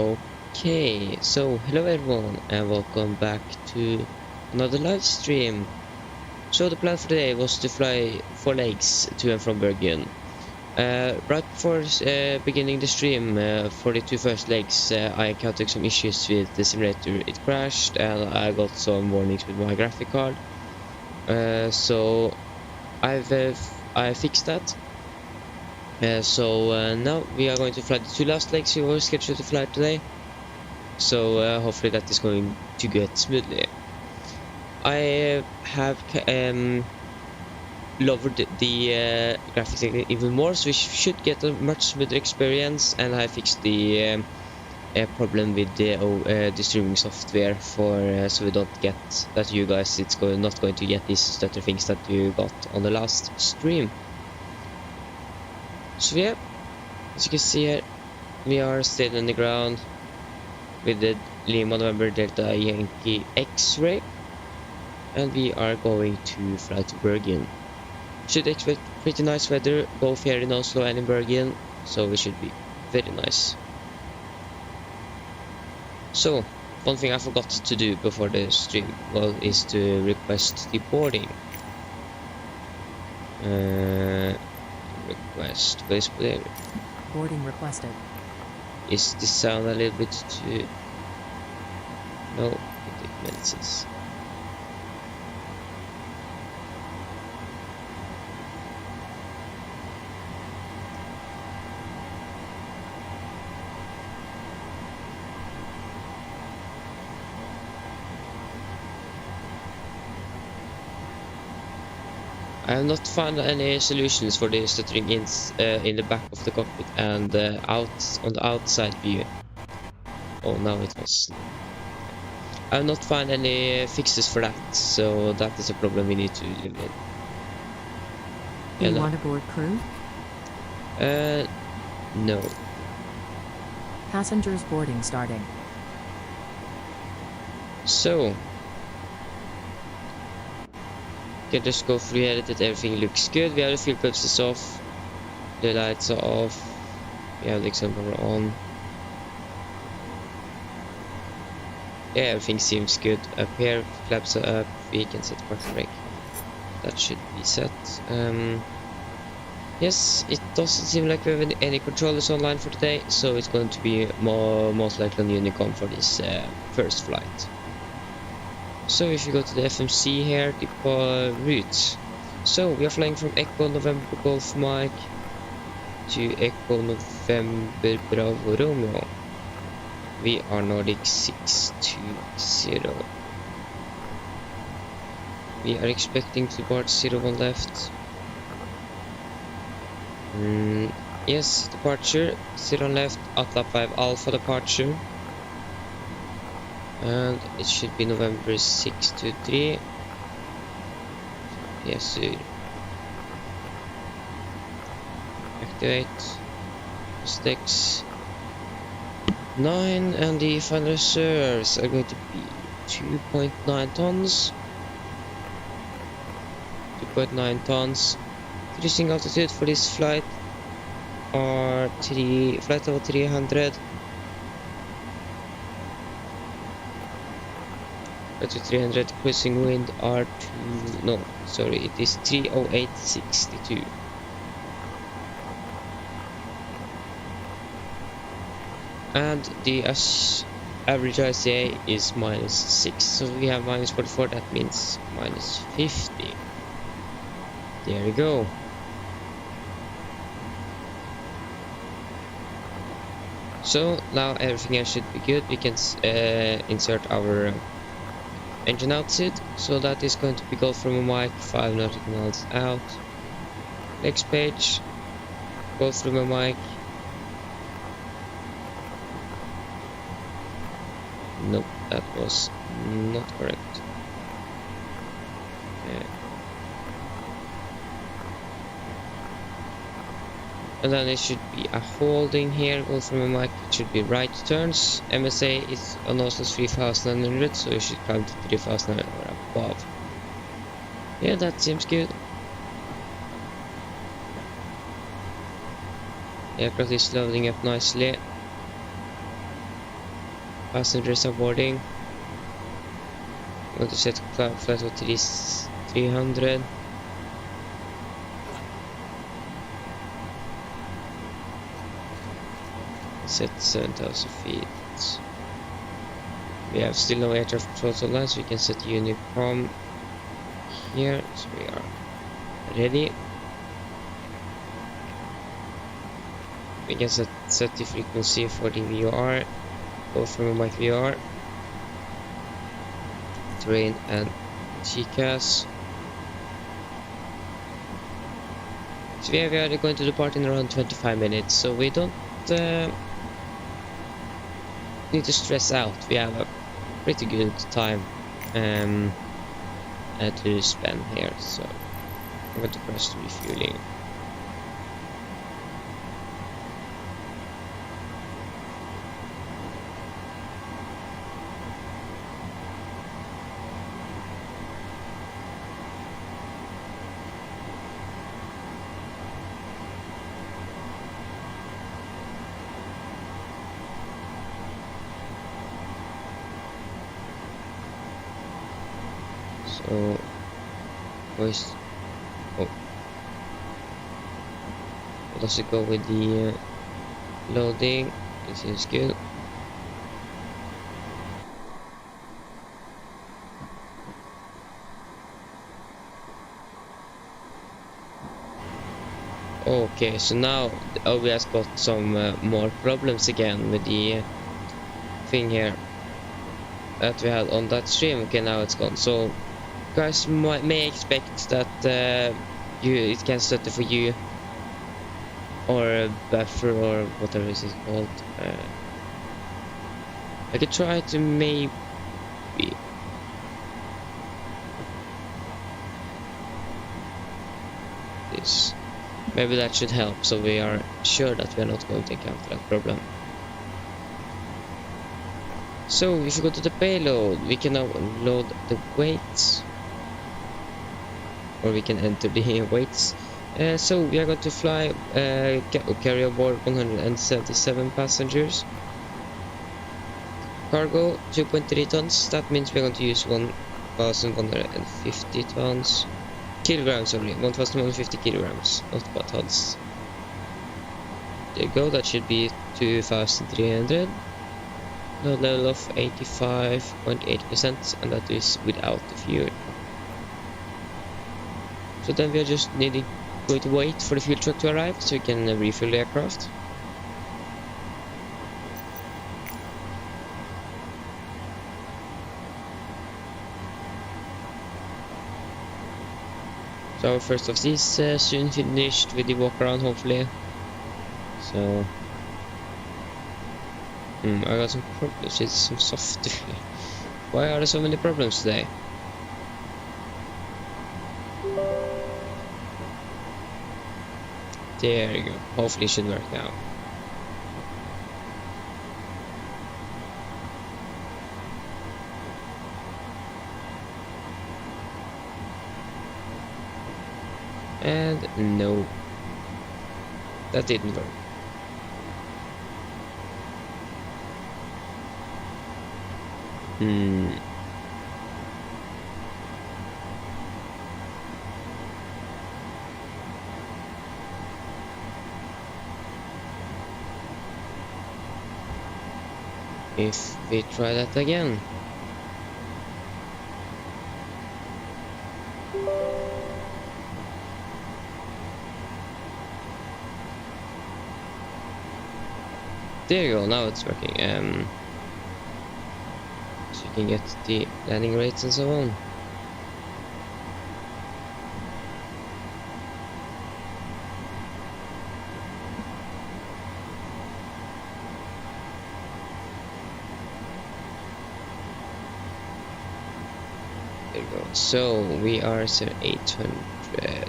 Okay, so hello everyone and welcome back to another live stream. So the plan for today was to fly 4 legs to and from Bergen. Right before beginning the stream for the 2 first legs, I encountered some issues with the simulator. It crashed and I got some warnings with my graphic card. So I fixed that. So now we are going to fly the 2 last legs we were scheduled to fly today. So hopefully that is going to get smoothly. I have lowered the graphics even more, so we should get a much smoother experience. And I fixed the problem with the streaming software for so we don't get that you guys not going to get these stutter things that you got on the last stream. So yeah, as you can see here, we are staying on the ground with the Lima November Delta Yankee X-ray, and we are going to fly to Bergen. Should expect pretty nice weather both here in Oslo and in Bergen, so it should be very nice. So one thing I forgot to do before the stream is to request the boarding. Request there. Boarding requested. Is this sound a little bit too... No, it makes sense. I have not found any solutions for the stuttering in the back of the cockpit and out on the outside view. Oh, now it was. I have not found any fixes for that, so that is a problem we need to live with. You want to board crew? No. Passengers boarding starting. So can just go through here that everything looks good. We have the fuel pumps off, the lights are off, we have the example on. Yeah, everything seems good. Up here, flaps are up, we can set parking brake. That should be set. Yes, it doesn't seem like we have any controllers online for today, so it's going to be most likely on Unicom for this first flight. So if you go to the FMC here, the route. So we are flying from Echo November Golf Mike to Echo November Bravo Romeo. We are Nordic 620. We are expecting to board 01 left. Yes, departure 01 left, Atla 5 Alpha departure. And it should be November 623. Yes, sir. Activate. Sticks 9, and the final reserves are going to be 2.9 tons. 2.9 tons. Cruising altitude for this flight are flight level 300. To 300, cruising wind are it is 308.62. And the average ICA is -6, so we have -44, that means -50. There we go. So now everything else should be good. We can insert our engine outset, so that is going to be Golf from a mic, 5 nautical miles out. Next page, Golf from a mic. Nope, that was not correct. And then it should be a holding here. Golf from a mic, it should be right turns. MSA is on Oslo 3900, so you should climb to 3000 or above. Yeah, that seems good. Aircraft is loading up nicely. passengers are boarding. I'm going to set flight of 300. Set 7,000 feet. We have still no air traffic control lines, so we can set Unicom here, so we are ready. We can set the frequency for the VOR, both from a mic VOR, terrain and GCAS. So we are going to depart in around 25 minutes, so we don't need to stress out. We have a pretty good time to spend here, so I'm going to press the refueling. So, voice. Oh, let's go with the loading. It seems good. Okay, so now the OBS got some more problems again with the thing here that we had on that stream. Okay, now it's gone. So guys may expect that it can stutter for you, or a buffer, or whatever is it called. I could try to maybe this. Maybe that should help, so we are sure that we are not going to encounter that problem. So if you go to the payload, we can now load the weights, or we can enter the weights. So we are going to fly, carry aboard 177 passengers. Cargo 2.3 tons. That means we're going to use 1,150 tons. Kilograms only, 1,150 kilograms, not tons. There you go, that should be 2,300. Load level of 85.8%, and that is without the fuel. So then we are just going to wait for the fuel truck to arrive so we can refuel the aircraft. So our first of these soon finished with the walk around, hopefully. So I got some problems with some software. Why are there so many problems today? There you go. Hopefully it should work now. And no, that didn't work. If we try that again. There you go, now it's working. So you can get the landing rates and so on. There you go. So we are at 800.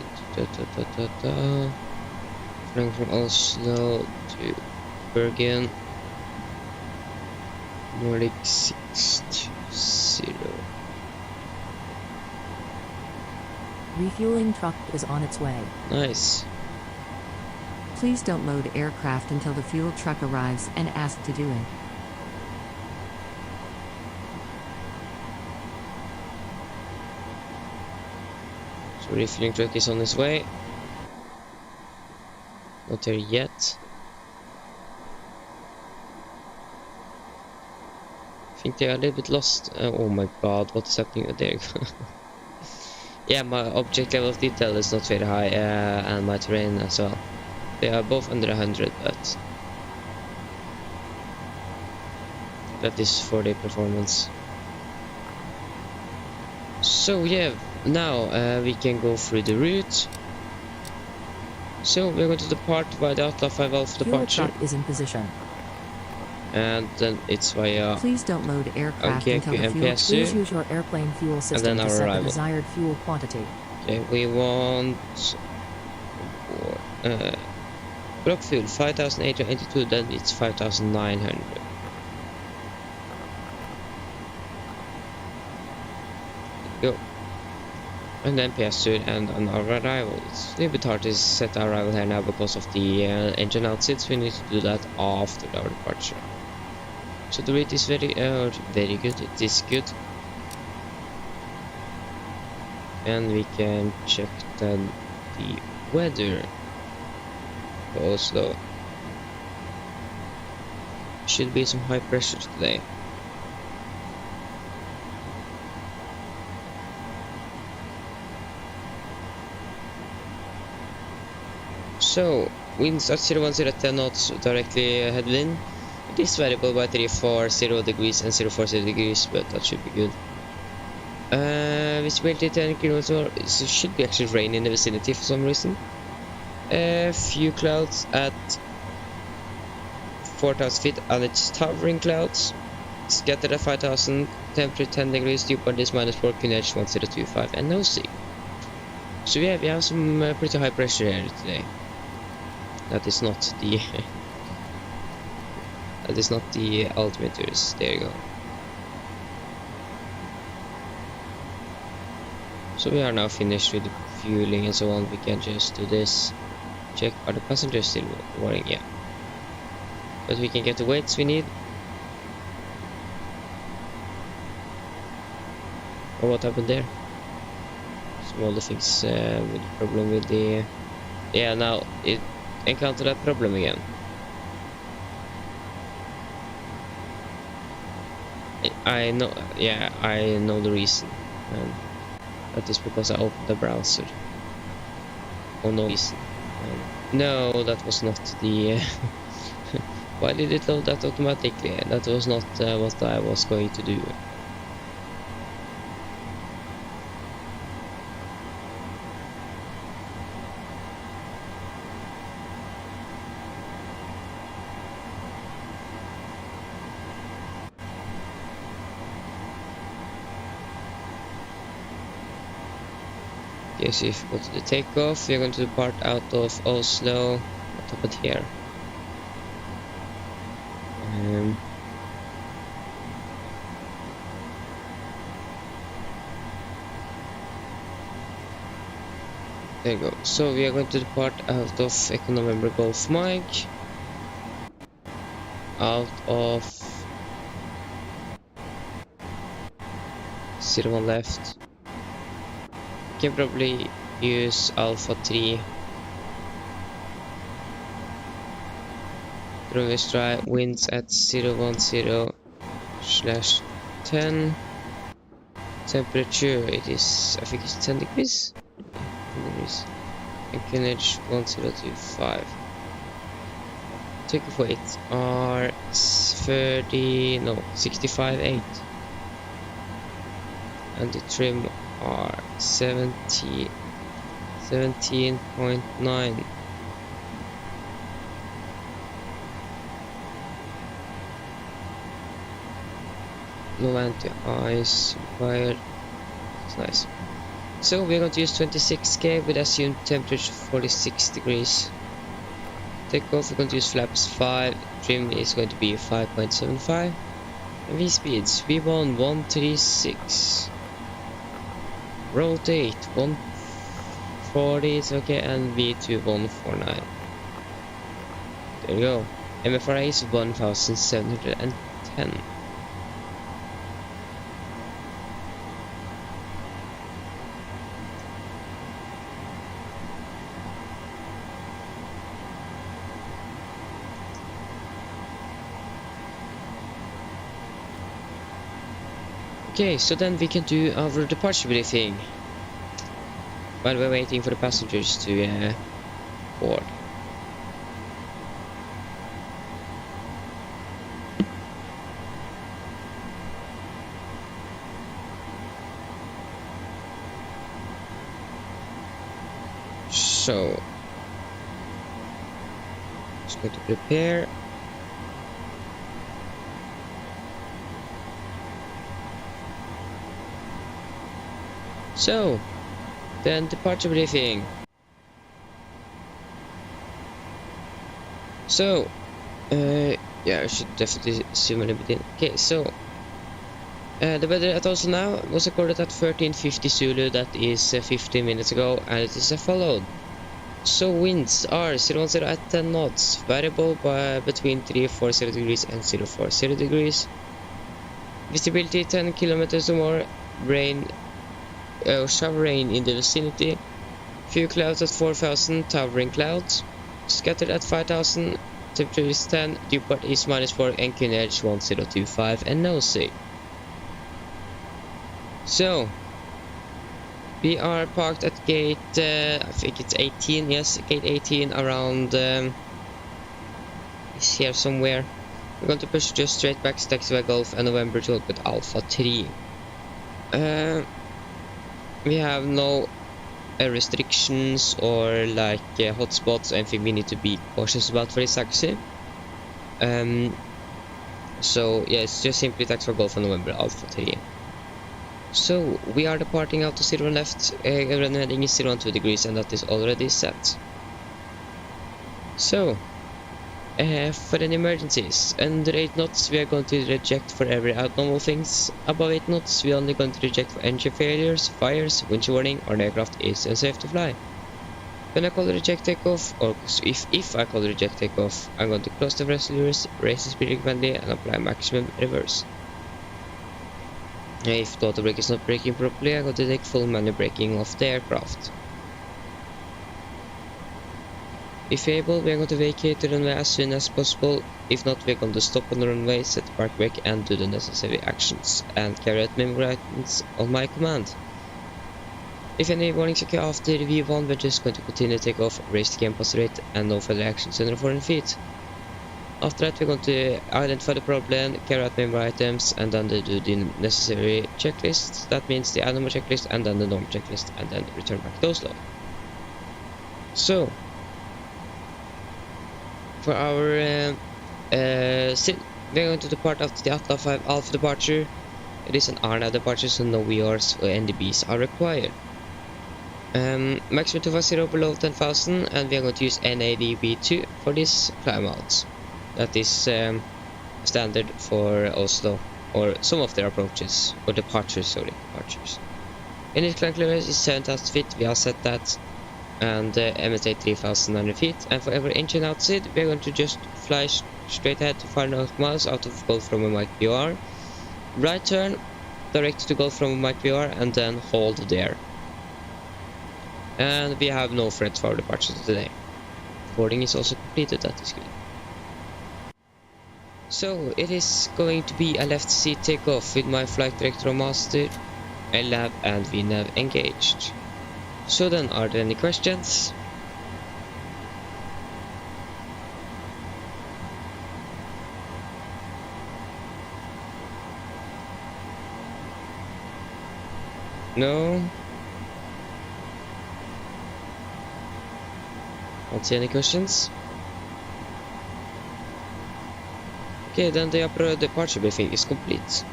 Flying from Oslo to Bergen, Nordic 620. Refueling truck is on its way. Nice. Please don't load aircraft until the fuel truck arrives and ask to do it. The refueling truck is on its way. Not there yet. I think they are a little bit lost. Oh my god, what is happening there? Yeah, my object level of detail is not very high, and my terrain as well. They are both under 100, but that is for the performance. So yeah, now we can go through the route. So we're going to depart via the Outlaw 5 Alpha Fuel departure, truck is in position. and then it's via Please don't load aircraft Okay, until the and fuel. PSU. Please use your airplane fuel system then to our set arrival. the desired fuel quantity. Okay, we want block fuel 5,882, then it's 5,900. Go. And then PSU, and on our arrival. It's a little bit hard to set our arrival here now because of the engine outsits. We need to do that after our departure. So the rate is very good. It is good. And we can check then the weather for Oslo. Should be some high pressure today. So winds at 010 knots directly headwind. It is variable by 340 degrees and 040 degrees, but that should be good. Visibility 10 kilometers. It should be actually rain in the vicinity for some reason. Few clouds at 4,000 feet, and it's towering clouds. Scattered at 5,000, temperature 10 degrees, dew point is -4, QNH 1025, and no sea. So yeah, we have some pretty high pressure here today. That is not the that is not the altimeters. There you go. So we are now finished with the fueling and so on. We can just do this. Check, are the passengers still working? Yeah. But we can get the weights we need. Oh, what happened there? Some other things with the problem with the... Yeah, now it encountered that problem again. I know, yeah, I know the reason. That is because I opened the browser. Oh no, reason. No, that was not the... Why did it load that automatically? That was not what I was going to do. Okay, so if we go to the takeoff, we're going to depart out of Oslo. What happened here? There you go. So we are going to depart out of Echo November Golf Mike. Out of 01 left. Can probably use Alpha 3. Runway try winds at 010/10. Temperature, it is, I think it's 10 degrees. 10 degrees. And QNH 1025. Takeoff weight are 65.8. And the trim are 17.9. No anti-ice required. It's nice. So we're going to use 26k with assumed temperature 46 degrees. Takeoff, we're going to use flaps 5. Trim is going to be 5.75. And V speeds, V1 136. Rotate 140 is okay, and V2 149. There you go. MFRA is 1710. Okay, so then we can do our departure briefing while we're waiting for the passengers to board. So, just going to prepare. So, then departure briefing. So, yeah, I should definitely zoom in a bit in. Okay, so the weather at Oslo now was recorded at 13:50 Zulu, that is 15 minutes ago, and it is as followed. So winds are 010 at 10 knots, variable by between 340 degrees and 040 degrees. Visibility 10 kilometers or more, rain shower rain in the vicinity. Few clouds at 4,000, towering clouds. Scattered at 5,000, temperature is 10, dew point is -4, and Q edge 1025, and no sea. So, we are parked at gate, I think it's 18, yes, gate 18 around, it's here somewhere. We're going to push just straight back, taxiway Golf and November to with Alpha 3. We have no restrictions or like hotspots or anything we need to be cautious about for this taxi. So yeah, it's just simply taxiway Golf and November Alpha 3. So, we are departing out to 0 left, heading is 0 degrees, and that is already set. So, for any emergencies, under 8 knots we are going to reject for every abnormal things. Above 8 knots we are only going to reject for engine failures, fires, wind warning, or the aircraft is unsafe to fly. When I call the reject takeoff, or if I call the reject takeoff, I'm going to close the throttle levers, raise the speed frequently, and apply maximum reverse. If the auto brake is not braking properly, I'm going to take full manual braking of the aircraft. If able, we are going to vacate the runway as soon as possible. If not, we are going to stop on the runway, set the park brake, and do the necessary actions, and carry out memo guidance on my command. If any warnings occur after V1, we're just going to continue to take off, raise the campus rate, and no further actions under 400 feet. After that, we're going to identify the problem, carry out member items, and then do the necessary checklists. That means the animal checklist and then the normal checklist, and then return back to Oslo. So, for our we're going to depart after the Atla 5 Alpha departure. It is an RNAV departure, so no VRs or NDBs are required. Maximum 250 below 10,000, and we are going to use NADB2 for this climb out. That is standard for Oslo, or some of their approaches, or departures, sorry, departures. Initial climb clearance is 7,000 feet, we have set that, and MSA 3,900 feet, and for every engine outside, we are going to just fly straight ahead to 500 miles out of Gulf from a Mike VR. Right turn, direct to Gulf from a Mike VR, and then hold there. And we have no threats for our departure today. Boarding is also completed, that is good. So, it is going to be a left seat takeoff with my flight director or master, LAV and VNAV engaged. So then, are there any questions? No? Don't see any questions? Okay, then the upper departure briefing is complete.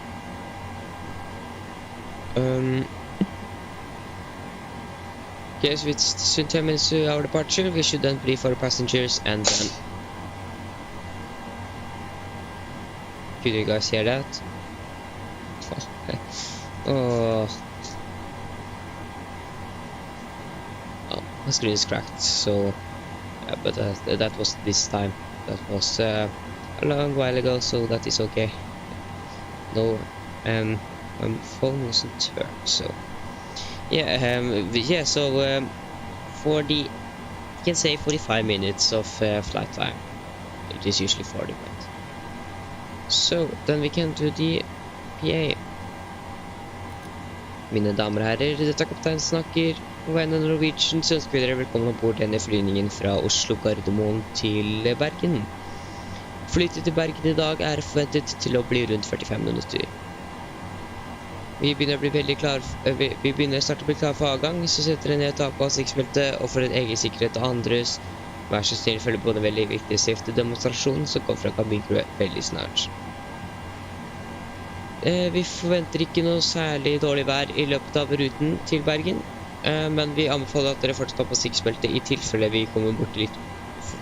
Okay, so it's soon 10 minutes to our departure. We should then brief our passengers, and then... Could you guys hear that? Oh, my screen is cracked, so... Yeah, but that was this time. That was a long while ago, so that is okay. No, my phone wasn't turned, so... Yeah, so for the, you can say 45 minutes of flight time. It is usually 40 minutes. So then we can do the PA. Mine damer og herrer, dette er kaptein snakker. På vegne av Norwegian så ønsker vi dere velkommen ombord denne flyvningen fra Oslo Gardermoen til Bergen. Flyttet til Bergen i dag er forventet til å bli rundt 45 minutter. Vi begynner snart å bli klar for avgang, så setter dere ned tak på ansiktsbeltet, og for en egen sikkerhet og andres, vær så snill følge på den veldig viktige safety-demonstrasjonen som kommer fra kabincrewet veldig snart. Vi forventer ikke noe særlig dårlig vær i løpet av ruten til Bergen, men vi anbefaler at dere fortsatt tar på sikkerhetsbeltet i tilfelle vi kommer bort til litt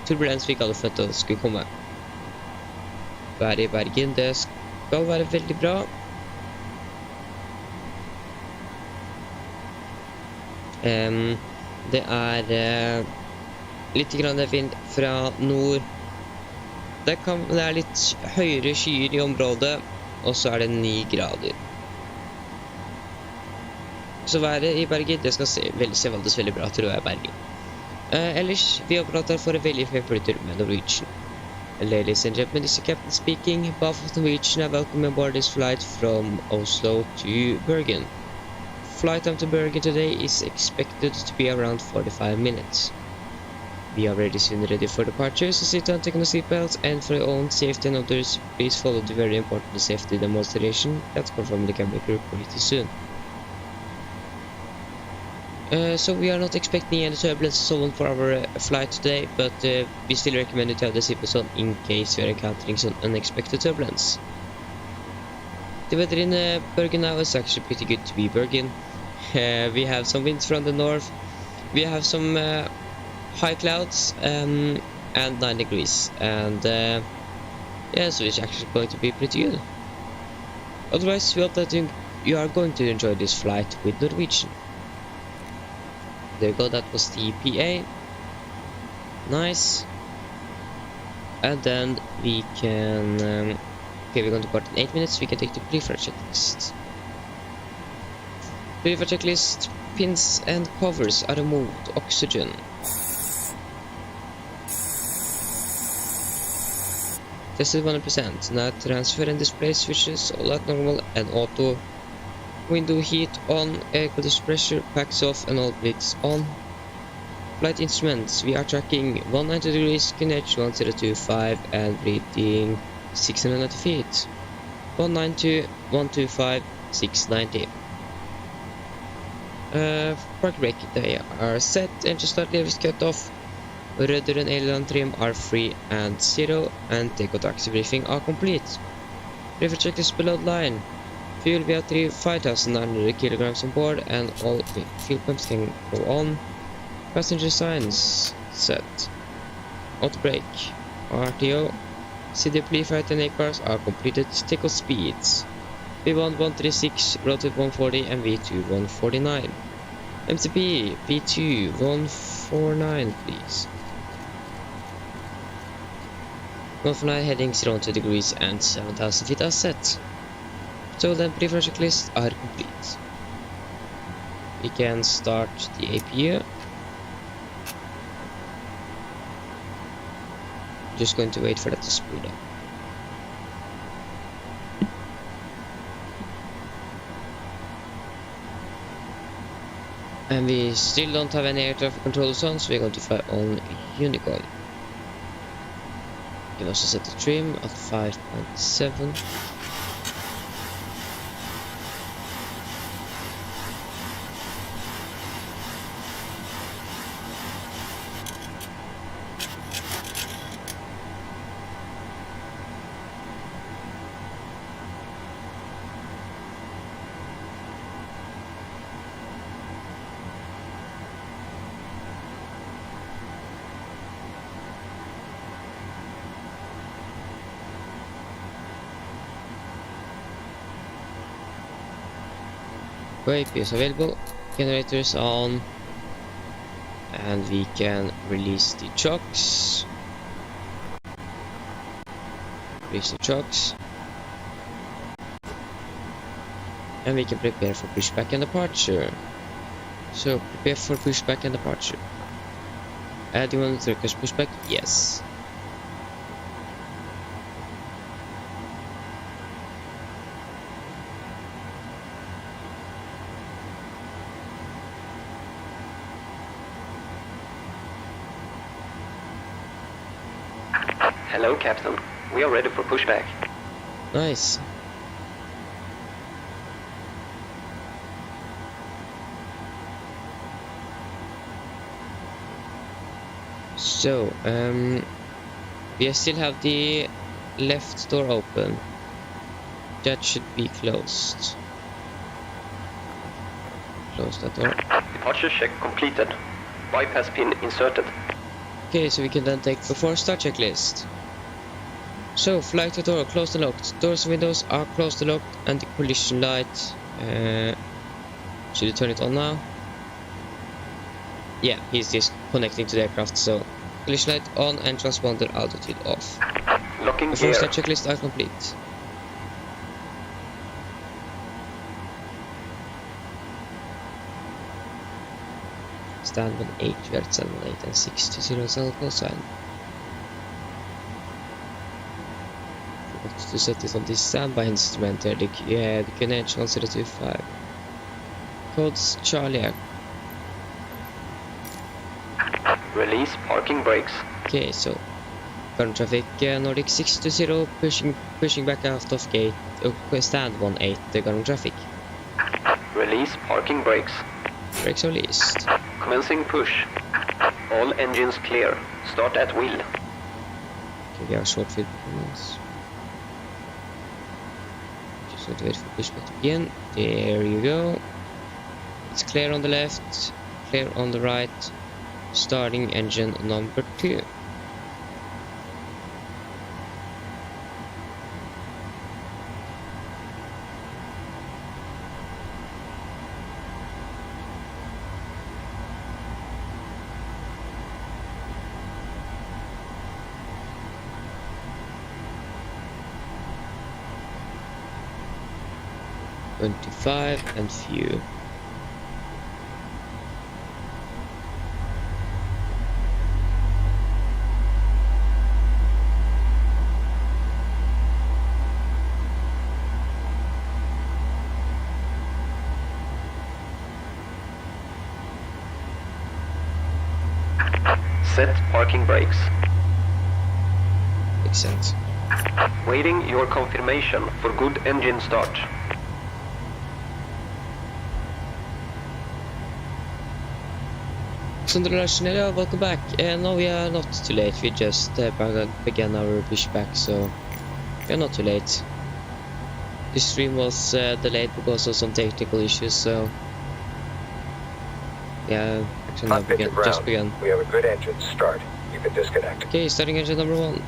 turbulens vi ikke hadde forventet at skulle komme. Været i Bergen, det skal være veldig bra. Det er litt grann vind fra nord. Det er litt høyere skyer i området, og så er det 9 grader. Så været i Bergen, det skal se veldig bra, tror jeg, Bergen. Ellers, vi håper at dere får en veldig fin flytur med Norwegian. Ladies and gentlemen, this is Captain speaking. Behalf of Norwegian, I welcome you aboard this flight from Oslo to Bergen. Flight time to Bergen today is expected to be around 45 minutes. We are ready for departure, so sit down, take on the seatbelts, and for your own safety and others, please follow the very important safety demonstration that's confirmed the cabin crew pretty soon. So we are not expecting any turbulence so on for our flight today, but we still recommend you to have the seatbelts on in case we are encountering some unexpected turbulence. The weather in Bergen now is actually pretty good to be Bergen. We have some winds from the north, we have some high clouds, and 9 degrees, and yeah, so it's actually going to be pretty good. Otherwise, we hope that you are going to enjoy this flight with Norwegian. There you go, that was the PA. Nice. And then we can okay, we're going to depart in 8 minutes. We can take the pre-flight checklist. Pre-flight checklist: pins and covers are removed. Oxygen. Tested 100%. Now transfer and display switches all at normal and auto. Window heat on, air conditioner pressure packs off, and all lights on. Flight instruments: we are tracking 190 degrees, QNH 1025, and reading 690 feet. 192, 125, 690. Park brake, they are set. Engine start lever is cut off. Rudder and aileron trim are free and 0, and takeoff taxi briefing are complete. River checklist below the line. Fuel, we have 5,900 kilograms on board, and all fuel pumps can go on. Passenger signs set. Auto brake. RTO. CD pre-flight and A-cars are completed. Takeoff speeds: V1 136, rotate 140, and V2 149. MCP V2 149, please. 149 heading 0 degrees and 7,000 feet are set. So then pre-flight checklists are complete. We can start the APU. Just going to wait for that to speed up. And we still don't have any air traffic controllers on, so we're going to fly on Unicorn. You can also set the trim at 5.7. APU is available, generators on, and we can release the chocks. And we can prepare for pushback and departure. So prepare for pushback and departure. Do you want to request pushback? Yes. Hello, Captain. We are ready for pushback. Nice. So, we still have the left door open. That should be closed. Close that door. Departure check completed. Bypass pin inserted. Okay, so we can then take before start checklist. So, flight to door closed and locked. Doors and windows are closed and locked, and the collision light. Should you turn it on now? Yeah, he's just connecting to the aircraft, so collision light on and transponder altitude off. Locking Before gear. start checklist are complete. Stand 18, vert 78 and 620 cell call sign. Forgot to set it on this standby instrument here, the QNH 1025. Codes Charlie. Release parking brakes. Okay, so current traffic Nordic 620 pushing back out of gate stand 18 the current traffic. Release parking brakes. Brakes are released. Commencing push. All engines clear. Start at wheel. Okay, we have short field performance. Just want to wait for pushback to begin. There you go. It's clear on the left, clear on the right. Starting engine number 2. $25 and few. Set parking brakes. Makes sense. Waiting your confirmation for good engine start. Sunderland, welcome back. No, we are not too late. We just began our pushback, so we are not too late. The stream was delayed because of some technical issues, so yeah, actually now just began. We have a good engine. Start. You can disconnect. Okay, starting engine number 1.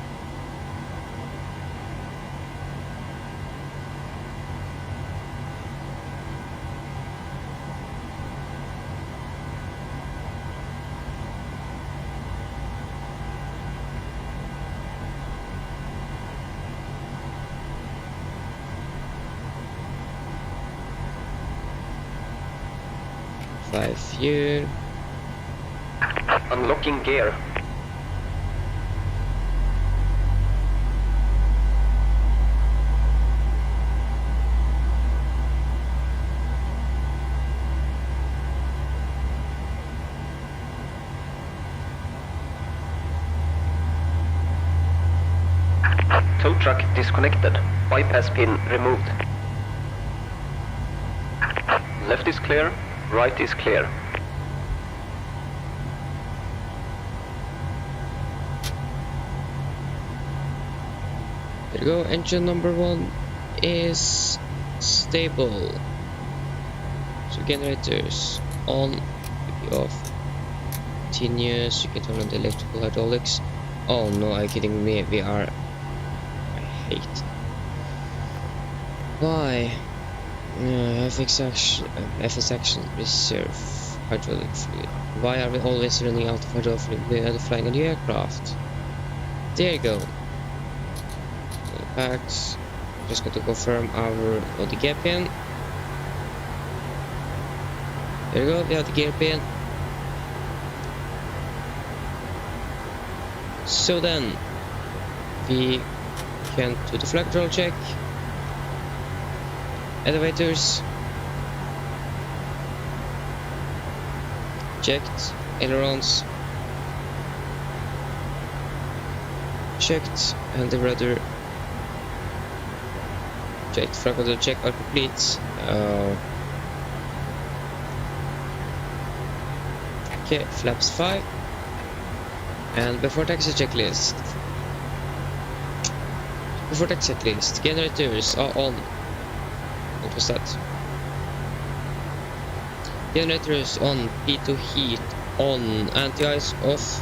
Fuel. Unlocking gear. Tow truck disconnected. Bypass pin removed. Left is clear. Right is clear. There you go, engine number 1 is stable. So generators on, could be off. Continuous, you can turn on the electrical hydraulics. Oh no, are you kidding me? We are... I hate. Why? FS action, reserve, hydraulic fluid. Why are we always running out of hydraulic fluid? We are flying a new aircraft. There you go. Packs. Just going to confirm our the gear pin. There you go, we have the gear pin. So then, we can do the flight control check. Elevators checked, ailerons checked, and the rudder checked. Flight control check are complete. Okay, flaps 5. And before taxi checklist. Before taxi checklist, generators are on. What was that? Generators on, P2 heat on, anti-ice off.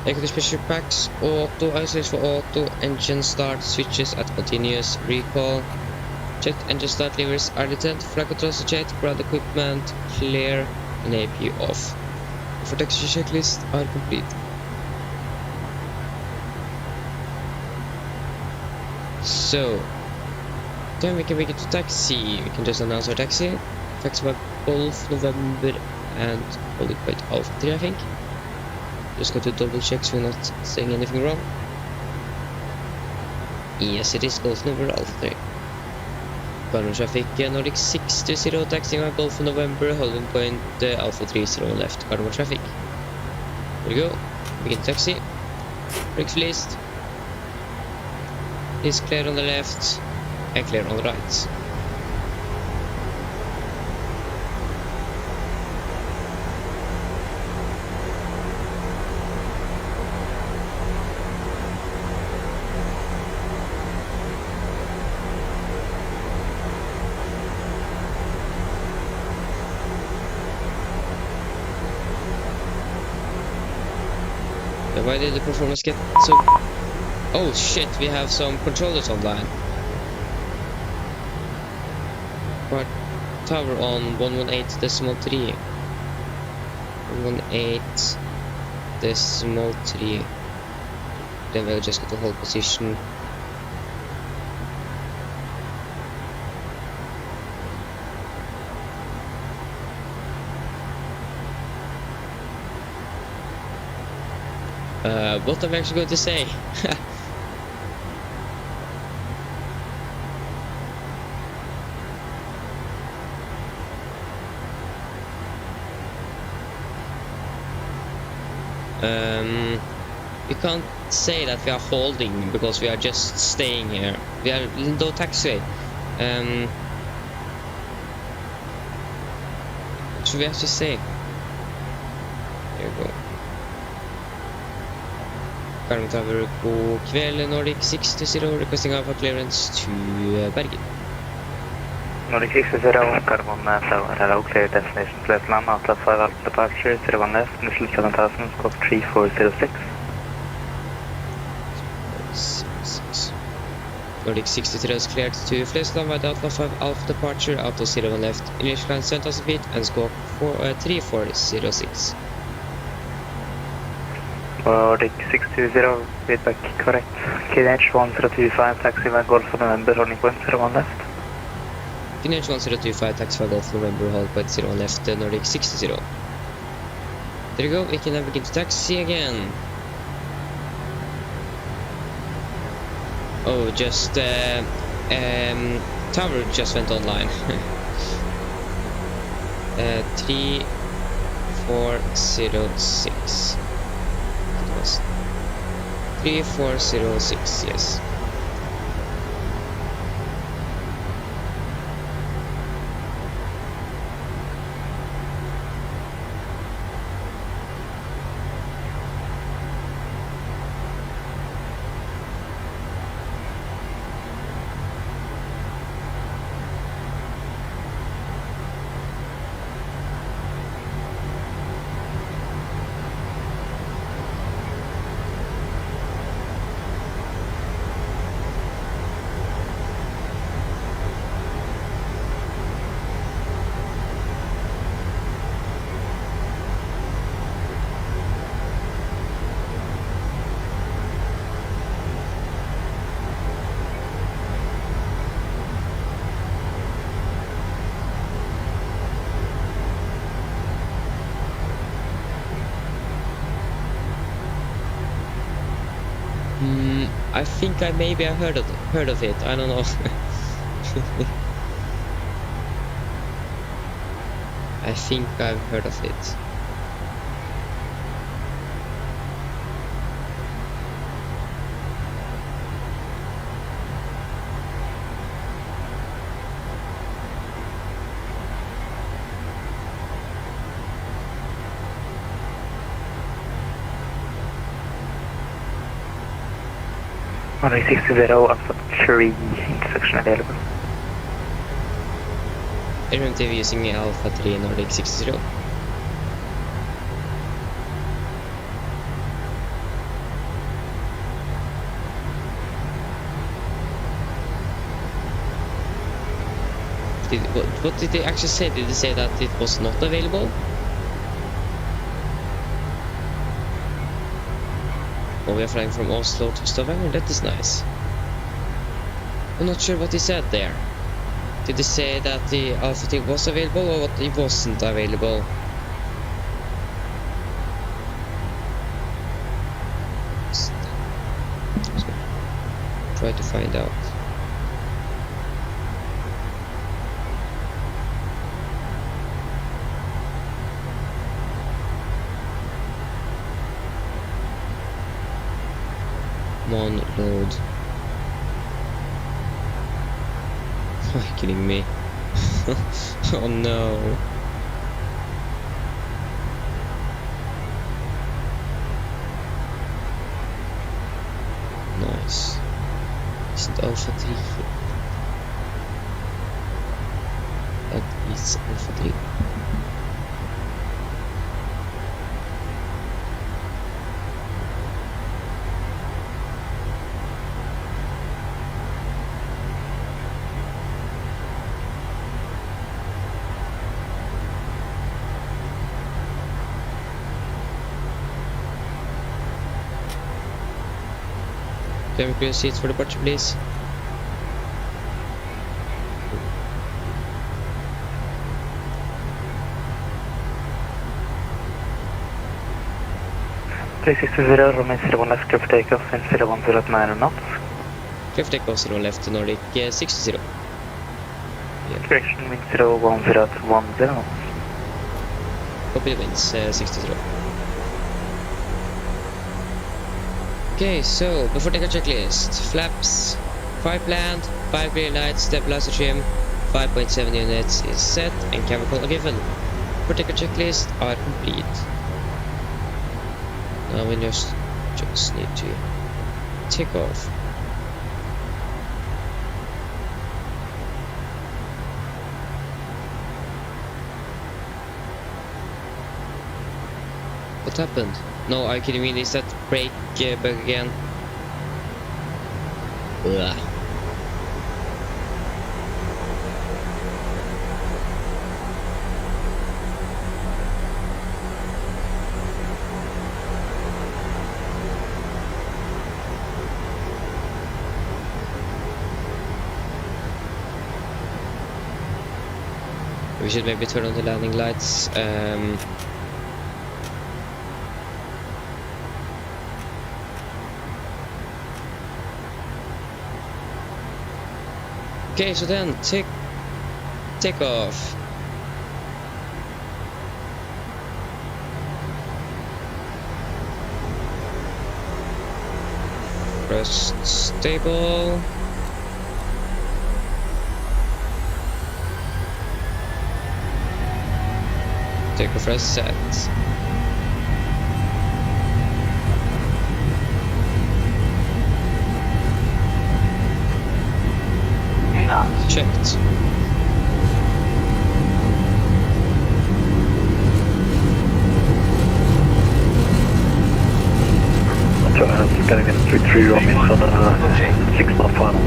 Air pressure packs, auto, isolate for auto, engine start, switches at continuous, recall. Checked engine start levers are detent, flight controls checked, ground equipment clear, and AP off. For taxi checklist are complete. So, then we can make it to taxi. We can just announce our taxi. Taxi by Golf November and hold it by Alpha 3, I think. Just got to double check so we're not saying anything wrong. Yes, it is Golf November Alpha 3. Bergen traffic Nordic 620 taxiing by Golf November, holding point Alpha 30 left. Bergen traffic. There we go. Begin taxi. Brakes released. Is clear on the left and clear on the right. Why did the performance get so... Oh shit, we have some controllers online. Part tower on 118.3. 118.3. Then we'll just get the whole position. What am I actually going to say? We can't say that we are holding because we are just staying here. We are in the taxiway. What should we have to say? There we go. Bergen Tower på kväll, Nordic 620, requesting Alpha clearance to Bergen. Nordic 620, Carbon Tower, hello, clear destination, flight land, Atlas 5 Alpha departure, 01 left, initial 7000, scope 3406. Nordic 620 is cleared to flight land by Atlas 5 Alpha departure, Auto 01 left, initial line 7000 feet, and scope 3406. Nordic 620, feedback correct. KNH 1025, taxi by Golf November, holding point 01 left. KNH 1025, taxi by Golf November, hold point 01 left, Nordic 620. There you go, we can now begin to taxi again. Oh, just tower just went online. 3406. 3406, yes. I think I maybe heard of it. I don't know. I think I've heard of it. Nordic 60, Alpha 3, intersection available. Affirmative using Alpha 3 Nordic 60. What did they actually say? Did they say that it was not available? Oh, we are flying from Oslo to Stavanger. That is nice. I'm not sure what they said there. Did they say that the Alpha thing was available or what it wasn't available? Try to find out. Come on, load. Are you kidding me? Oh no. Nice. Isn't Alpha 3 here? That is Alpha 3. Can we clear seats for departure, please? Three 60, Roman 01 left, clear for takeoff, and 010 at 9 knots. Clear for takeoff 0 left to Nordic 60. Correction, wind 010 at 10 knots. Copy the winds 60. Okay, so before taking a checklist, flaps 5 planned, 5 green lights, stabilizer trim, 5.7 units is set, and camera call given. Before taking a checklist are complete. Now we just need to take off. What happened? No, are you kidding me? Is that brake bug again? Ugh. We should maybe turn on the landing lights. Okay, so then take off. Press stable. Take off as set. Checked. Scanning in 33 Romeo on the 6 knot final.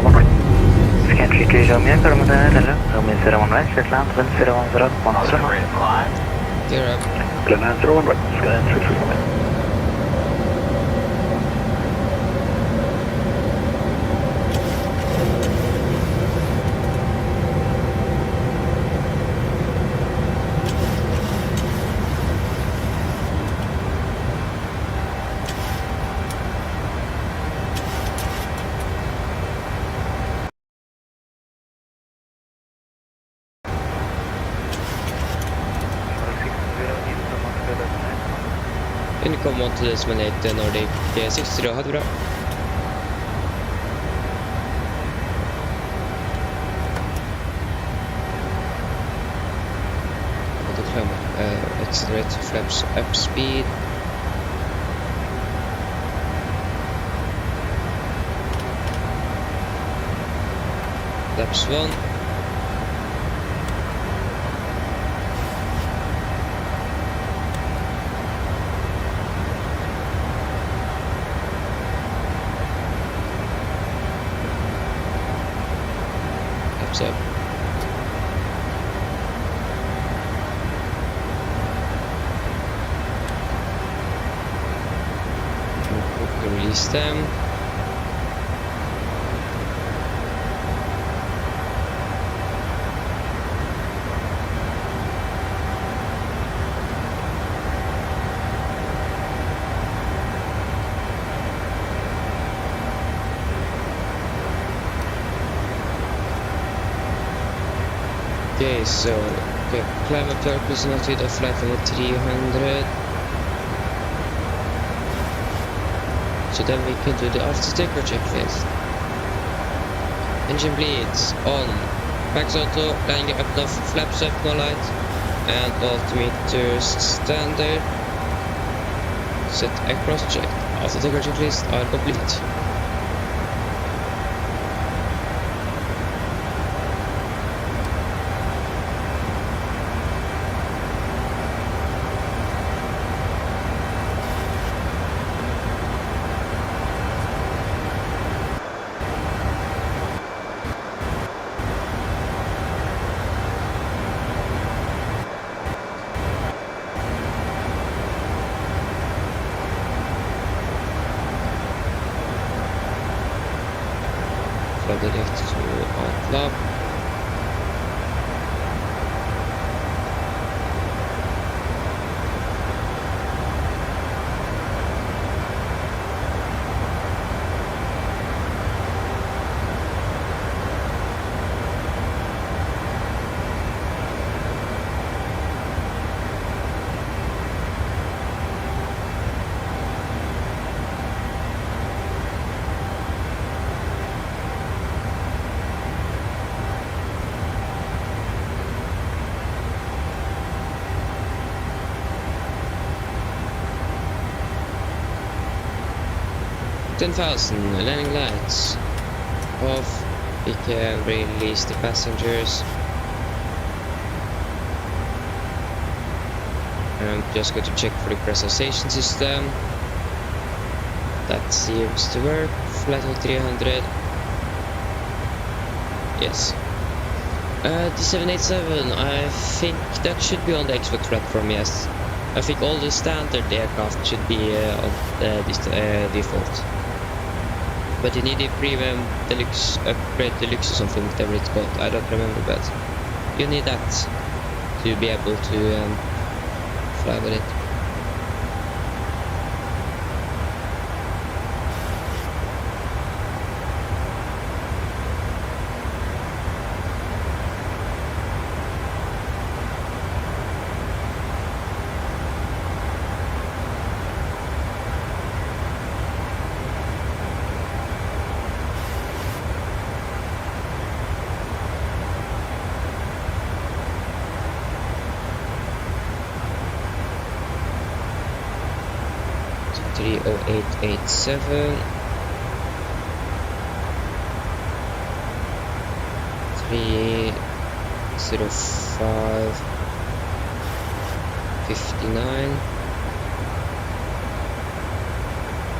01 right. Scan 33 Romeo, Romeo 01 right, straight land, wind 010 at 10 knots. Gear up. Clear land 01 right, scan 33 Romeo. Can you come on to this minute, Nordic 60, ha det bra. Accelerate flaps up speed. flaps 1. Flaps up. Release them. Okay, so climb up to our cruising altitude of flight level 300. So then we can do the after takeoff checklist. Engine bleeds on. Max auto, landing up enough, flaps up, no light, and altimeters standard. Set across check. After takeoff checklist are complete. Direkt to outlap. Landing lights off. We can release the passengers. I'm just going to check for the pressurization system. That seems to work. Flight level 300. Yes. The 787, I think that should be on the export platform, yes. I think all the standard aircraft should be on this default. But you need a premium deluxe, upgrade deluxe or something, whatever it's called. I don't remember, but you need that to be able to fly with it. So 30887 30559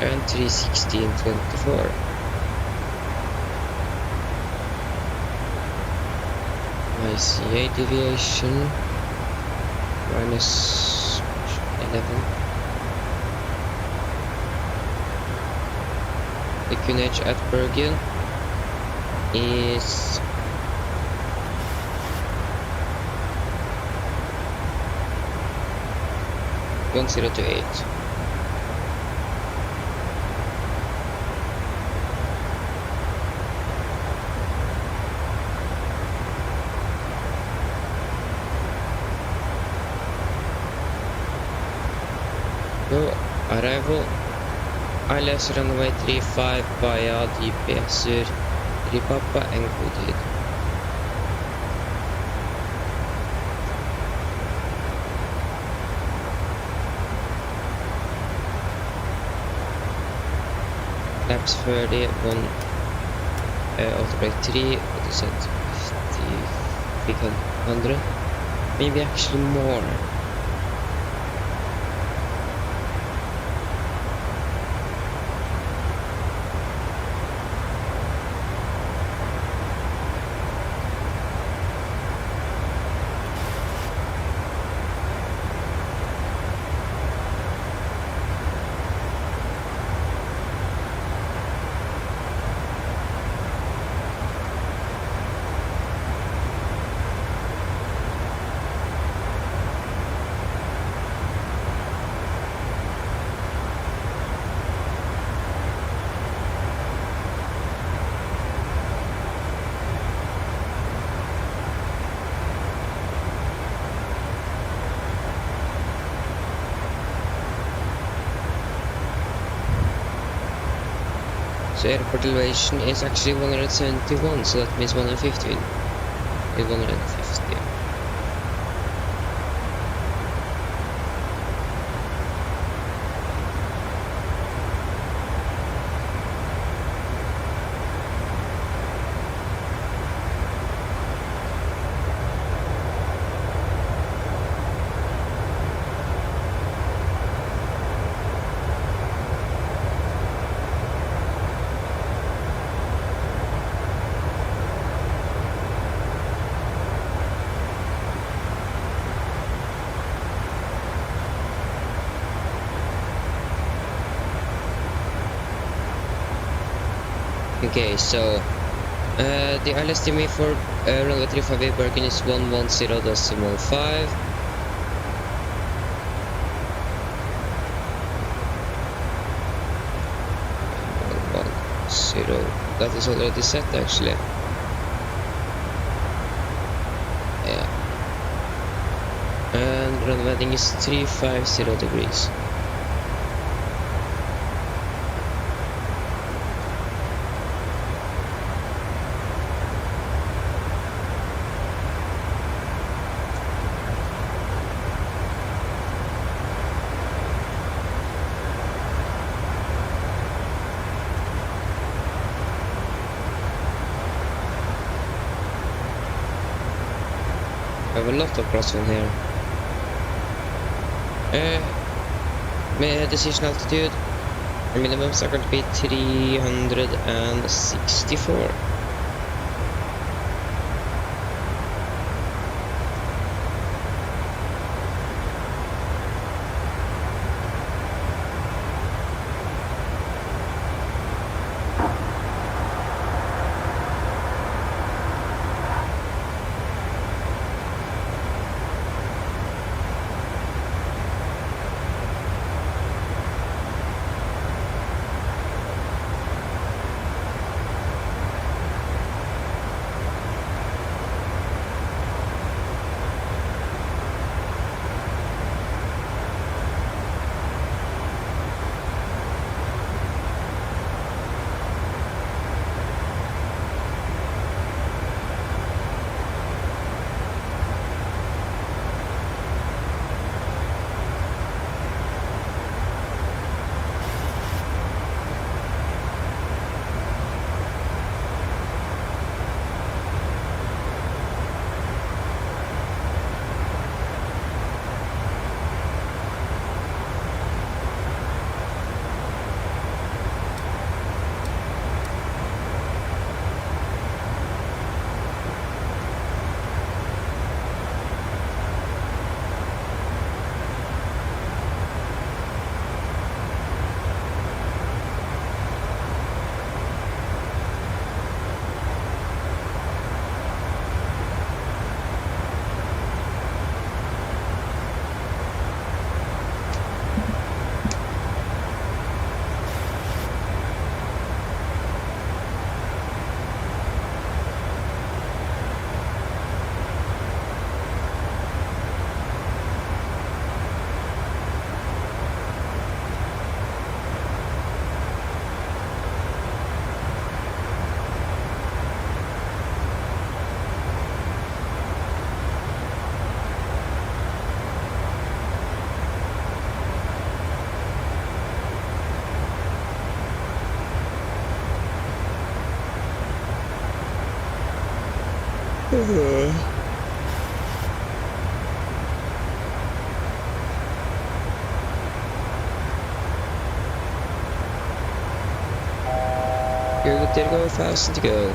and 31624. ICA deviation minus 11. The QNH at Bergen is 1028. No arrival. ILS runway 35 via GPS 3 Papa encoded. Laps 30, 1 autobrake 3, what is it? 300? Maybe actually more. So airport elevation is actually 171, so that means 150. 150. Okay, so the LSTM for runway 35 Bergen is 110.5. That is already set actually. Yeah. And runway heading is 350 degrees. I have a lot of crosswind here. Decision altitude, our minimums are going to be 364. Good, there you go, 1,000 to go.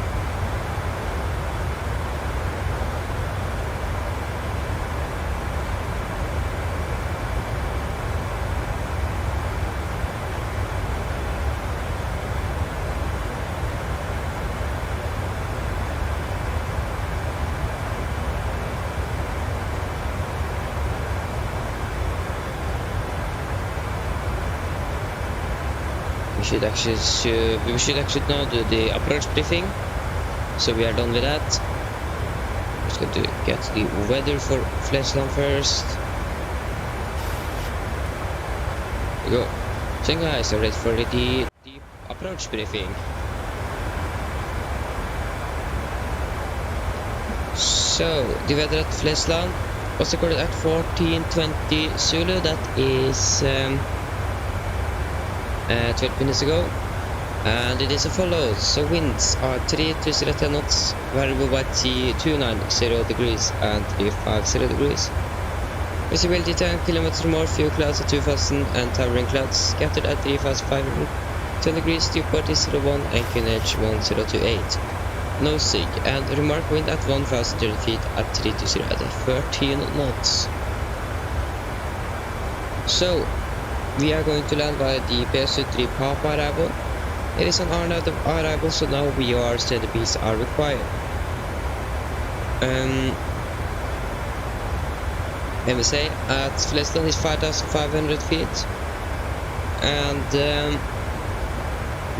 We should actually now do the approach briefing. So we are done with that. Just going to get the weather for Flesland first. There we go. So guys, are ready for the approach briefing. So the weather at Flesland was recorded at 14:20 Zulu. That is 12 minutes ago, and it is as follows. So winds are 3 to 10 knots, variable by T 290 degrees and 350 degrees. Visibility 10 kilometers or more, few clouds at 2000 and towering clouds scattered at 3510 degrees, dew-point is 01 and QNH 1028. No SIG, and remark wind at 1030 feet at 320 at 13 knots. So we are going to land by the PS3 Papa arrival. It is an hour arrival, so now we are steady beats are required. MSA at Flesland is 5,500 feet, and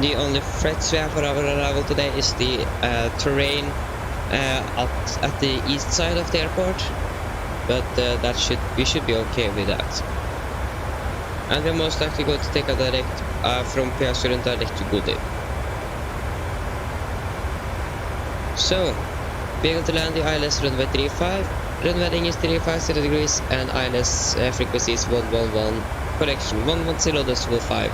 the only threats we have for our arrival today is the terrain at the east side of the airport, but we should be okay with that. And we're most likely going to take a direct from Pjasjøren direct to Godi. So, we're going to land the ILS runway 35. Runway heading is 350 degrees and ILS frequency is 111, correction 110.5.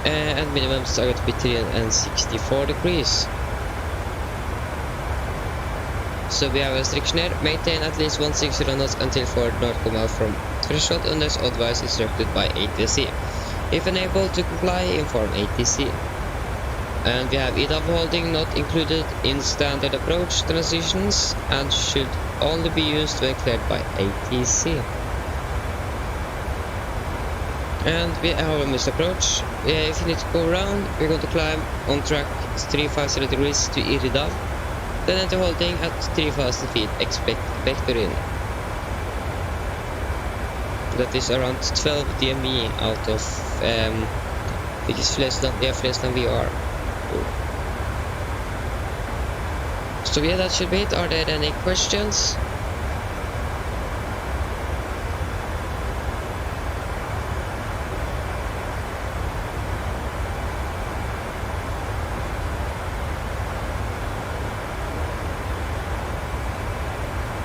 And minimums are going to be 364 degrees. So we have a restriction here, maintain at least 160 knots until forward north come out from threshold unless otherwise instructed by ATC. If unable to comply, inform ATC. And we have EDAV holding not included in standard approach transitions and should only be used when cleared by ATC. And we have a missed approach. If you need to go around, we're going to climb on track 350 degrees to EDAV. Then enter holding at 3,000 feet, expect vector in. That is around 12 DME out of because Flesland VR. So yeah, that should be it. Are there any questions?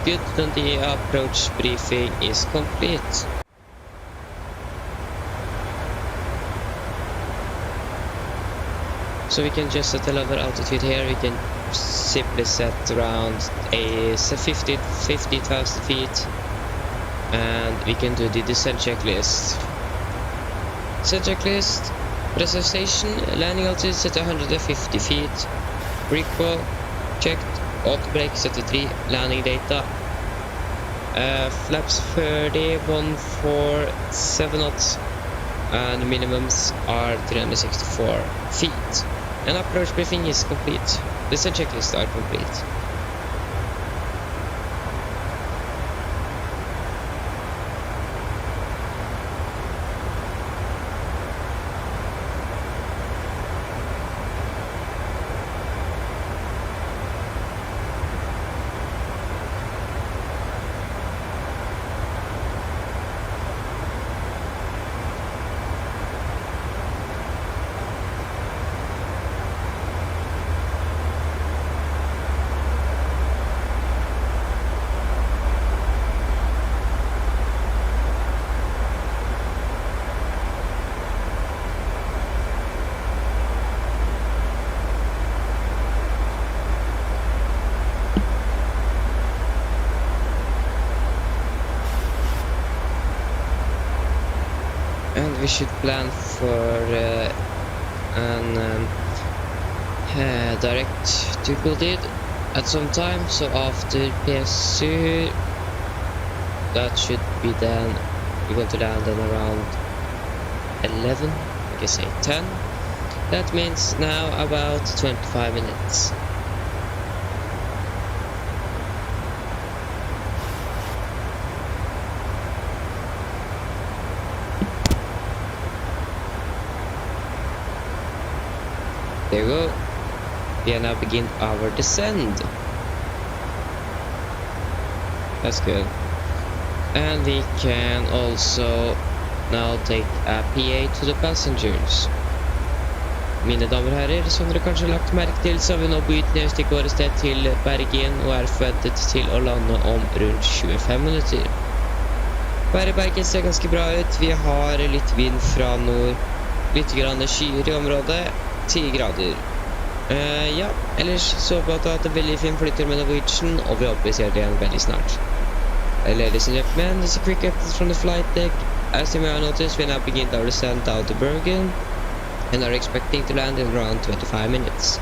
Good, then the approach briefing is complete. So we can just set a lower altitude here. We can simply set around 50,000 feet, and we can do the descent checklist. Descent checklist, pressurization, landing altitude set to 150 feet, recoil checked, auto brake set to 3, landing data, flaps 30, 147 knots, and minimums are 364 feet. And approach briefing is complete. Descent checklists are complete. and we should plan for an direct difficulty at some time. So after PSU, that should be then we're going to land on around 11, I guess say 10. That means now about 25 minutes. There we go. We have now begin our descent. That's good. And we can also now take a PA to the passengers. Mine damer og herrer, som dere kanskje har lagt merke til, så har vi nå begynt nedstykke våre sted til Bergen og er forventet til å lande om rundt 25 minutter. Været i Bergen ser ganske bra ut. Vi har litt vind fra nord, litt grann skyer i området, 10 grader. Ja, ellers så på at det har hatt en veldig fin flytur med Norwegian, og vi håper vi ser det igjen veldig snart. Ladies and gentlemen, this is a quick update from the flight deck. As you may have noticed, we now begin our descent down to Bergen and are expecting to land in around 25 minutes.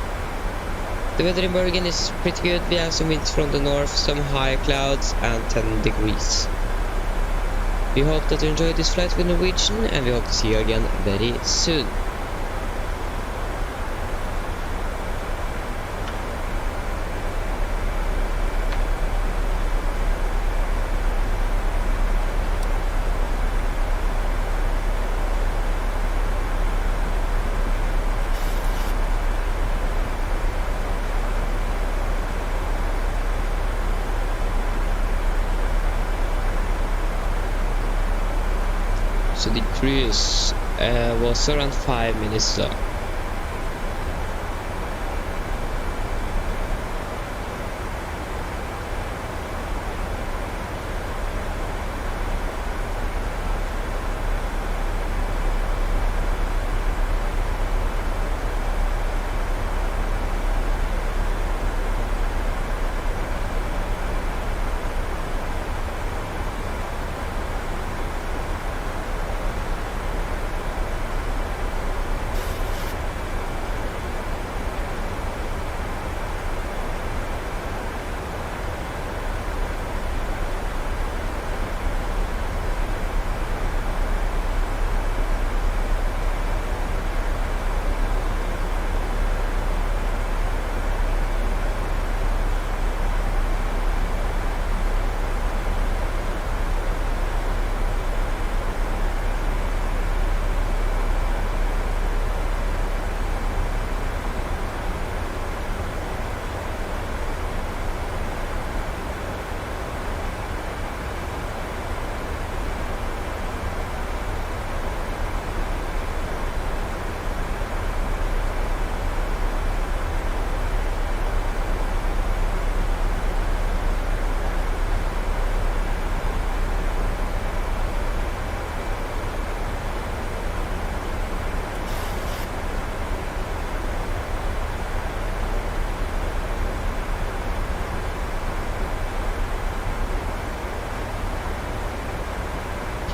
The weather in Bergen is pretty good. We have some winds from the north, some high clouds and 10 degrees. We hope that you enjoyed this flight with Norwegian, and we hope to see you again very soon. So the cruise was around 5 minutes long.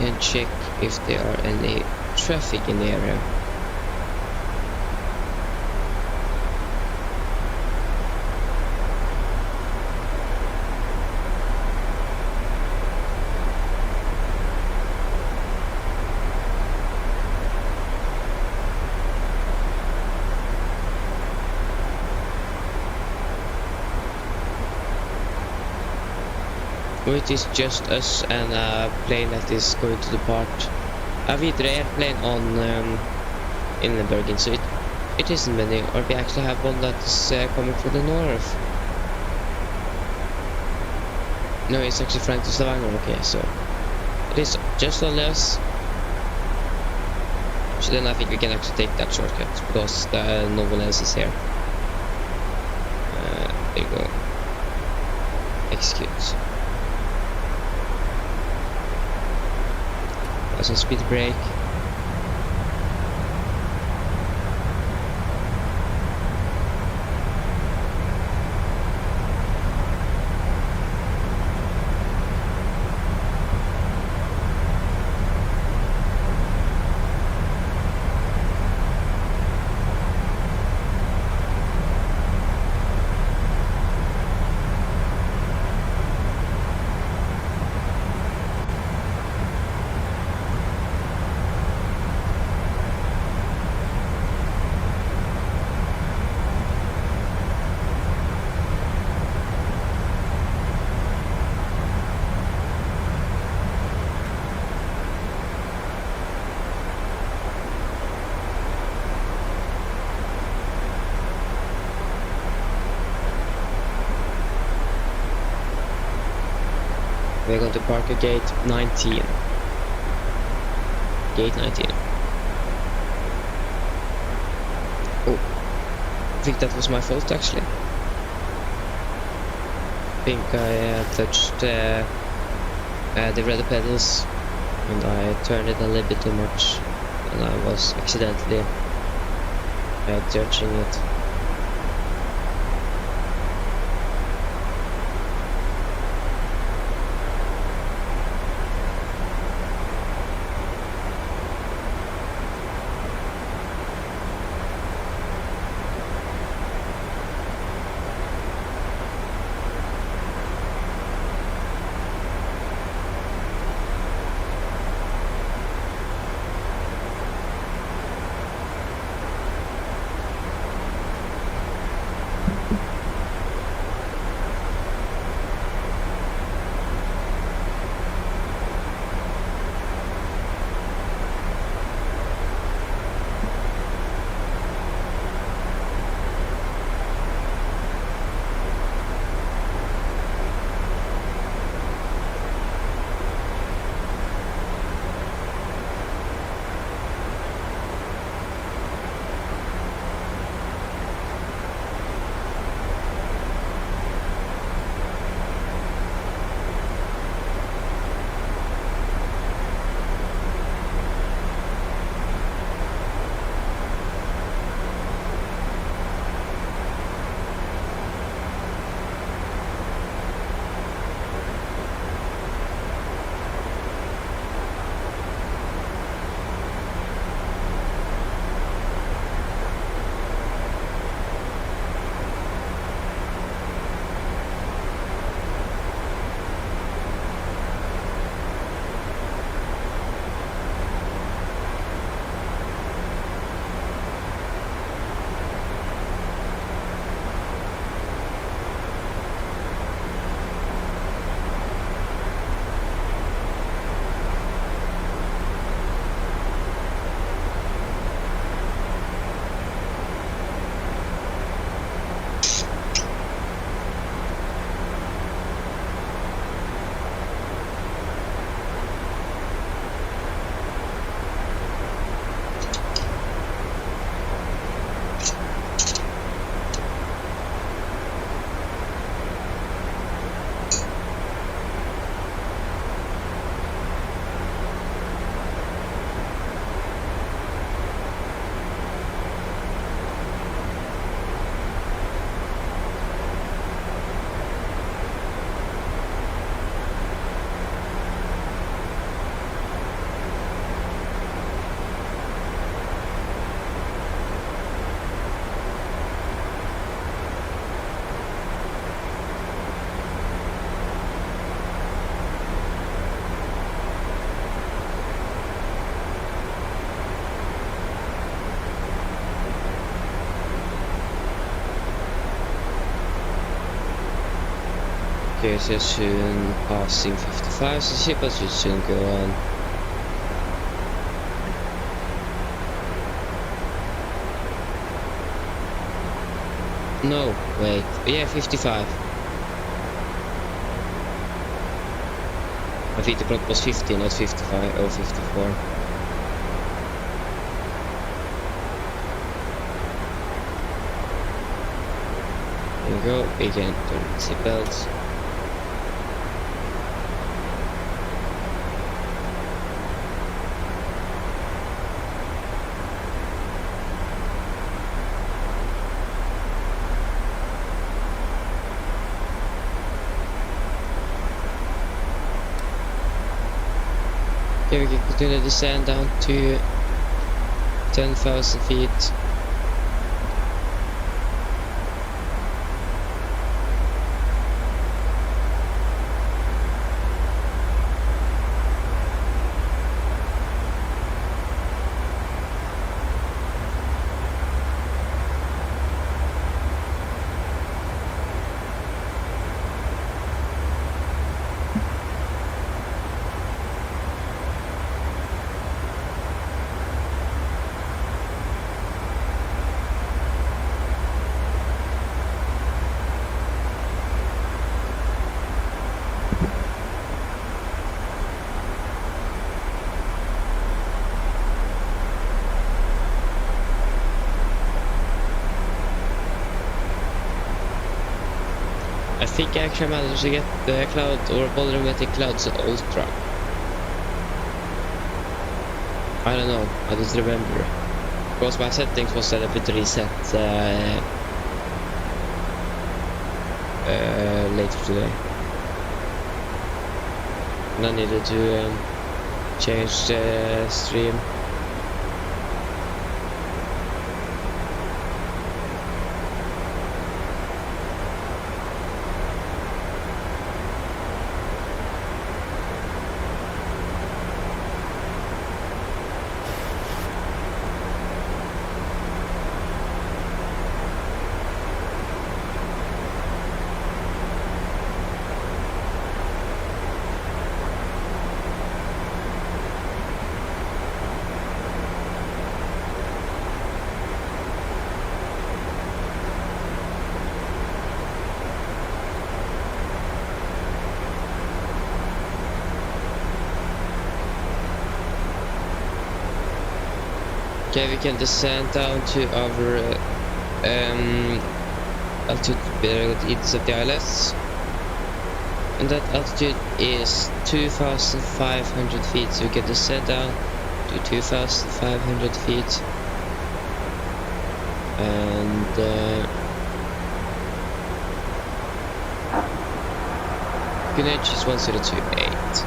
Can check if there are any traffic in the area. It is just us and a plane that is going to depart. A videre airplane on in Bergen, so it isn't many, or we actually have one that's coming from the north. No, it's actually flying to Stavanger. Okay, so it is just only us. So then I think we can actually take that shortcut because no one else is here. There you go. Excuse. As a speed brake. We're going to park at gate 19. Gate 19. Oh, I think that was my fault actually. I think I touched the red pedals and I turned it a little bit too much, and I was accidentally touching it. Okay, so soon passing 55, so the ship should soon go on. No, wait, yeah, 55. I think the clock was 50, not 55 or 54. There we go, we can turn the seatbelts. Okay, we can continue the descent down to 10,000 feet. think I actually managed to get the cloud or volumetric clouds ultra. I don't know, I just remember. Because my settings was set up with reset later today. And I needed to change the stream. Okay, we can descend down to our altitude east of the islets, and that altitude is 2,500 feet, so we can descend down to 2,500 feet, and QNH is 1028.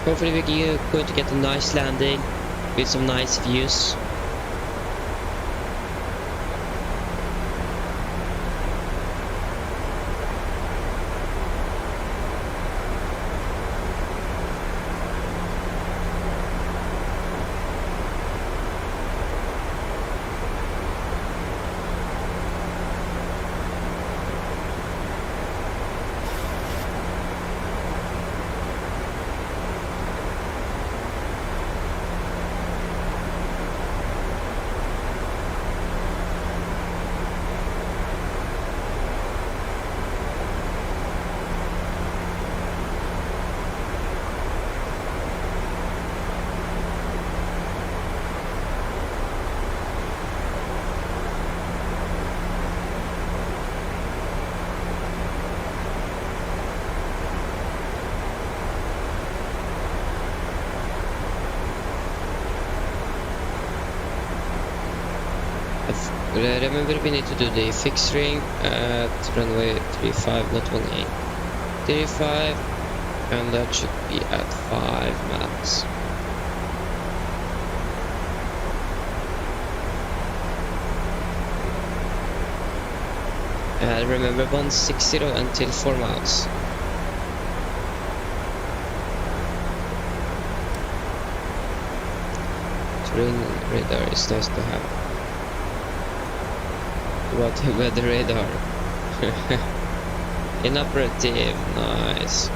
Hopefully we're going to get a nice landing with some nice views. Remember, we need to do the fixed ring at runway 35, not 18. 35, and that should be at 5 max. Remember 160 until 4 miles. Terrain radar is nice to have. What weather radar? Inoperative, nice.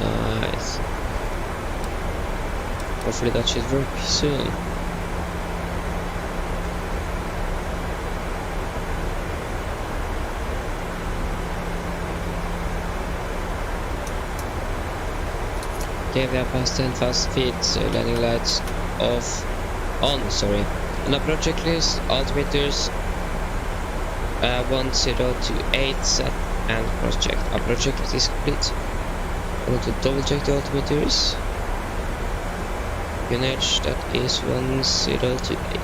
Nice. Hopefully that should work soon. Okay, we are past 10,000 feet, so landing lights off. Sorry. And approach checklist, altimeters 1028 set and cross check. Approach checklist is complete. I want to double check the altimeters. QNH, that is 1028.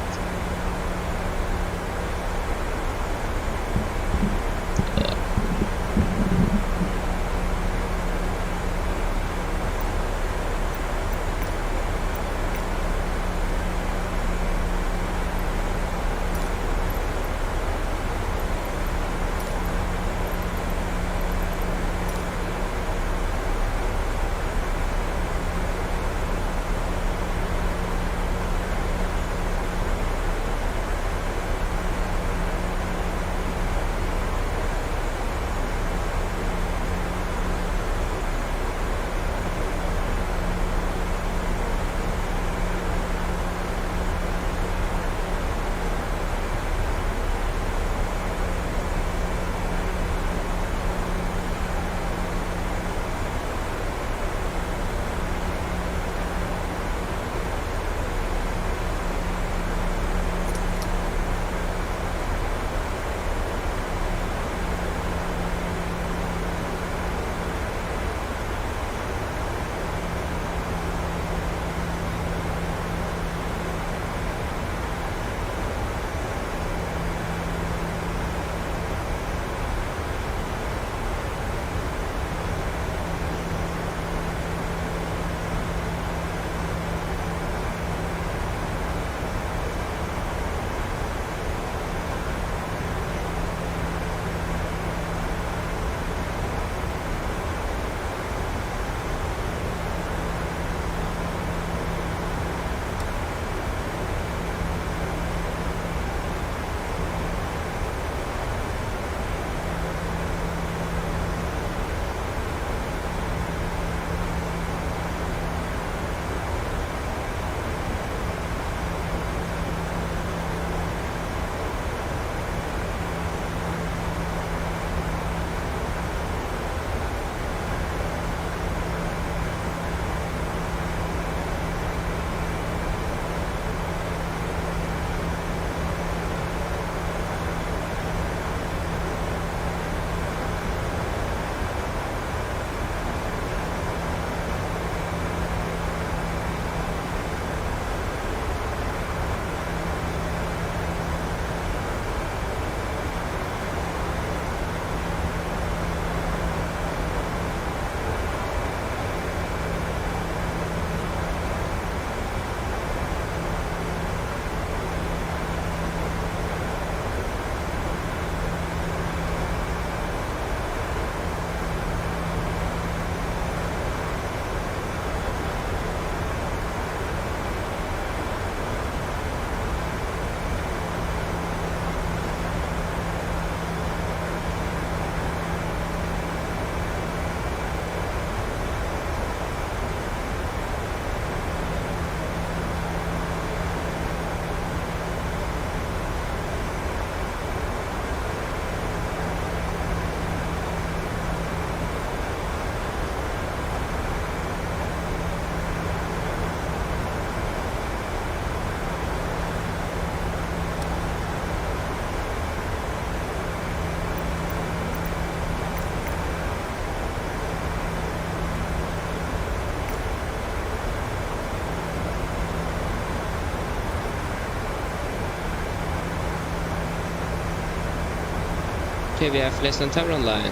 Okay, we have less than tower online.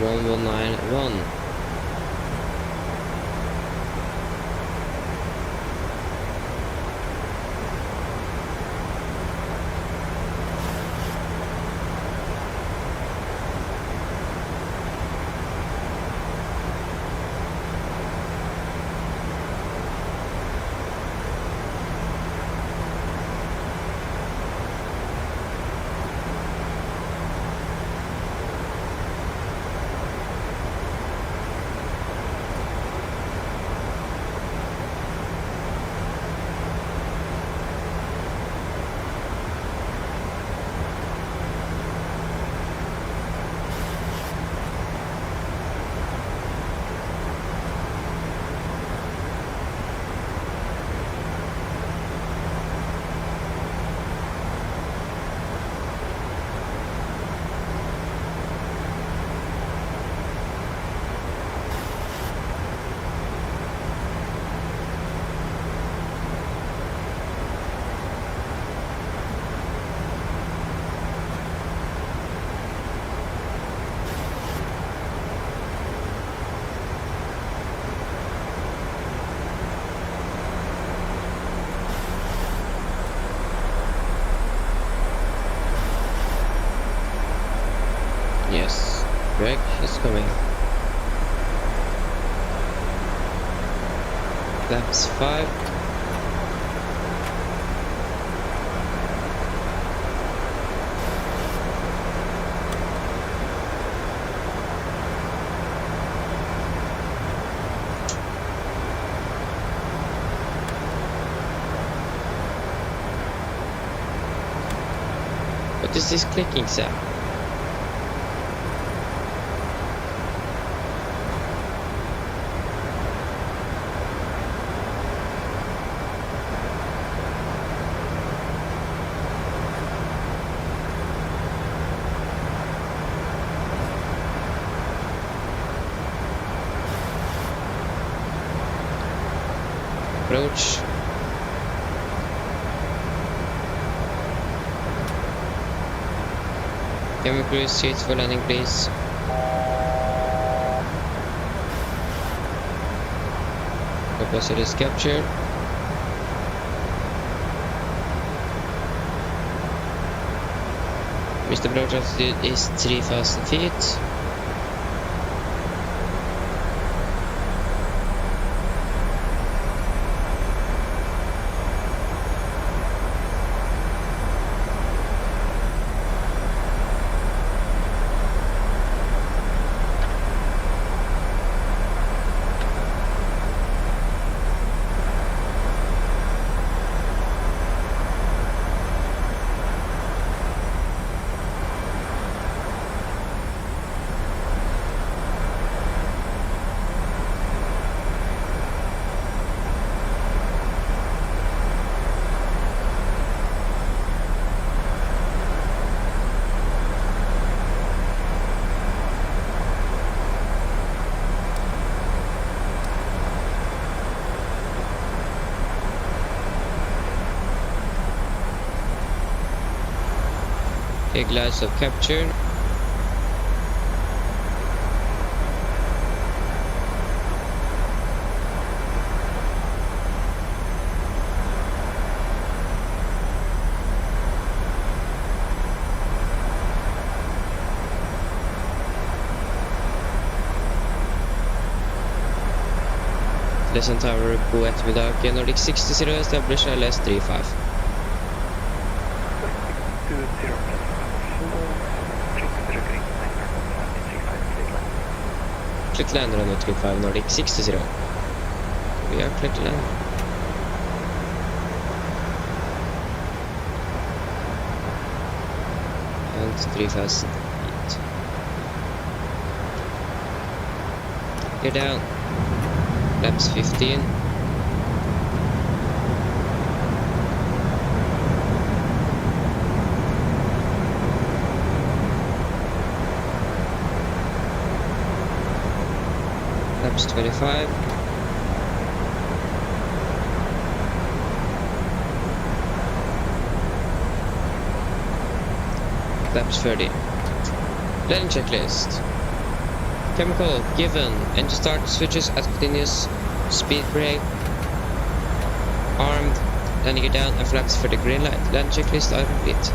One 191. Yes, Greg is coming. Flaps 5. What is this clicking sound? Approach. Cabin crew seats for landing, please. Opposite is captured. Mr. Approach altitude is 3,000 feet. A glass of capture. Lesson Tower på eftermiddag. Nordic 60 establish LS 35. Clear to land on 35 Nordic 60. We are clear to land. And 3,000 feet. Get down. Laps 15. Laps 25. Laps 30. Landing checklist. Chemical given. Engine start switches at continuous speed brake. Armed. Landing it down and flaps for the green light. Landing checklist are complete.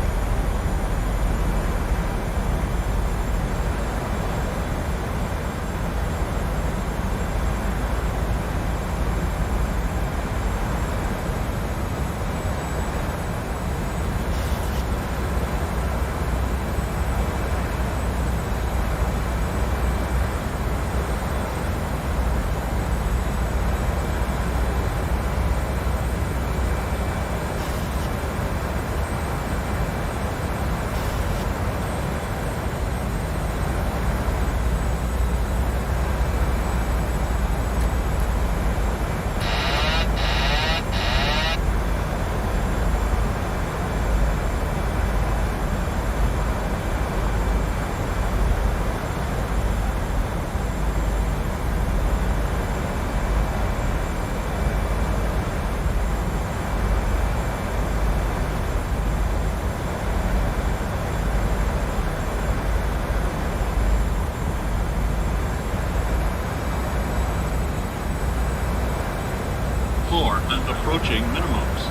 And approaching minimums.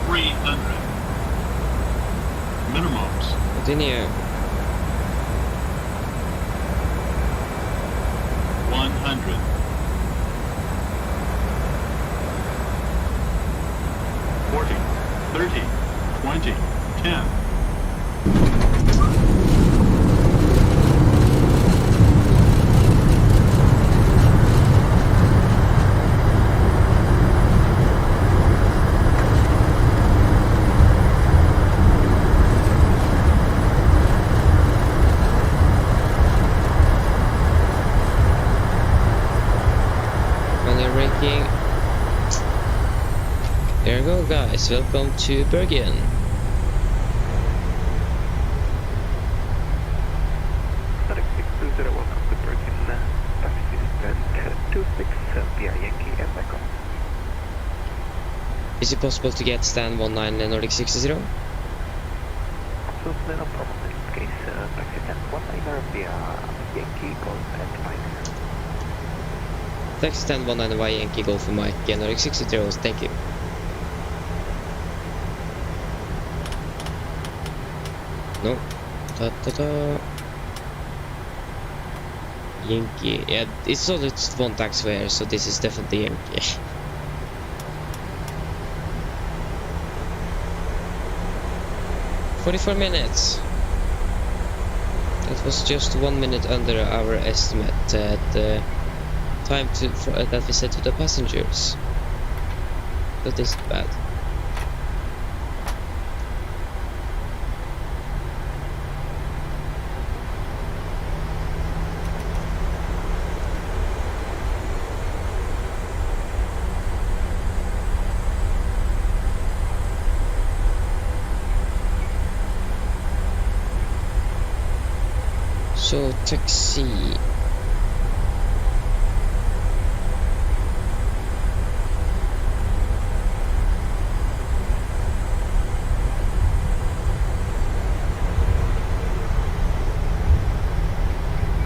300. Minimums. Continue. 100. 40. 30. 20. 10. There you go, guys. Welcome to Bergen. Nordic 620, welcome to Bergen. Taxi stand 26 via Yankee and back on. Is it possible to get stand 19 and Nordic 60? Absolutely no problem in this case. Taxi stand 19 via Yankee Golf and Mike. Taxi stand 19 via Yankee Golf and Mike and Nordic 60, thank you. No. Yankee. Yeah, it's only one taxiway, so this is definitely Yankee. "44 minutes. That was just 1 minute under our estimate time that we set to the passengers. That isn't bad. So, taxi.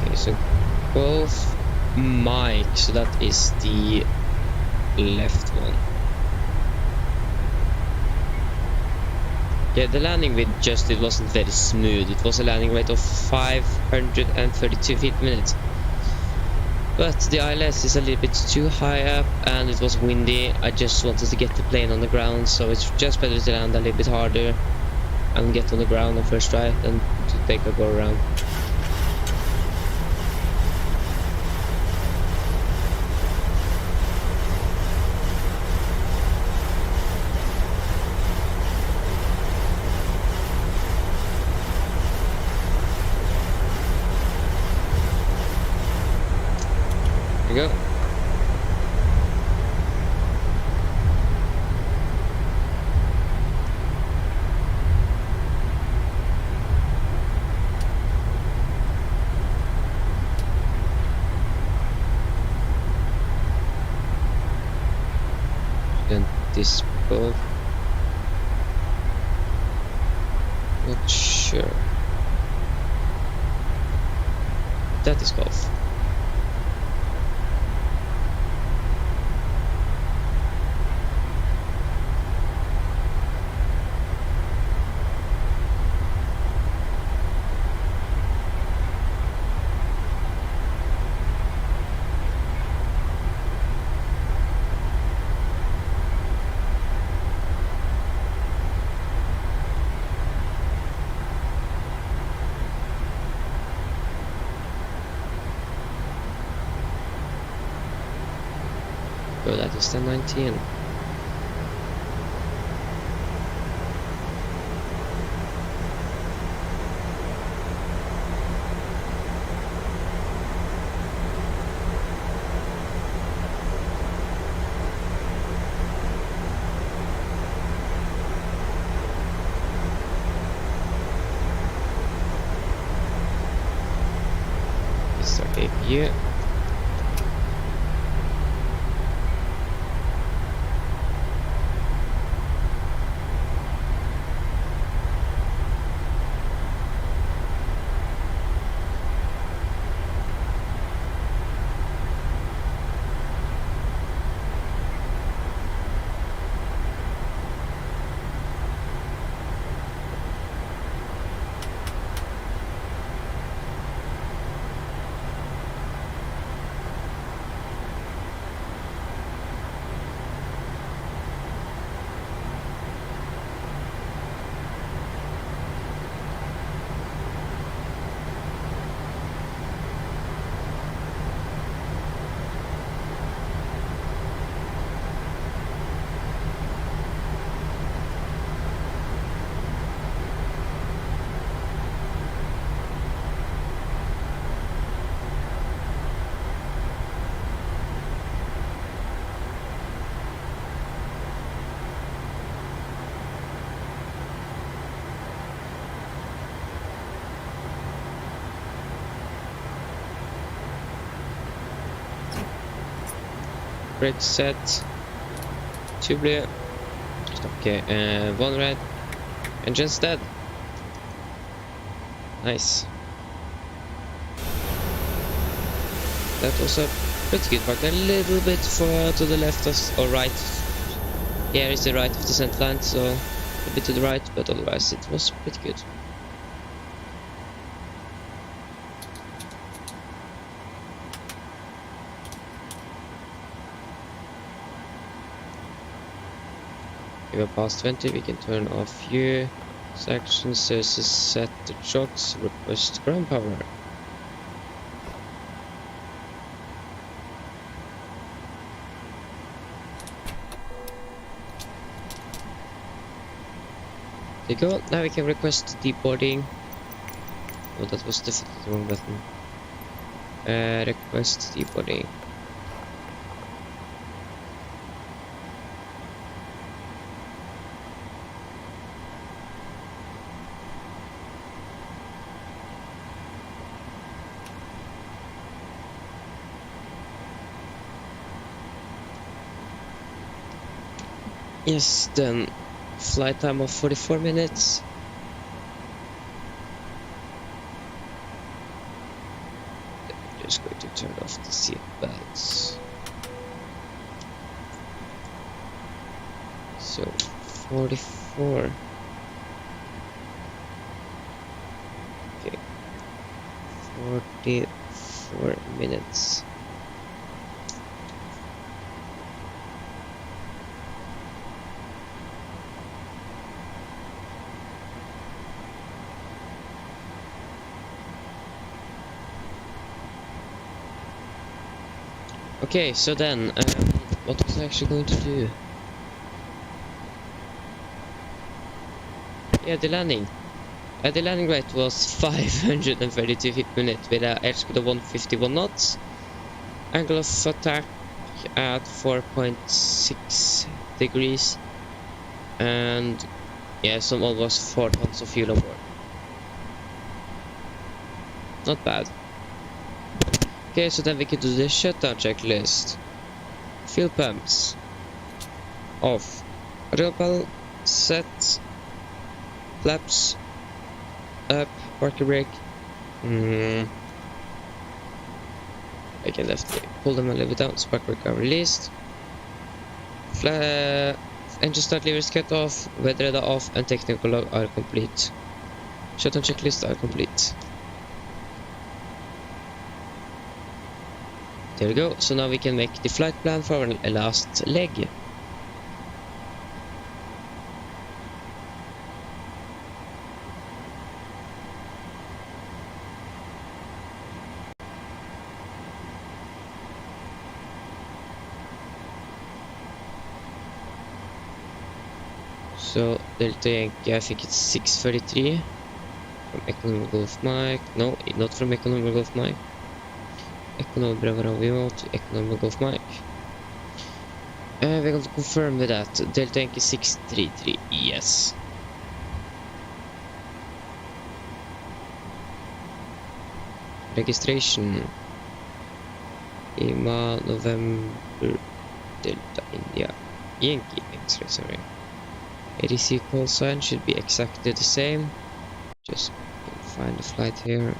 Okay, so Golf Mike, so that is the left one. Yeah, the landing we just did wasn't very smooth. It was a landing rate of 532 feet per minute. But the ILS is a little bit too high up and it was windy. I just wanted to get the plane on the ground, so it's just better to land a little bit harder and get on the ground on first try than to take a go around. Go. Then this both. sure. That is golf. Oh, that is 1019. Start APU. Red set. 2 blue. Okay, 1 red. Engine's dead. Nice. That was a pretty good park. A little bit far to the left or right. Here is the right of the center line, so a bit to the right, but otherwise it was pretty good. If we're past 20, we can turn off few sections. There's a set the shocks, request ground power. There you go. Now we can request deboarding. Oh, that was definitely the wrong button. Request deboarding. Yes, then flight time of 44 minutes. I'm just going to turn off the seat belts. So 44. Okay, 44 minutes. Okay, so then, what was I actually going to do? Yeah, the landing. The landing rate was 532 feet per minute with an airspeed of 151 knots. Angle of attack at 4.6 degrees. And yeah, some almost 4 tons of fuel on board. Not bad. Okay, so then we can do the shutdown checklist. Fuel pumps. Off. Rail panel set. Flaps. up, parking brake. I can left pull them a little bit down, spark brake are released. Engine start levers cut off, weather radar off, and technical log are complete. Shutdown checklist are complete. There we go. So now we can make the flight plan for our last leg. So Delta Yankee, I think it's 633 from Economic Golf Mike. No, not from Economic Golf Mike. Economic Bravo Romeo to Economic Golf Mike. We're going to confirm with that. Delta Yankee 633, yes. Registration. Lima, November, Delta India. Yankee X-ray, sorry. ADC call sign should be exactly the same. Just find the flight here.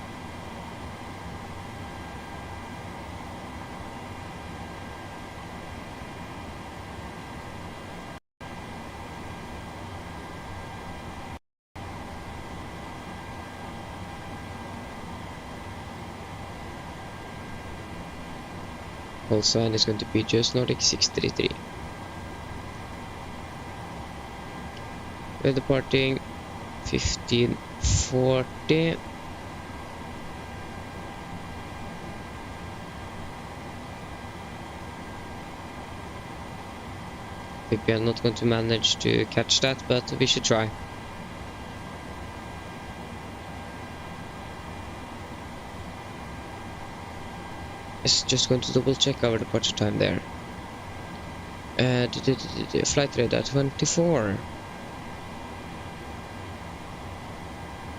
Call sign is going to be just Nordic 633. We're departing 1540. Maybe I'm not going to manage to catch that, but we should try. Just going to double check our departure time there. Flight radar 24.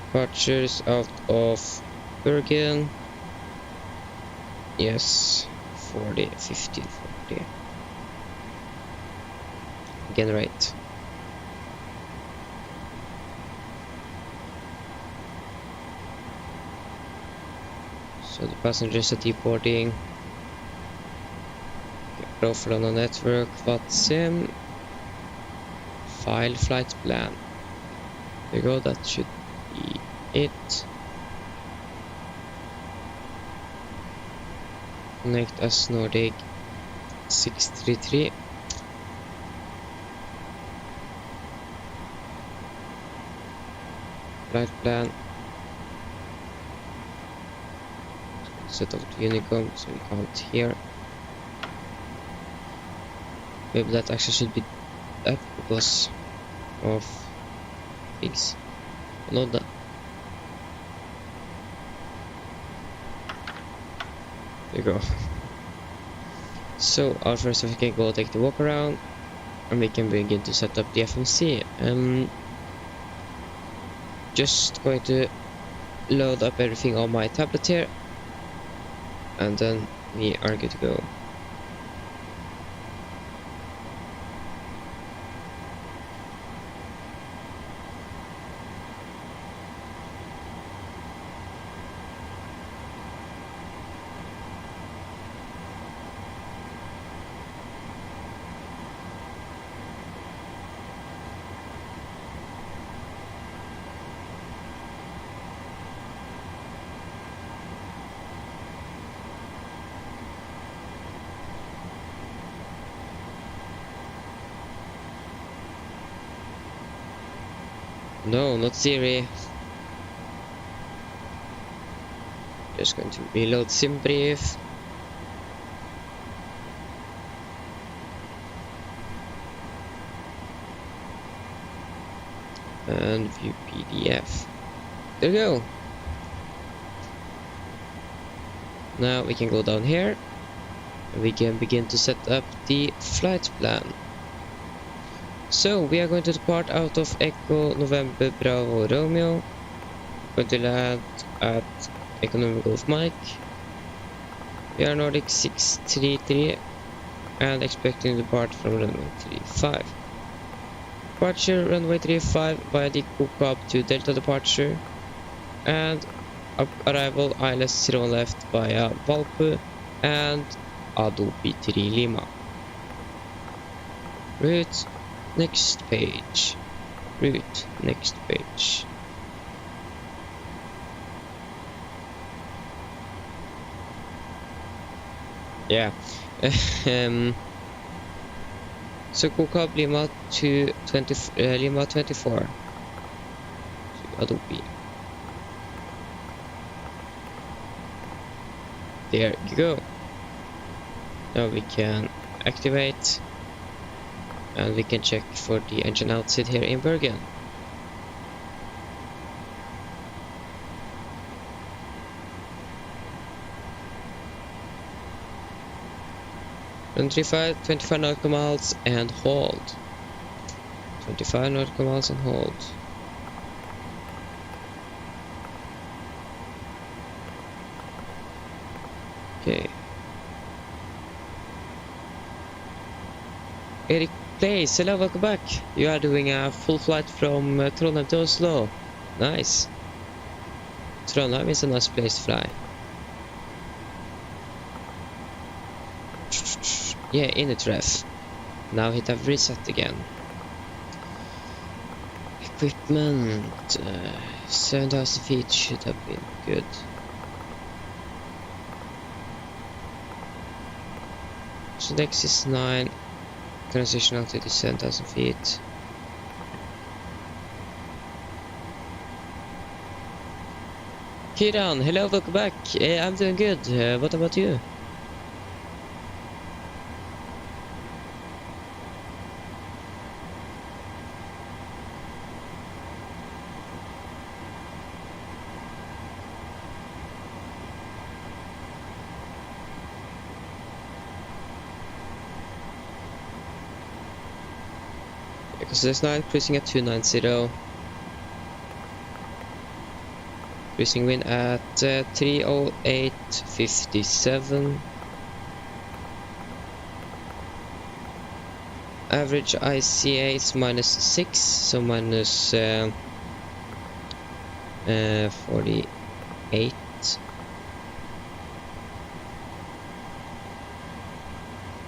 Departures out of Bergen. Yes, 1540. Again, right. So the passengers are deporting. Profile on the network, VATSIM. File flight plan. There you go, that should be it. Connect as Nordic 633. Flight plan. Set up the Unicom so we can't hear. Maybe that actually should be up because of things. Not that. There you go. So our first we can go take the walk around and we can begin to set up the FMC. Just going to load up everything on my tablet here and then we are good to go. No, not Siri. Just going to reload SimBrief. And view PDF. There we go. Now we can go down here and we can begin to set up the flight plan. So we are going to depart out of Echo November Bravo Romeo. Going to land at Economic Golf Mike. We are Nordic 633 and expecting to depart from runway 35. Departure runway 35 via the Cab to Delta departure. and arrival ILS 01 left via Valpo and Adobe 3 Lima. Route, next page. Route, next page. Yeah. So Kokab Lima to 20, Lima 24 to Adobe. There you go. Now we can activate and we can check for the engine outside here in Bergen. And 25 nautical miles and hold. 25 nautical miles and hold. Okay. Eric Place, hello, welcome back. You are doing a full flight from Trondheim to Oslo. Nice. Trondheim is a nice place to fly. Yeah, in the ref. Now hit a reset again. Equipment. 7,000 feet should have been good. So next is 9. Transition altitude is 7,000 feet. Kiran, hello, welcome back. I'm doing good. What about you? Because there's 9 cruising at 290. Cruising wind at 308.57. Average ICA is -6, so minus 48.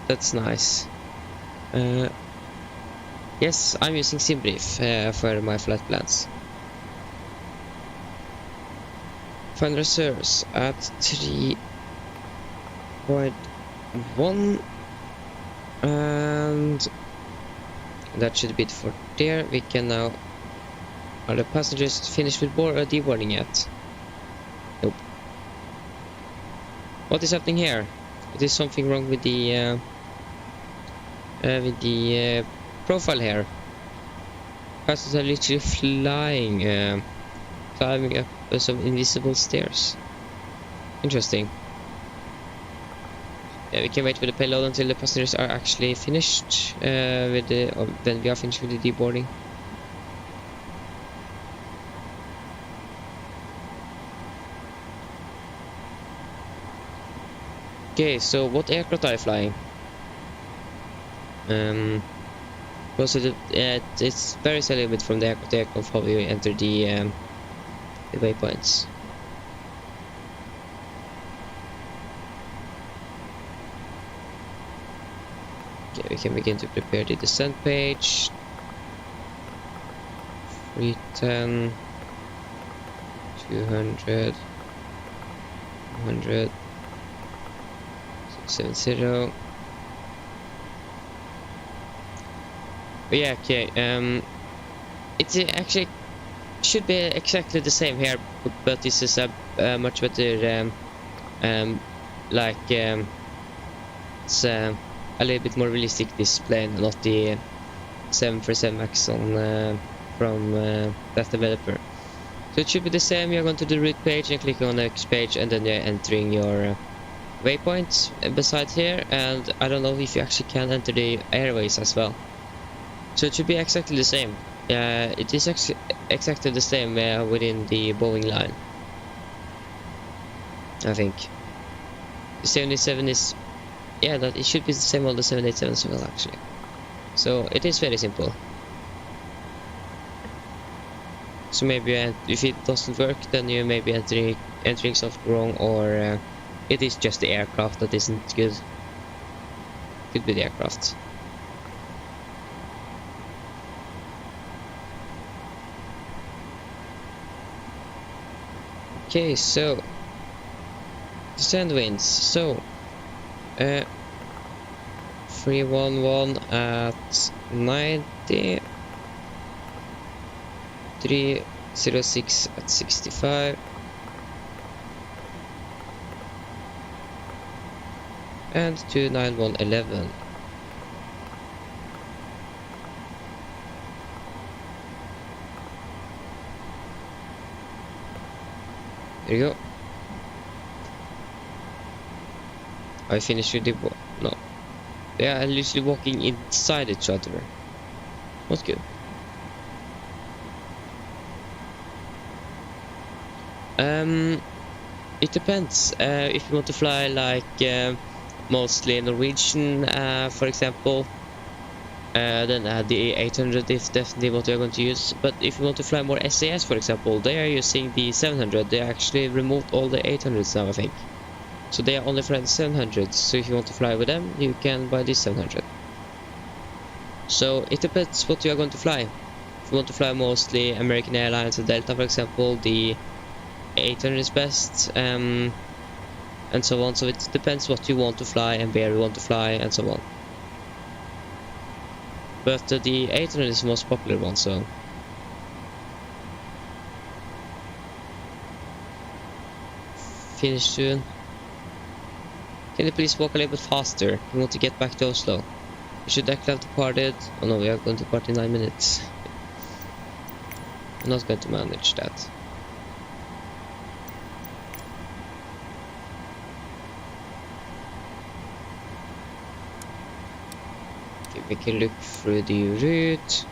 That's nice. Yes, I'm using SimBrief for my flight plans. Find reserves at 3.1 and that should be it for there. We can now. Are the passengers finished with deboarding yet? Nope. What is happening here? Is there something wrong with the profile here? Passengers are literally flying, climbing up some invisible stairs. Interesting. Yeah, we can wait with the payload until the passengers are actually finished with the, or when we are finished with the deboarding. Okay, so what aircraft are you flying? Also, it's very a little bit from the aircraft to aircraft how you enter the waypoints. Okay, we can begin to prepare the descent page. 310, 200, 100, 670. But yeah, okay. It actually should be exactly the same here, but this is a much better, it's a little bit more realistic display, not the 747 Max on from that developer. So it should be the same. You're going to the route page and click on the next page, and then you're entering your waypoints beside here. And I don't know if you actually can enter the airways as well. So it should be exactly the same. It is exactly the same within the Boeing line, I think. The 77 is, yeah, that it should be the same on the 787 as well, actually. So it is very simple. So maybe if it doesn't work, then you may be entering something wrong, or it is just the aircraft that isn't good. Could be the aircraft. Okay, so descent winds. So 311 at 90, 306 at 65, and 29111. There you go. I finished with the no. They are literally walking inside each other. Not good. It depends. If you want to fly like mostly Norwegian, for example, then the 800 is definitely what you're going to use. But if you want to fly more SAS, for example, they are using the 700. They actually removed all the 800s now, I think. So they are only flying 700s. So if you want to fly with them, you can buy this 700. So it depends what you are going to fly. If you want to fly mostly American Airlines or Delta, for example, the 800 is best, and so on. So it depends what you want to fly and where you want to fly and so on. But the 800 is the most popular one, so finish soon. Can you please walk a little bit faster? We want to get back to Oslo. We should actually have departed. Oh no, we are going to depart in 9 minutes. I'm not going to manage that. Okay, we can look through the route.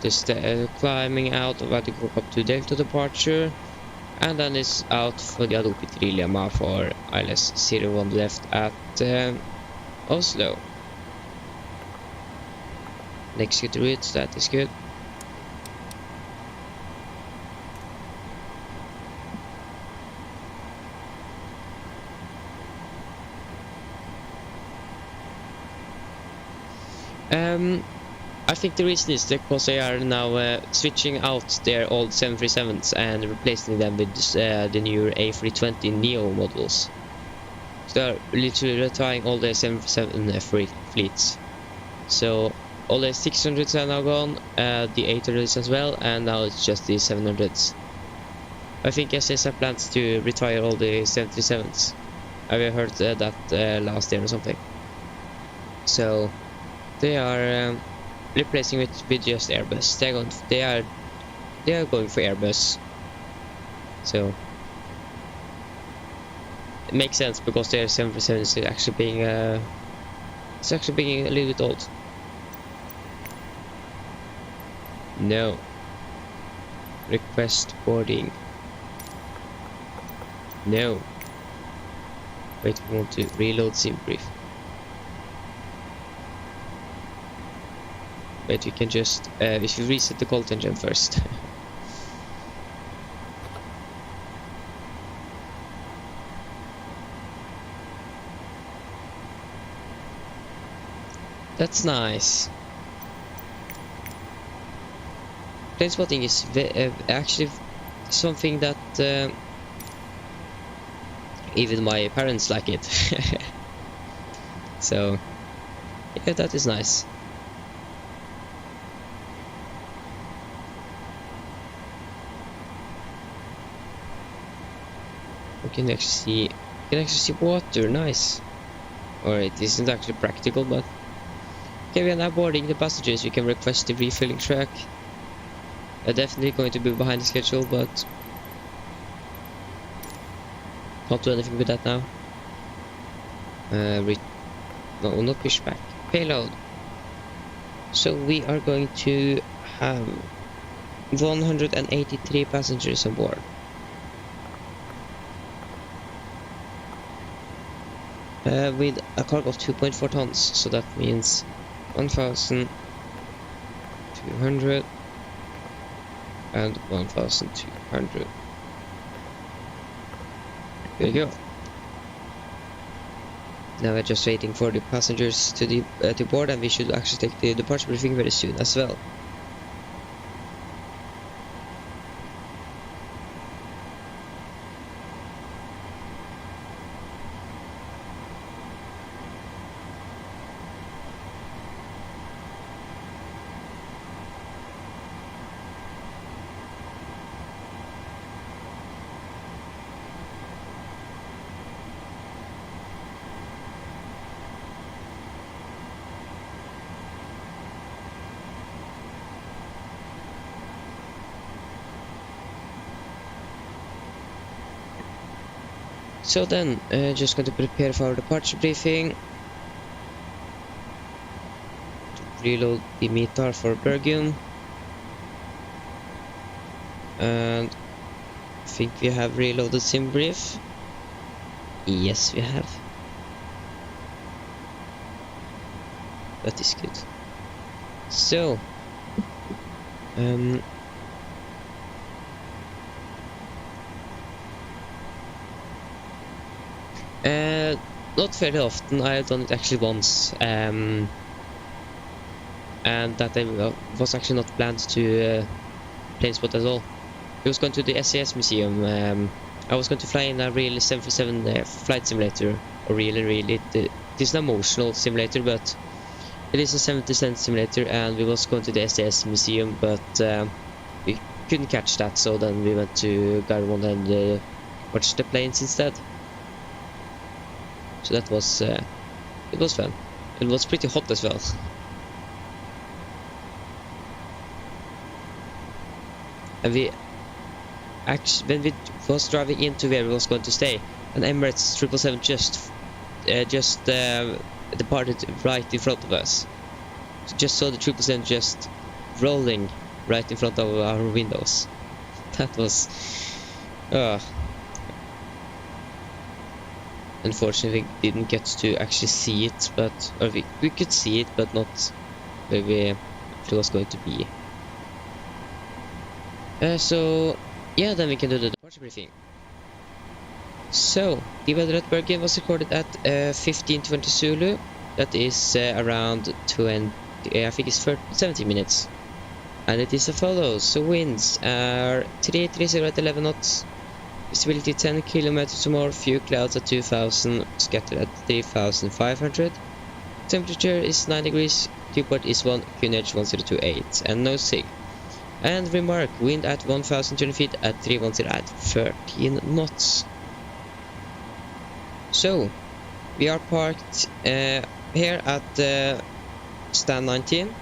Just climbing out of the go up to Delta departure. And then it's out for the Adobe Trilemma for ILS 01 left at Oslo. Next good route, that is good. I think the reason is because they are now switching out their old 737s and replacing them with the newer A320 Neo models. So they are literally retiring all the 737 fleets. So all the 600s are now gone, the 800s as well, and now it's just the 700s. I think SAS plans to retire all the 737s. I've heard that last year or something. So they are replacing it with just Airbus. They are going for Airbus. So it makes sense because their 737 is actually being a little bit old. No. Request boarding. No. Wait, we want to reload sim brief. Wait, we can just if you reset the cold engine first. That's nice. Plane spotting is actually something that even my parents like it. So yeah, that is nice. You can actually see water. Nice. Or it isn't actually practical, but okay, we are now boarding the passengers. We can request the refilling track. Definitely going to be behind the schedule, but not do anything with that now. No, not pushback. Payload. So we are going to have 183 passengers on board. With a cargo of 2.4 tons, so that means 1,200 and 1,200. There you go. Now we're just waiting for the passengers to board, and we should actually take the departure briefing very soon as well. So then, just going to prepare for our departure briefing. Reload the METAR for Bergen. And I think we have reloaded SimBrief. Yes, we have. That is good. So, not very often. I have done it actually once, and that I was actually not planned to plane spot at all. I was going to the SAS museum. I was going to fly in a real 747 flight simulator, or really, it is an emotional simulator, but it is a 70% simulator, and we was going to the SAS museum, but we couldn't catch that, so then we went to Gardermoen and watched the planes instead. So that was it was fun. It was pretty hot as well. And we actually, when we was driving into where we was going to stay, an Emirates 777 just departed right in front of us. So just saw the 777 just rolling right in front of our windows. That was unfortunately, we didn't get to actually see it, but we could see it, but not where it was going to be. So yeah, then we can do the departure briefing. So the weather at Bergen was recorded at 15:20 Zulu. That is around 20. I think it's 70 minutes, and it is as follows. So winds are 330 at 11 knots. Visibility 10 kilometers or more, few clouds at 2000, scattered at 3500. Temperature is 9 degrees, dew-point is 1, QNH 1028, and no SIG. And remark, wind at 1020 feet at 310 at 13 knots. So, we are parked here at stand 19.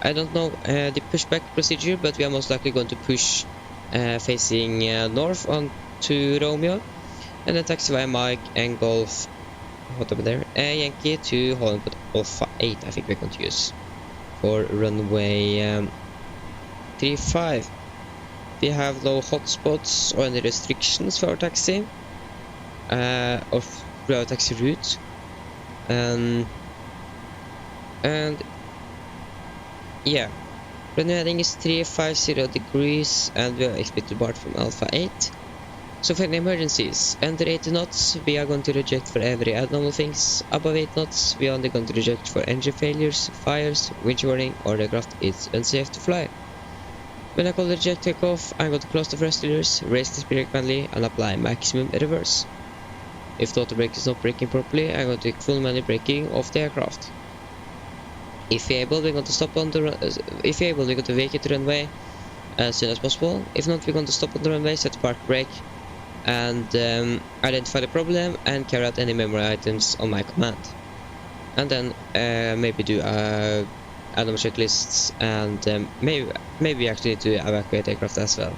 I don't know the pushback procedure, but we are most likely going to push facing north on to Romeo, and then taxi via Mike and Golf, what over there, Yankee to Holland, but Alpha 8 I think we're going to use for runway 35. We have no hotspots or any restrictions for our taxi, or for our taxi route, and yeah, runway heading is 350 degrees, and we are expected to depart from Alpha 8. So for any emergencies, under 80 knots, we are going to reject for every abnormal things. Above 8 knots, we are only going to reject for engine failures, fires, wind warning, or the aircraft is unsafe to fly. When I call the reject takeoff, I'm going to close the thrusters, raise the speed manually, and apply maximum reverse. If the auto brake is not braking properly, I'm going to take full manual braking of the aircraft. If you're able, we're going to stop on the if you're able, we're going to vacate the runway as soon as possible. If not, we're going to stop on the runway, set the park brake, and identify the problem and carry out any memory items on my command. And then maybe do animal checklists, and maybe actually need to evacuate aircraft as well.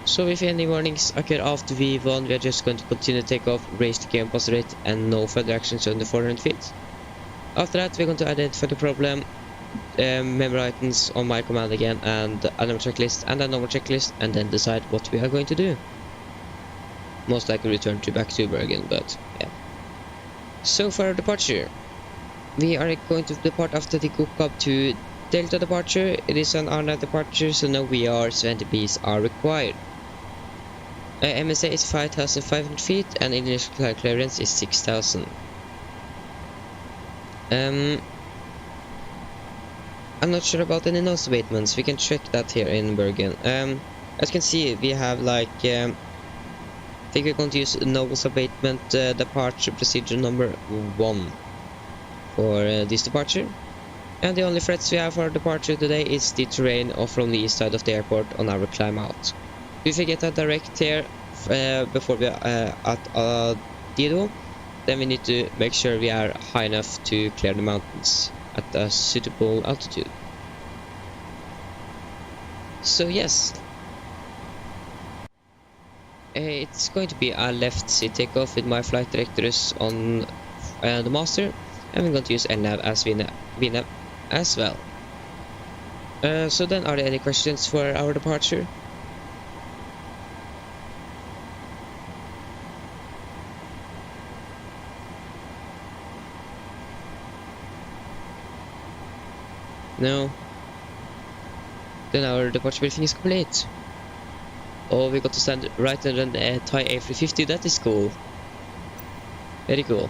So if any warnings occur after V1, we are just going to continue takeoff, raise the gear and positive rate, and no further actions under 400 feet. After that, we're going to identify the problem, memory items on my command again, and a normal checklist and a normal checklist, and then decide what we are going to do. Most likely return back to Bergen, but yeah. So for our departure, we are going to depart after the hookup to Delta departure, it is an R9 departure, so no VR 70 Bs are required. MSA is 5,500 feet and initial clearance is 6,000. I'm not sure about any nose abatements. We can check that here in Bergen. As you can see, we have like I think we're going to use nose abatement departure procedure number 1 for this departure. And the only threats we have for our departure today is the terrain from the east side of the airport on our climb out. If we get a direct here before we are at Dido, then we need to make sure we are high enough to clear the mountains at a suitable altitude. So yes, it's going to be a left seat takeoff with my flight directors on the master, and we're going to use LNAV as VNAV as well. So then, are there any questions for our departure? No. Then our departure briefing is complete. Oh, we got to stand right under the Thai A350. That is cool. Very cool.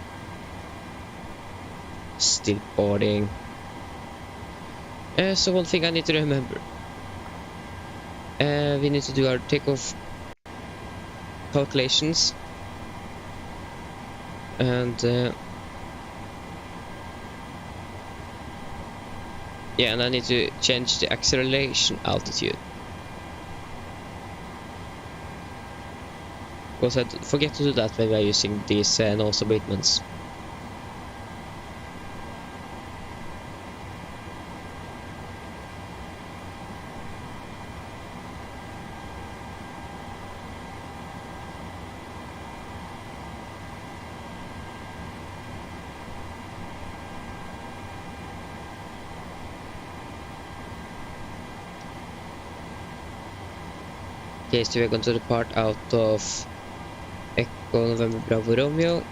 Still boarding. So one thing I need to remember. We need to do our takeoff calculations. And yeah, and I need to change the acceleration altitude. Because I forget to do that when we are using these nose abatements. Okay, so we're going to depart out of Echo November Bravo Romeo,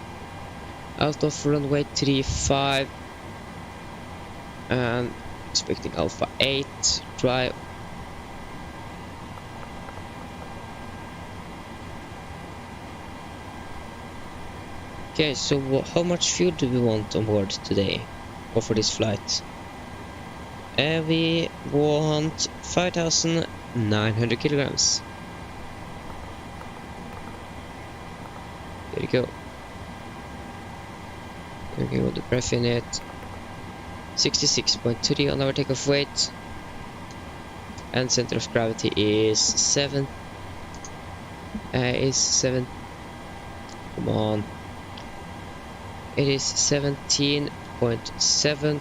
out of runway 35, and expecting Alpha 8, dry. Okay, so how much fuel do we want on board today, or for this flight? We want 5,900 kilograms. There you go. Okay, with the breath in it. 66.3 on our takeoff weight. And center of gravity is 7. Come on. It is 17.7%.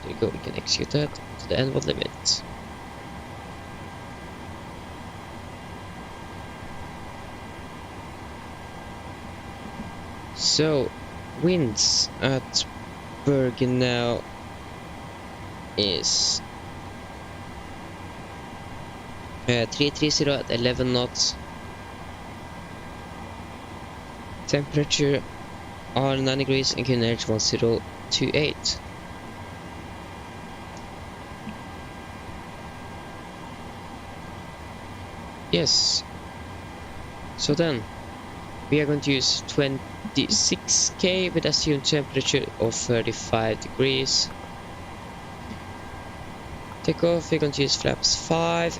There you go, we can execute that to the end of the limit. So, winds at Bergen now is 330 at 11 knots. Temperature are 9 degrees and QNH 1028. Yes. So then, we are going to use 26k with assumed temperature of 35 degrees. Takeoff, we're going to use flaps 5,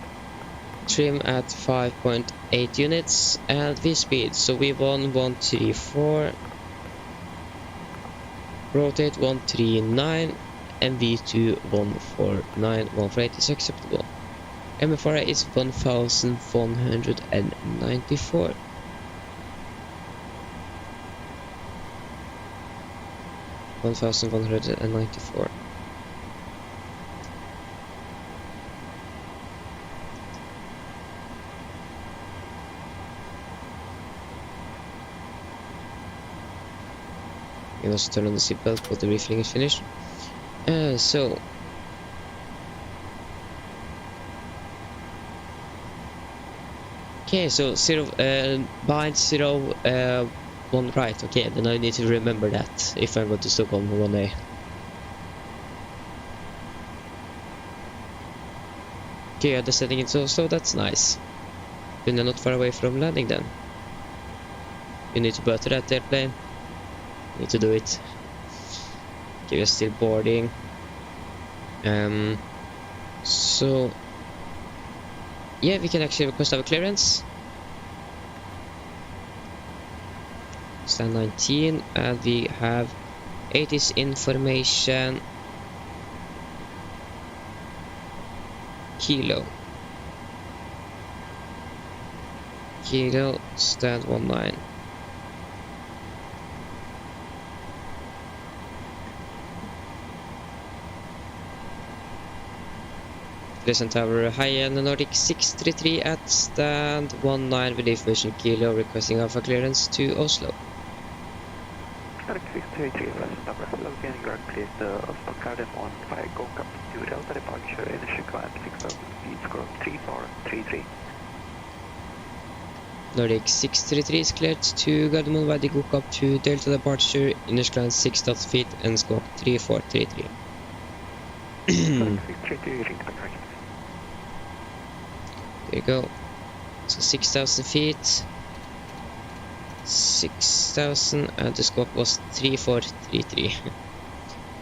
trim at 5.8 units, and V-speed, so V1 134, rotate 139, and V2 149, 148 is acceptable. MFRA is 1194. $1,194. You also turn on the seatbelt when the refueling is finished. So okay, so bind 1 right. Okay, then I need to remember that if I'm going to Stockholm one day. Okay, descending into Oslo, that's nice. Then you're not far away from landing then. You need to butter that airplane. You need to do it. Okay, we're still boarding. So yeah, we can actually request our clearance. Stand 19, and we have 80's information. Kilo, stand 19. Crescent Tower, high-end Nordic 633 at stand 19 with information Kilo, requesting Alpha clearance to Oslo. Nordic 633, Crescent Tower, locating ground clear to Oslo Garden 15, go up to Delta departure, initial climb 6000 feet, score 3433. Nordic 633 is cleared to Gardermoen Valley, go up to Delta departure, initial climb 6000 feet and score 3433. Nordic 633, reach back right. There you go. So 6,000 feet. 6,000 and the scope was 3433.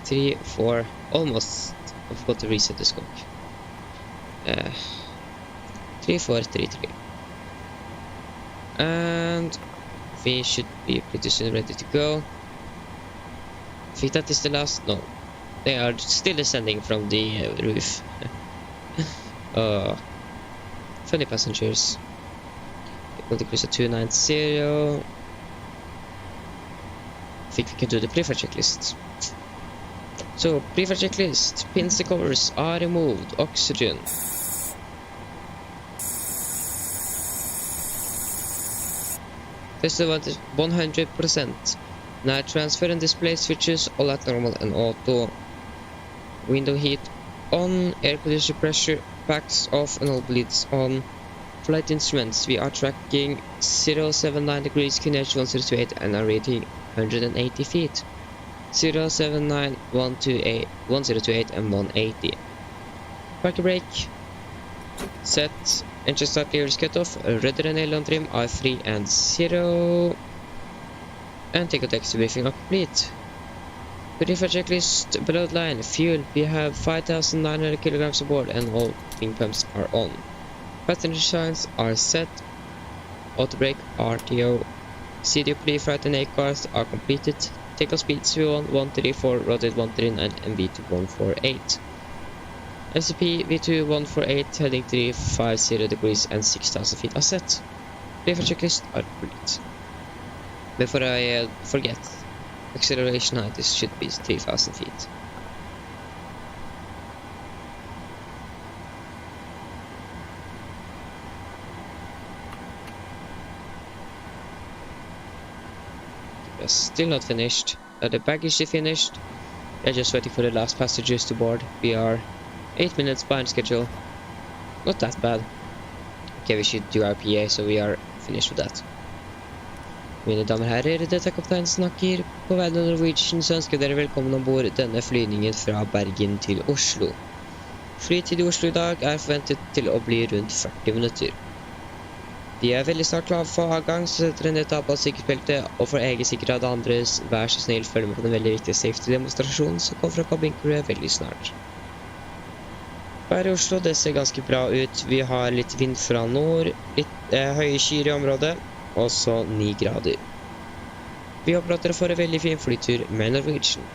34, almost. I forgot to reset the scope. 3433. And we should be pretty soon ready to go. I think that is the last. No, they are still descending from the roof. Funny passengers. Equal to cruise at 290. I think we can do the pre-flight checklist. So, pre-flight checklist. Pins and covers are removed. Oxygen. Test advantage 100%. Now transfer and display switches all at normal and auto. Window heat on. Air conditioner pressure packs off and all bleeds on. Flight instruments, we are tracking 079 degrees, QNH 1028 and are rating 180 feet. 079, 128, 1028 and 180. Parking brake. Set. Engine start clear cut off. Rudder and aileron trim are 3 and 0. And take a taxi briefing are complete. Pre-flight checklist below the line. Fuel, we have 5,900 kilograms aboard and all wing pumps are on. Passenger signs are set. Auto brake, RTO. CDO pre-flight and A-cars are completed. Takeoff speed V1 134, rotate 139 and V2 148. SCP V2 148, heading 350 degrees and 6,000 feet are set. Pre-flight checklist are complete. Before I forget, acceleration height is should be 3,000 feet. We're still not finished. The baggage is finished. We're just waiting for the last passengers to board. We are 8 minutes behind schedule. Not that bad. Okay, we should do RPA, so we are finished with that. Mine damer og herrer, dette er kaptein snakker. På vegne av Norwegian så ønsker dere velkommen ombord denne flyvningen fra Bergen til Oslo. Flytid i Oslo i dag er forventet til å bli rundt 40 minutter. Vi er veldig snart klar for avgang, så setter dere ned ta på sikkerhetsbeltet, og for egen sikkerhet av andres, vær så snill følg med på den veldig viktige safety-demonstrasjonen som kommer fra kabinkrewet veldig snart. Her i Oslo, det ser ganske bra ut. Vi har litt vind fra nord, litt høye skyer i området, og så 9 grader. Vi håper at dere får en veldig fin flytur med Norwegian.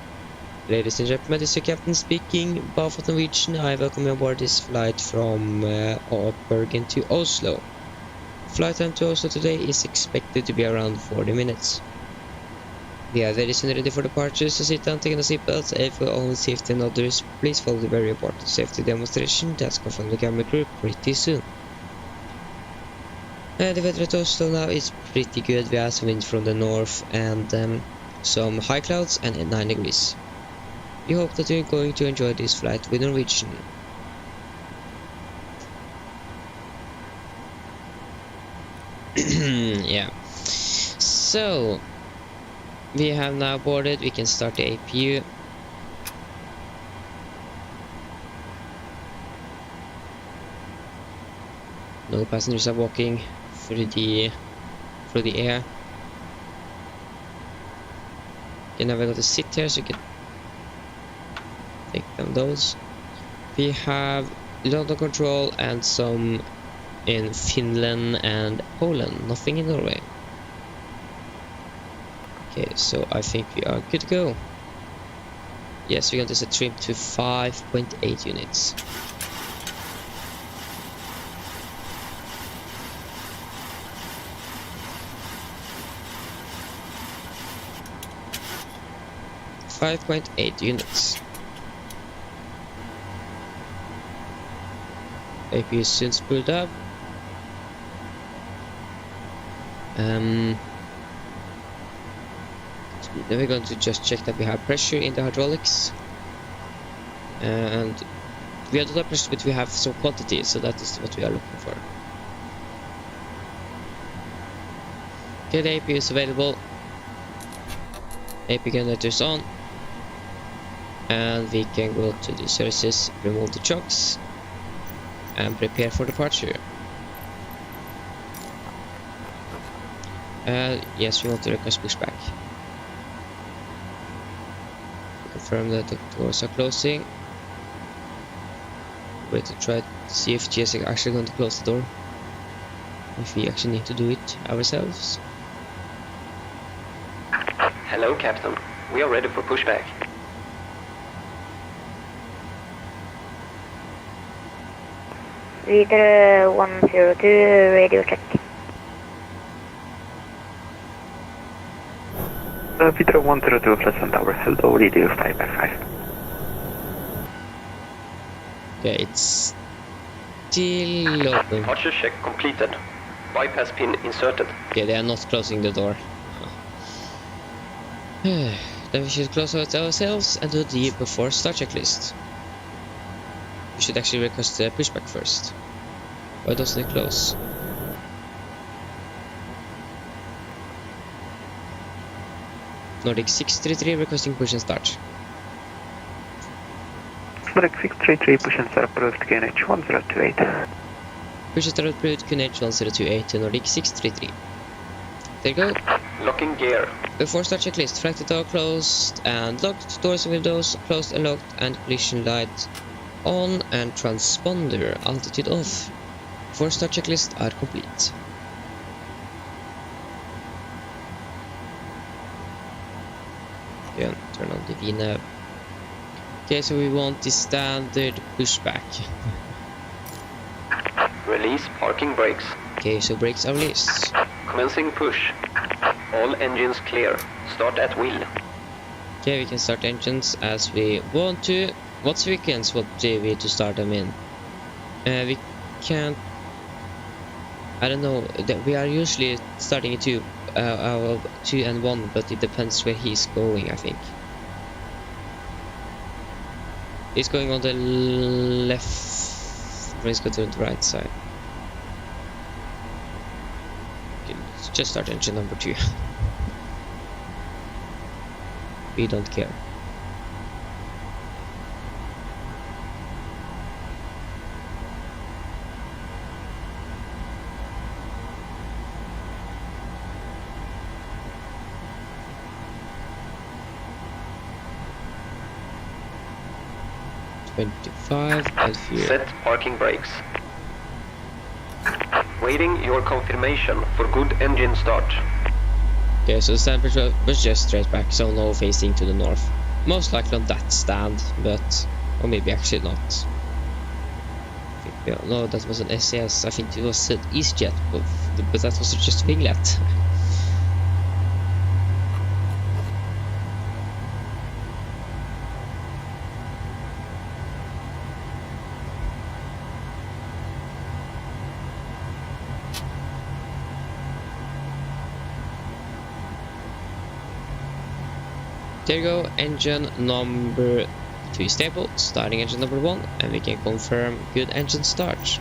Ladies and gentlemen, this is your captain speaking. Both of Norwegian, I welcome you aboard this flight from Bergen to Oslo. Flight time to Oslo today is expected to be around 40 minutes. We are very soon ready for departure, so sit down, take the seatbelts, and for own safety and others, please follow the very important safety demonstration that's come from the camera crew pretty soon. The weather at Oslo now is pretty good. We have some wind from the north and some high clouds and 9 degrees. We hope that you're going to enjoy this flight with Norwegian. Yeah. So we have now boarded. We can start the APU. No passengers are walking through the air. Okay, now we got to sit here so you can take down those. We have London control and some in Finland and Poland, nothing in Norway. Okay, so I think we are good to go. Yes, we're going to set trim to 5.8 units. .8 units. AP is soon spooled up. Then we're going to just check that we have pressure in the hydraulics. And we have not pressure, but we have some quantity, so that is what we are looking for. Okay, the AP is available. AP generators on. And we can go to the services, remove the chocks, and prepare for departure. Yes, we want to request pushback. Confirm that the doors are closing. Wait to try to see if GS is actually going to close the door. If we actually need to do it ourselves. Hello, Captain. We are ready for pushback. Leader 102, radio check. Peter 102, Pleasant Tower, hello, radio 5x5. Okay, it's still open. Departure check completed. Bypass pin inserted. Okay, they are not closing the door. Then we should close it ourselves and do the before start checklist. We should actually request the pushback first. Why doesn't it close? Nordic 633 requesting push and start. Nordic 633, push and start approved, QNH 1028. Push and start approved, QNH 1028 to Nordic 633. There you go. Locking gear. Before start checklist, flight door closed and locked, doors and windows closed and locked, and collision light on and transponder altitude off. Before start checklist are complete. Yeah, turn on the VNAV. Okay, so we want the standard pushback. Release parking brakes. Okay, so brakes are released. Commencing push. All engines clear. Start at wheel. Okay, we can start engines as we want to. What sequence would we to start them in? We can't. I don't know. We are usually starting at 2 and 1, but it depends where he's going, I think. He's going on the left. Let's go to the right side. Okay, let's just start engine number 2. We don't care. And here. Set parking brakes. Waiting your confirmation for good engine start. Okay, so the stand was just straight back, so no facing to the north. Most likely on that stand, but or maybe actually not. No, that was an SAS. I think it was an EasyJet, but that was just a winglet. There you go, engine number 2 stable, starting engine number 1, and we can confirm good engine start.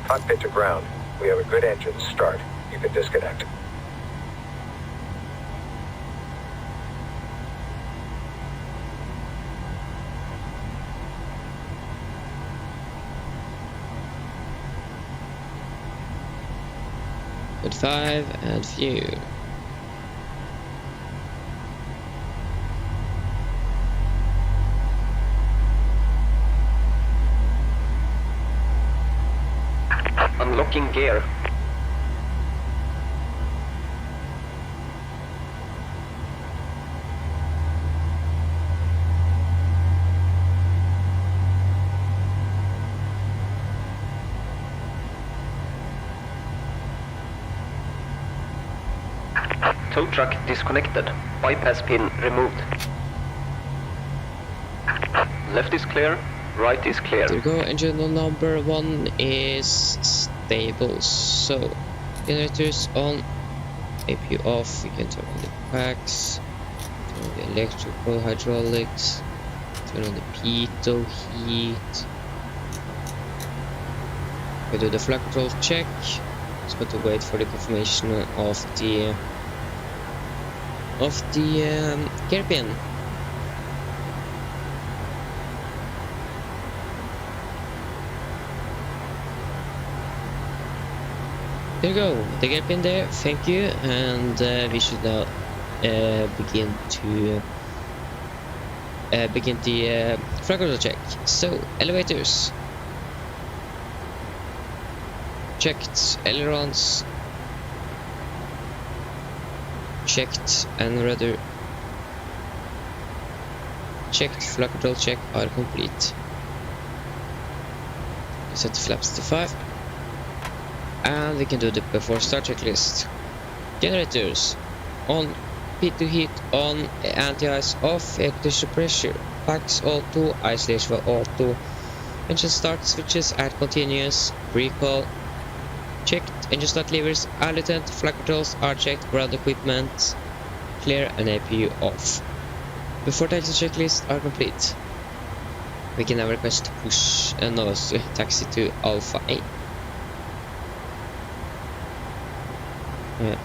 Cockpit to ground. We have a good engine start. You can disconnect. 5 and view. Unlocking gear. Tow truck disconnected. Bypass pin removed. Left is clear. Right is clear. There we go. Engine number 1 is stable. So generators on, APU off. We can turn on the packs, turn on the electrical hydraulics, turn on the pitot heat. We do the flight control check. Just got to wait for the confirmation of the gear pin. There you go, the gear pin there. Thank you, and we should now begin the flight control check. So elevators checked, ailerons checked, and rudder checked. Flight control check are complete. Set the flaps to 5, and we can do the before start checklist. Generators on, P2 heat on, anti-ice off, air conditioner pressure, packs auto, isolation auto, engine start switches at continuous, recall checked, engine start levers, allutent, flight controls are checked, ground equipment clear, and APU off. Before taxi checklist are complete. We can now request to push another taxi to Alpha 8.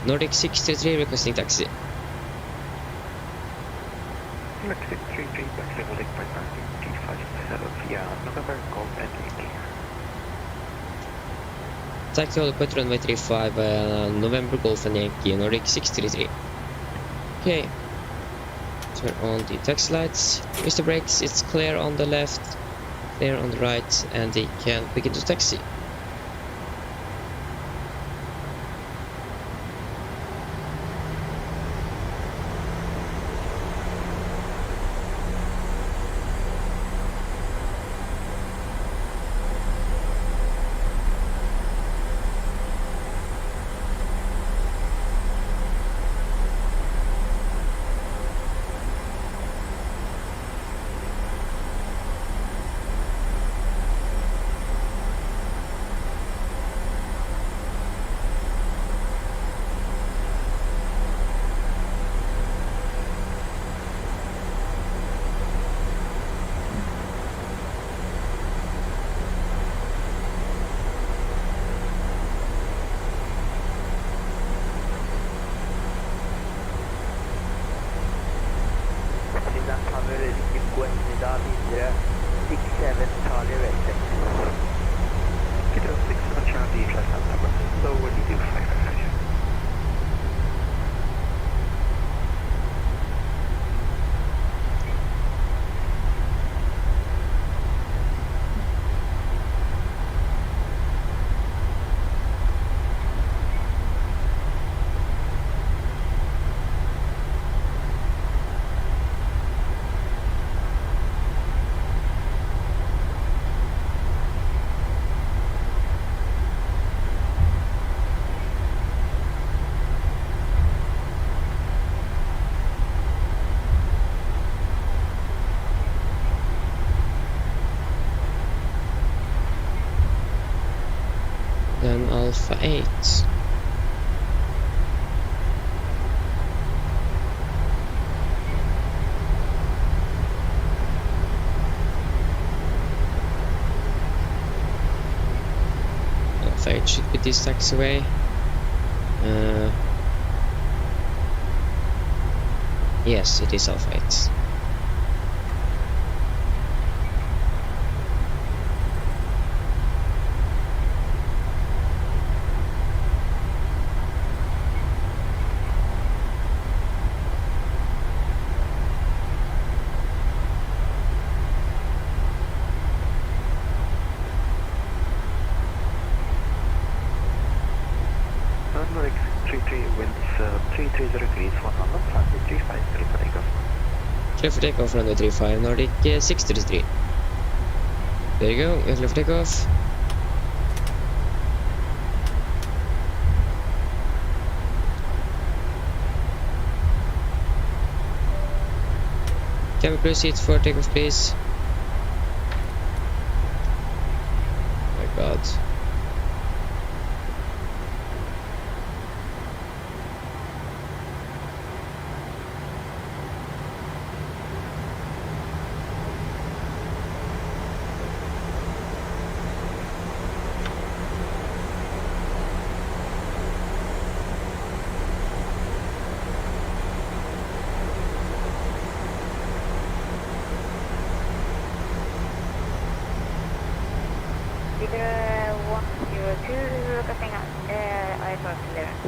Nordic 633 requesting taxi. Nordic 633, taxi holding point 1957 via November Golf and Yankee. Taxi holding point runway 35 November Golf and Yankee, Nordic 633. Okay. Turn on the taxi lights. Use the brakes, it's clear on the left, clear on the right, and they can begin to taxi. Then Alpha 8. Alpha 8 should be this taxiway. Yes, it is Alpha 8. Nordic 33 winds 330 degrees 1 knot, runway 35, clear for takeoff. Clear for takeoff, runway 35, Nordic 633. There you go, we're clear for takeoff. Can we proceed for takeoff, please? Oh my god. Leader 102, cutting out, ISR clearance.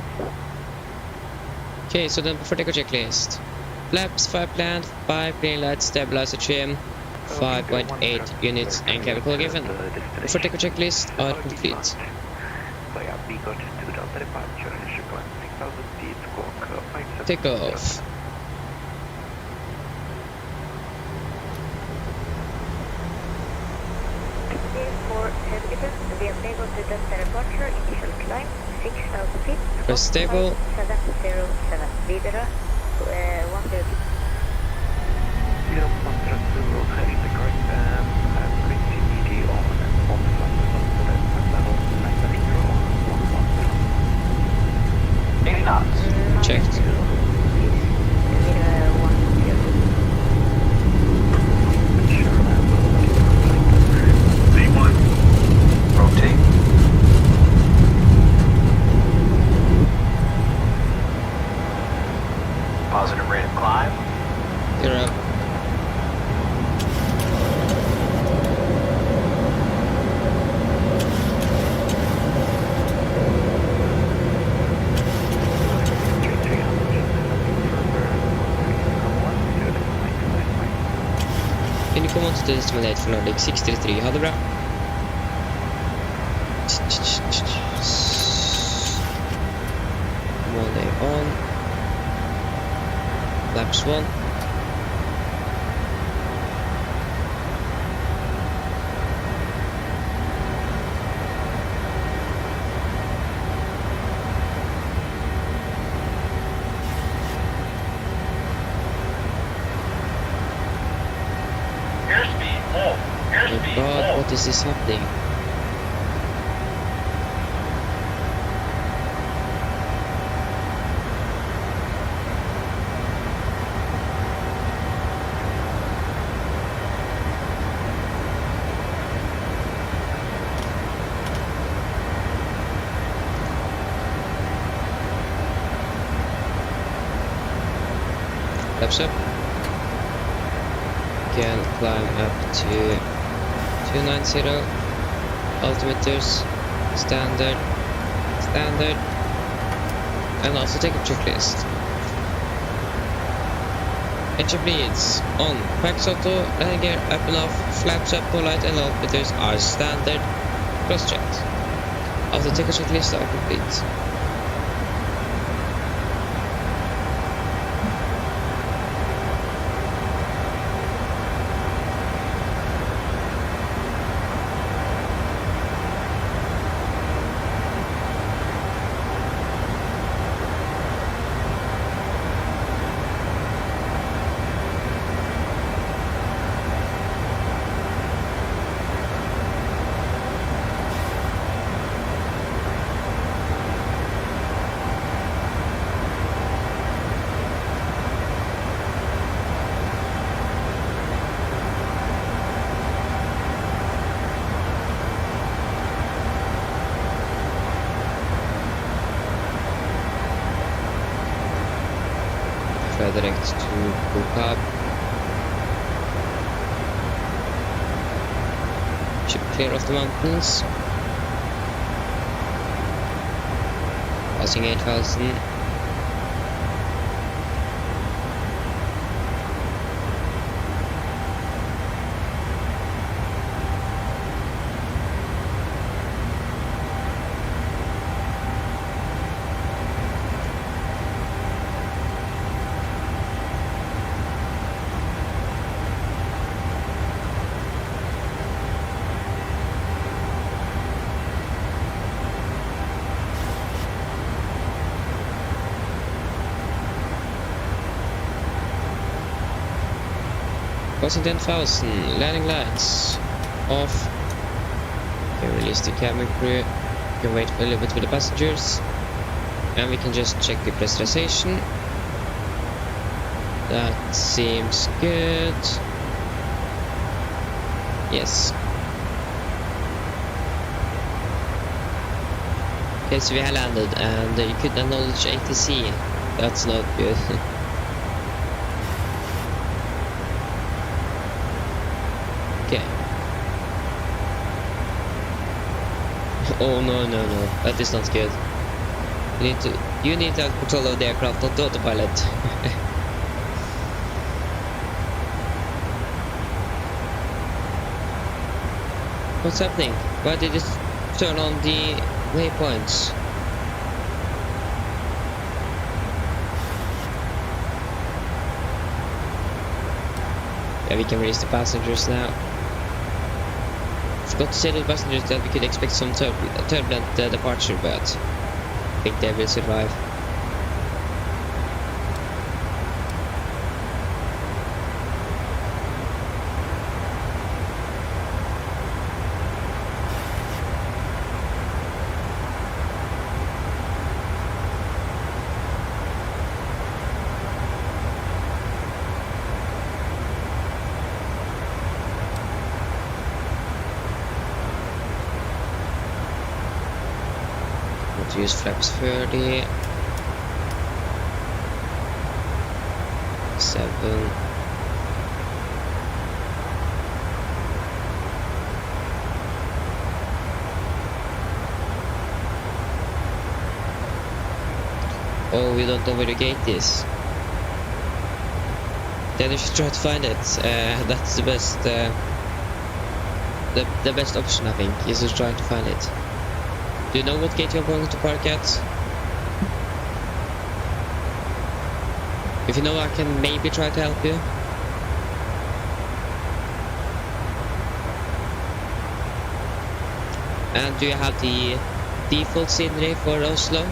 Okay, so then before takeoff checklist. Flaps, 5 planned, 5 green lights, stabilizer trim, 5.8 units and chemical given. Before takeoff checklist are complete. Via Bergen to Delta departure, Chicago 6000 feet, squawk 57. Takeoff. For Bergen, we are able to Delta departure, initial climb, 6,000 feet. Press stable. 707. Leader 102. 0.2 heading the correct bridge ED on and 1 level 970 80 knots. Checked. Leader 102. V1. Rotate. Positive rate of climb. You're up. Can you come on to the decimal 8 for Nordic 633? Ha det bra. Monday on. Laps 1. Airspeed full. Oh Airspeed god, full. what is this happening? Laps up. Can climb up to 290 altimeters, standard, and also take a checklist. Engine bleeds on, packs auto, landing gear up and off, flaps up, no light and altimeters are standard, cross checked. After take a checklist are complete. Fly direct to Bukab. Should clear of the mountains. Passing 8,000. Crossing 10,000. Landing lights off. Okay, release the cabin crew. We can wait for a little bit with the passengers. And we can just check the pressurization. That seems good. Yes. Okay, so we have landed and you could acknowledge ATC. That's not good. Okay. Oh no, that is not good. You need to have control of the aircraft, not the autopilot. What's happening? Why did it turn on the waypoints? Yeah, we can release the passengers now. Forgot to say to the passengers that we could expect some turbulent departure, but I think they will survive. To use flaps 30, 7. Oh, we don't know where the gate is. Then you should try to find it. That's the best. The best option, I think, is to try to find it. Do you know what gate you're going to park at? If you know, I can maybe try to help you. And do you have the default scenery for Oslo?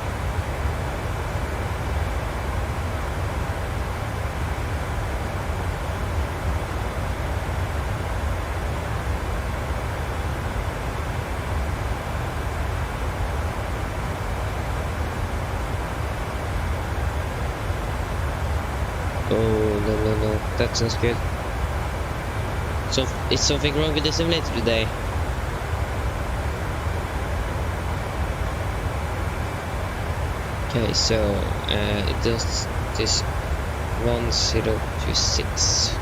Oh, no, that sounds good. So, is something wrong with the simulator today? Okay, so, it does this 1026.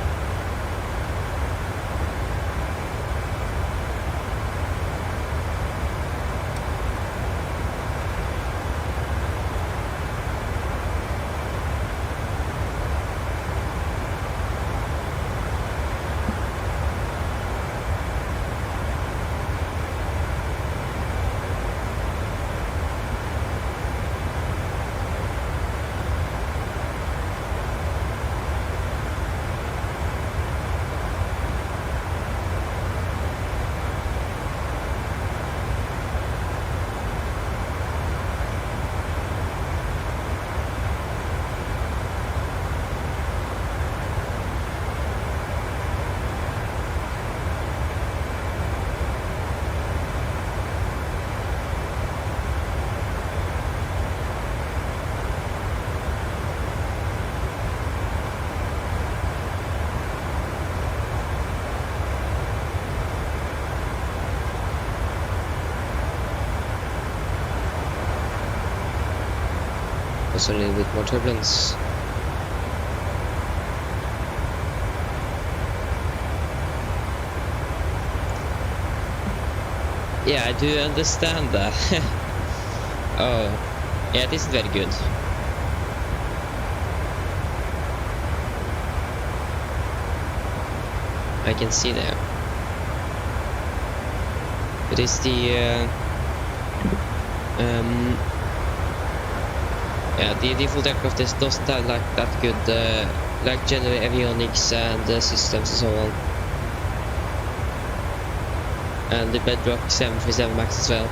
A little bit more turbulence. Yeah, I do understand that. Oh, yeah, this is very good. I can see there. It is the yeah, the default aircraft doesn't have like that good like general avionics and systems and so on. And the Bedrock 737 MAX as well.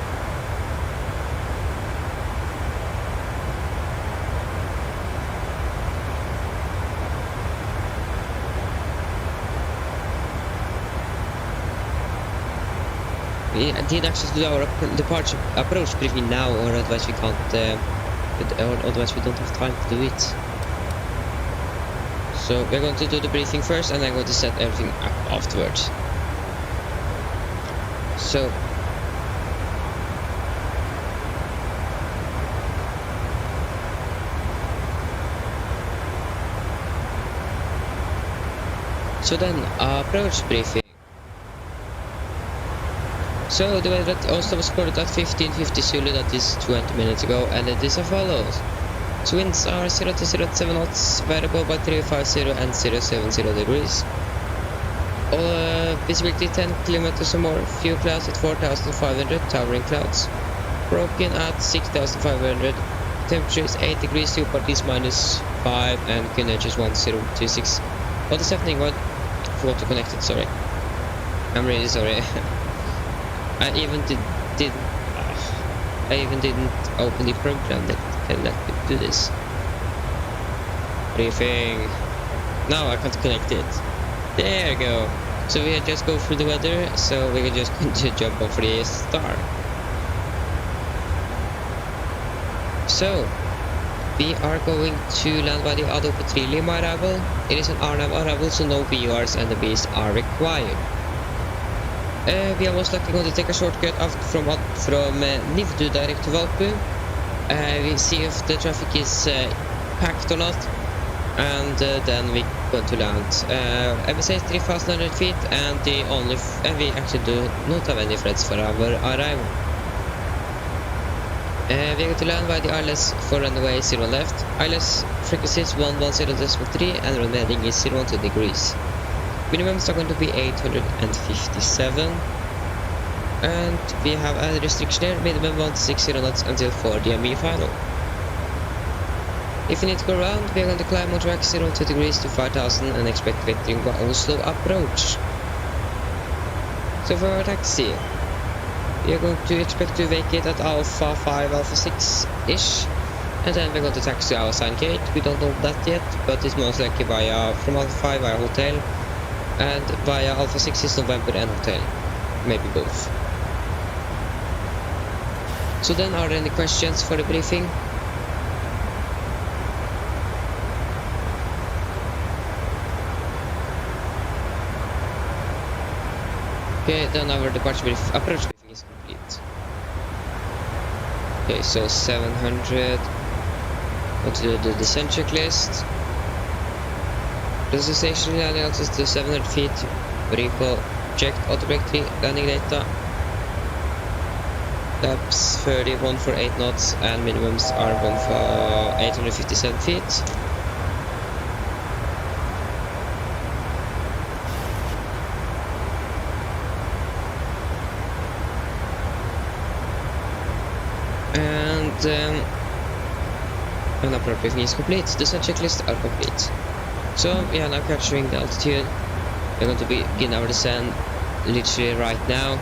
we did access to our departure approach briefing now, or otherwise we can't, or otherwise we don't have time to do it. So we're going to do the briefing first, and I'm going to set everything up afterwards. So then, approach briefing. So the weather at Oslo was recorded at 15:50 Zulu, that is 20 minutes ago, and it is as follows. So winds are 0 to 0 to 7 knots, variable by 350 and 070 degrees. Visibility 10 kilometers or more, few clouds at 4,500, towering clouds. Broken at 6,500, temperature is 8 degrees, dew point is -5, and QNH is 1026. What is happening? What? Forgot to connect it, sorry. I'm really sorry. I even didn't open the program that can let me do this. Briefing. Now I can't connect it. There you go. So we just go through the weather, so we can just jump off the start. So we are going to land by the Ado Petroleum arrival. It is an RNAV arrival, so no BORs and the Bs are required. We are most likely going to take a shortcut from Nivdu direct to Valpu. We see if the traffic is packed or not, and then we go to land. MSA 3,900 feet, and we actually do not have any threats for our arrival. We are going to land by the ILS for runway 01 left. ILS frequency is 110.3 and runway heading is 012 degrees. Minimums are going to be 857. And we have a restriction here, minimum 160 knots until 4 DME final. If we need to go around, we are going to climb on track 02 degrees to 5,000 and expect vectoring by Oslo approach. So for our taxi, we are going to expect to vacate at Alpha 5, Alpha 6-ish, and then we're going to taxi our assigned gate. We don't know that yet, but it's most likely from Alpha 5 via hotel, and via Alpha 6 is November and hotel, maybe both. So then, are there any questions for the briefing? Okay, then our approach briefing is complete. Okay, so 700. Go to the descent checklist. This is station landing altitude to 700 feet. Recall checked, autobrake 3, landing data. Laps 31 for 8 knots, and minimums are 1 for 857 feet. And our briefing is complete. The sun checklists are complete. So we are now capturing the altitude. We're going to begin our descent literally right now.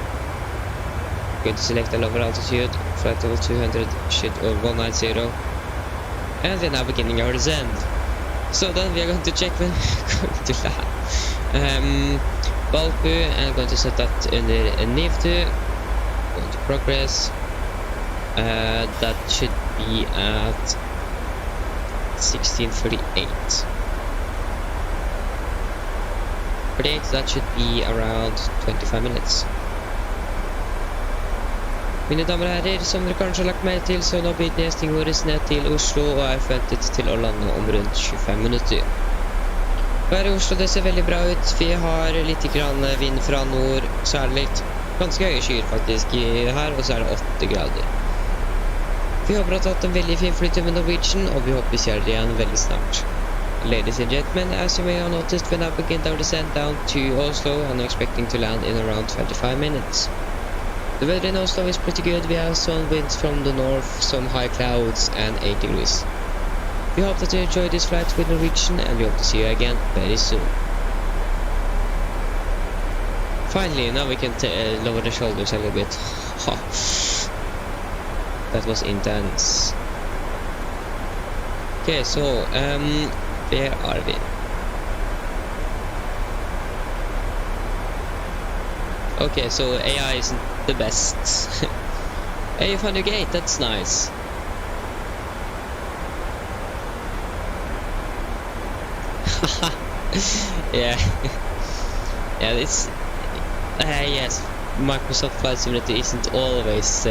Going to select a lower altitude, flight level 200, shoot over 190, and we're now beginning our descent. So then we are going to check when we're going to land. Valpu, and going to set that under Nivdu. Going to progress. That should be at 16:38. 38, that should be around 25 minutes. Mine damer og herrer, som dere kanskje har lagt meg til, så nå blir nesting vår ned til Oslo og er forventet til å lande om rundt 25 minutter. Været i Oslo, det ser veldig bra ut. Vi har litt grann vind fra nord, så er det litt ganske høye skyer faktisk her, og så er det 8 grader. Vi håper at du har hatt en veldig fin flytur med Norwegian, og vi håper vi ser dere igjen veldig snart. Ladies and gentlemen, as you may have noticed, we now begin our descent down to Oslo and are expecting to land in around 25 minutes. The weather in Oslo is pretty good. We have some winds from the north, some high clouds, and 8 degrees. We hope that you enjoyed this flight with Norwegian, and we hope to see you again very soon. Finally, now we can lower the shoulders a little bit. That was intense. Okay, so where are we? Okay, so AI isn't the best. Hey, you found your gate, that's nice. Yeah. Yeah, it's yes, Microsoft Flight Simulator isn't always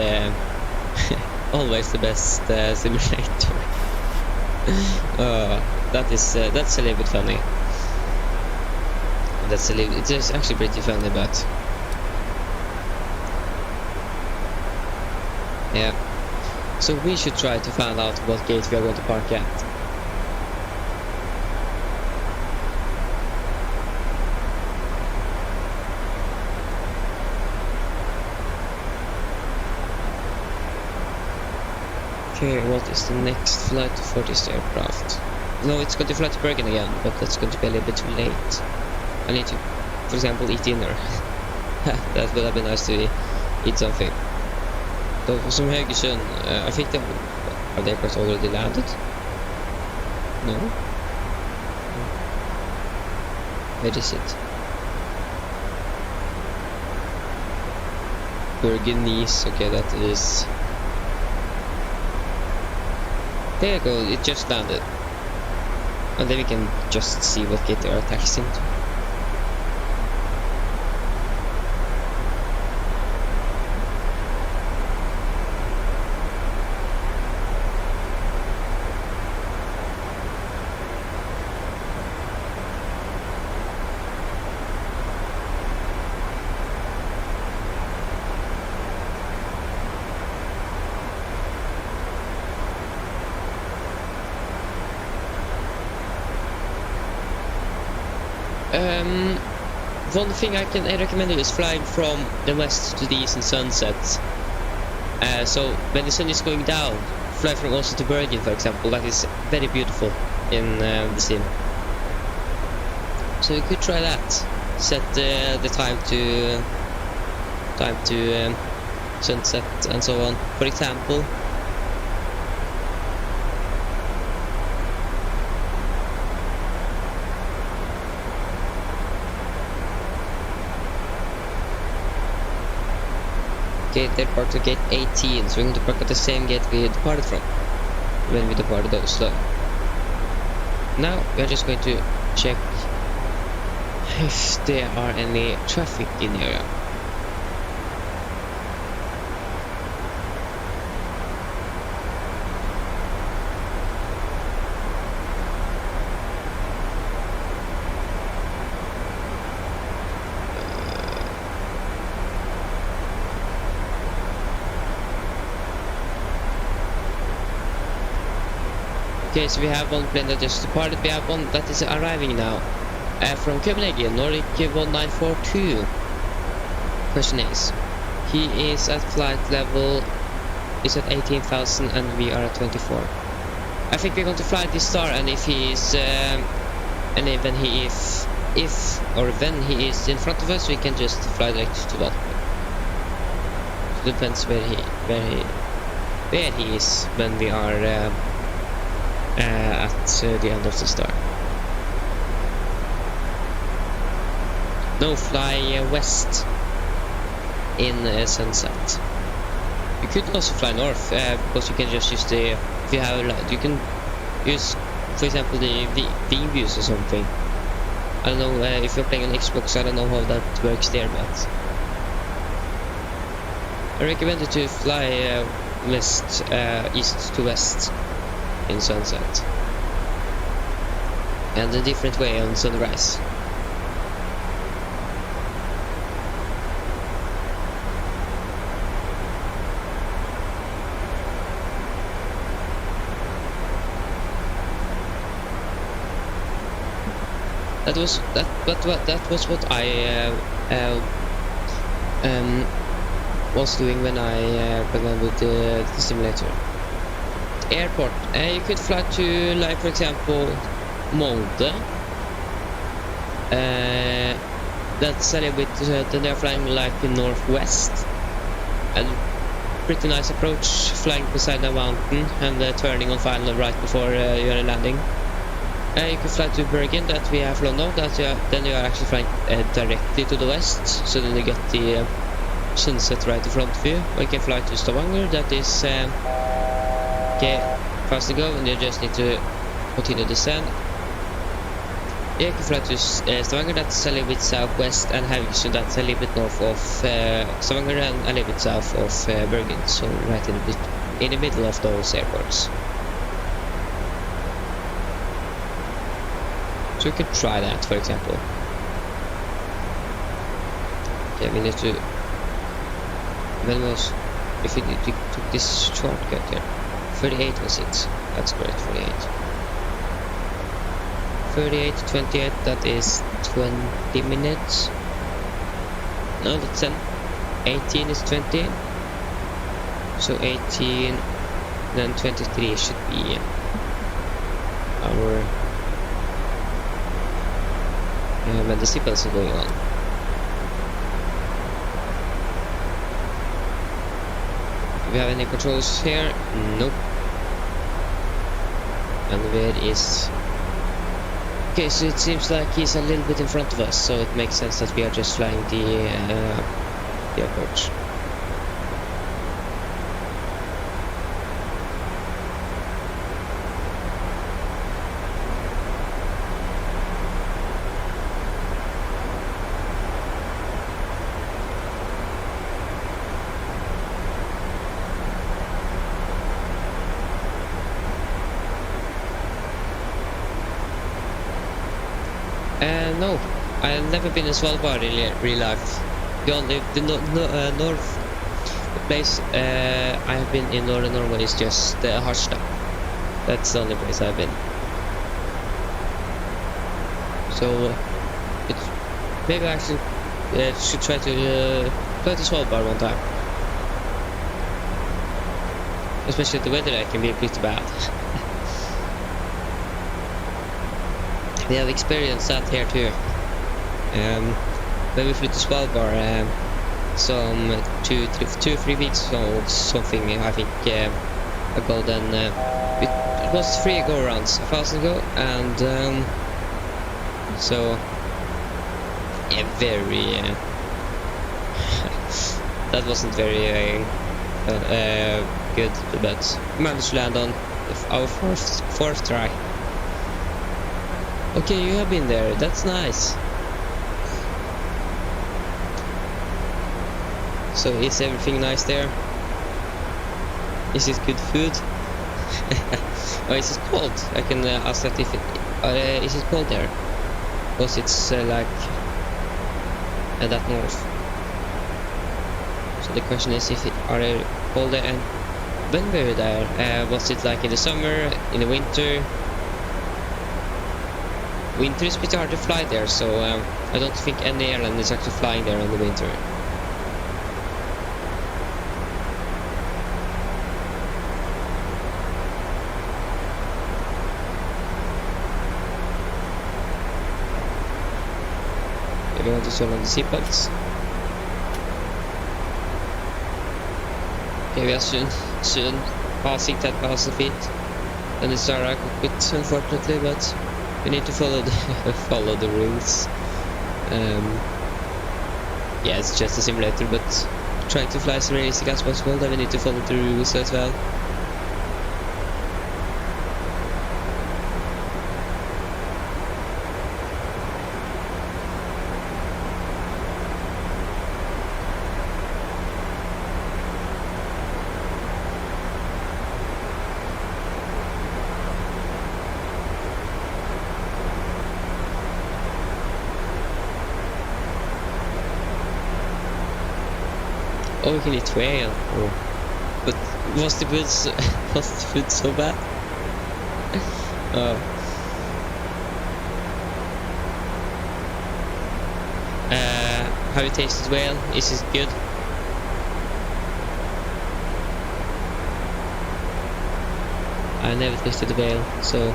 always the best simulator. That's a little bit funny. It's just actually pretty funny, but yeah. So we should try to find out what gate we are going to park at. Okay, what is the next flight for this aircraft? No, it's going to fly to Bergen again, but that's going to be a little bit too late. I need to, for example, eat dinner. That would have been nice to eat something. So from Högesund, I think the aircraft already landed? No? Where is it? Bergen, Nice, okay, that is... There you go, it just landed. And then we can just see what gate they are taxiing to. One thing I recommend is flying from the west to the east in sunset. So when the sun is going down, fly from Oslo to Bergen, for example. That is very beautiful in the scene. So you could try that. Set the time to sunset and so on. For example. Gate they parked at gate 18, so we're going to park at the same gate we departed from when we departed Oslo. Now we are just going to check if there are any traffic in the area. Okay, so we have one plane that just departed. We have one that is arriving now from Copenhagen, Nordic 1942. Question is, he is at flight level is at 18,000 and we are at 24. I think we're going to fly this star, and if he is and when he is when he is in front of us, we can just fly direct to that. It depends where he is when we are at the end of the star. No, fly west in sunset. You could also fly north because you can just use the, if you have, you can use, for example, the wing views or something. I don't know if you're playing on Xbox. I don't know how that works there, but I recommend you to fly west, east to west in sunset, and a different way on sunrise. That was what I was doing when I began with the simulator. Airport. You could fly to, like, for example, Molde. That's a little bit. Then they're flying like northwest, and pretty nice approach, flying beside the mountain and turning on final right before you're landing. You could fly to Bergen, that we have flown now. Then you are actually flying directly to the west. So then you get the sunset right in front of you. Or you can fly to Stavanger. That is okay, fast to go, and you just need to continue descent. Yeah, you can fly to Stavanger. That's a little bit southwest, and Haugesund, that's a little bit north of Stavanger, and a little bit south of Bergen. So right in the middle of those airports. So you could try that, for example. Okay, we need to. When was if we took this shortcut here? 38 was it? That's correct, 48. 38 to 28, that is 20 minutes. No, that's 10. 18 is 20. So 18, then 23 should be our when the seatbelts are going on. Do we have any controls here? Nope. And where is... Okay, so it seems like he's a little bit in front of us, so it makes sense that we are just flying the approach. No, I've never been in Svalbard in real life. The only north place I have been in northern Norway is just Harstad. That's the only place I've been. So maybe I should try to fly to Svalbard one time. Especially the weather there can be pretty bad. We have experienced that here too. When we flew to Svalbard some 2-3 weeks ago, something I think ago, then it was 3 go-arounds a while ago, and so yeah, very that wasn't very good, but we managed to land on our fourth try. Okay, you have been there. That's nice. So is everything nice there? Is it good food? Oh, is it cold? I can ask that if it is it cold there? Because it's like that north. So the question is, if it are they cold there, and when were you there? Was it like in the summer, in the winter? Winter is pretty hard to fly there, so I don't think any airline is actually flying there in the winter. Okay, we want to turn on the seatbelts. Okay, we are soon passing 10,000 feet. And it's our cockpit, unfortunately, but we need to follow the rules. Yeah, it's just a simulator, but trying to fly as realistic as possible, then we need to follow the rules as well. Oh, we can eat whale. Oh. But was the food so bad? Oh. Have you tasted whale? Is it good? I never tasted the whale, so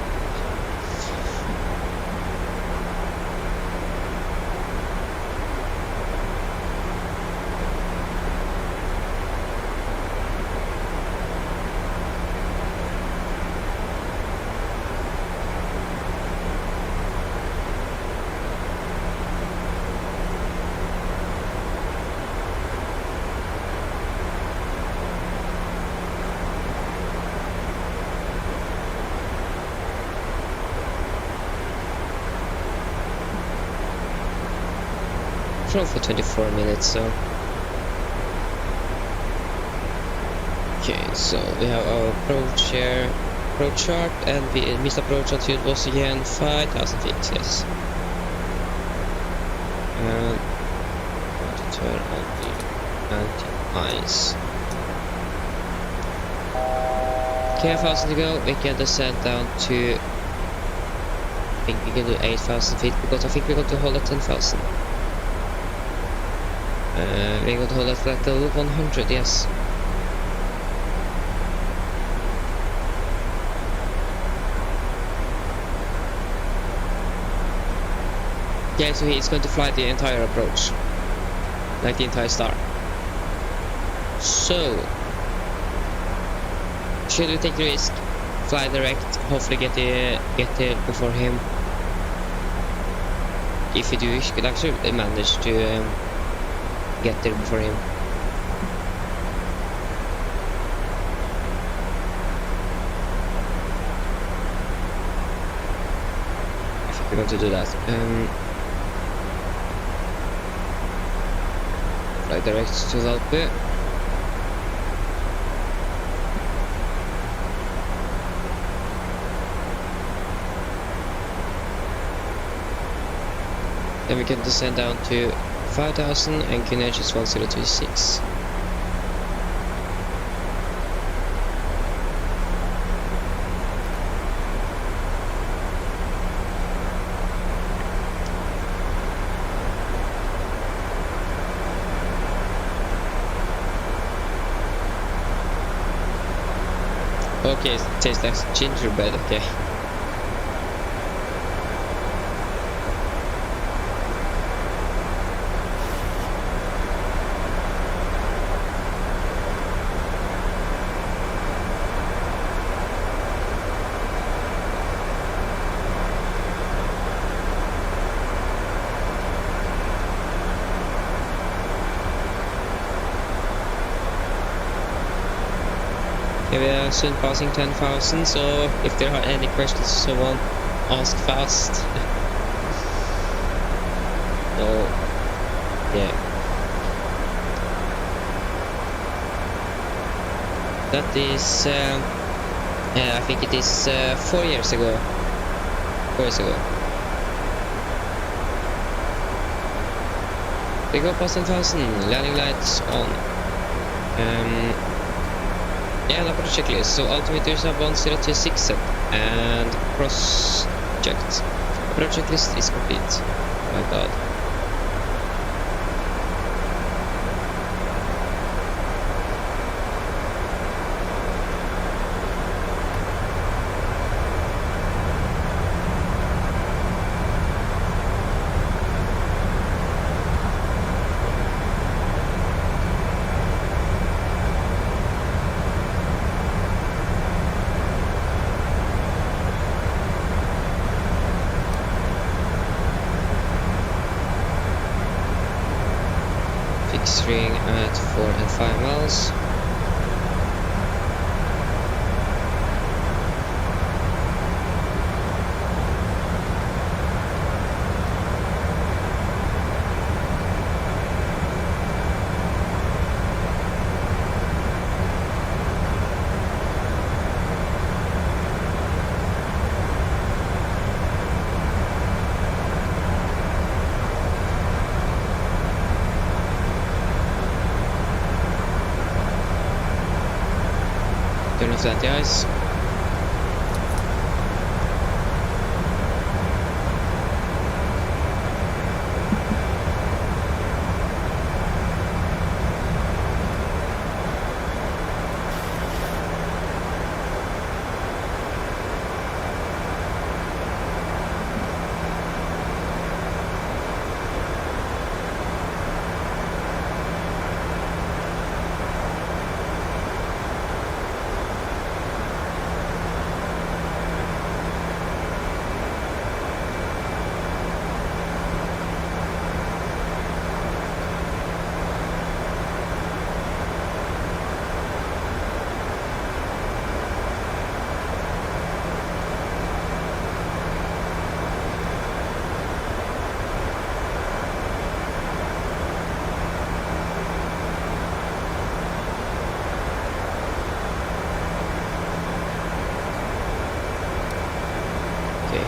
from for 24 minutes, so... Okay, so we have our approach here, approach chart, and we missed approach altitude was again 5,000 feet, yes. And want to turn on the anti-ice. Okay, 1,000 to go, we can descend down to... I think we can do 8,000 feet, because I think we're going to hold at 10,000. We're going to hold at flight level 100, yes. Yeah, so he's going to fly the entire approach, like the entire star. So, should we take the risk, fly direct, hopefully get there before him? If we do, we could actually manage to get there before him. I think we're going to do that. Fly direct to Valpe. Then we can descend down to 5,000 and QNH is 1026. Okay, it tastes like gingerbread, okay. Okay, we are soon passing 10,000, so if there are any questions, someone ask fast. So, yeah. That is, I think it is 4 years ago. 4 years ago. We go past 10,000, landing lights on. Yeah, and approach checklist. So altimeters are 1026 set and cross checked. Approach checklist is complete. My god. Fixed ring at 4 and 5 miles. Turn off that ice.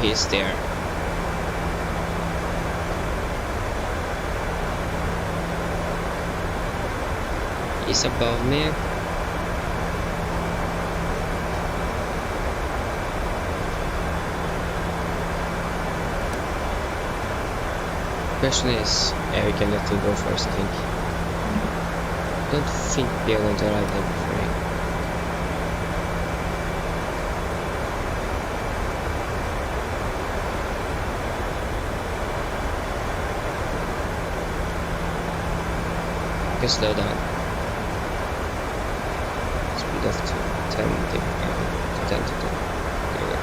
he's there. He's above me. Question is, yeah, we can let him go first, I think. I don't think we are going to arrive there before him. We can slow down. Speed off to 10 to 10 to 10. There we go.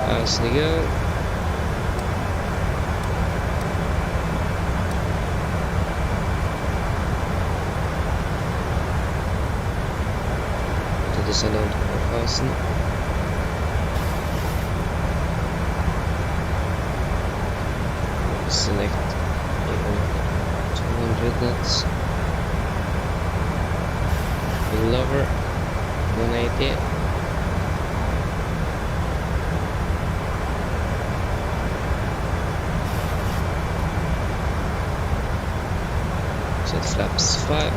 Nicely go. To the sun on 4000. Select even 200 knots. Lower 180. Set flaps 5.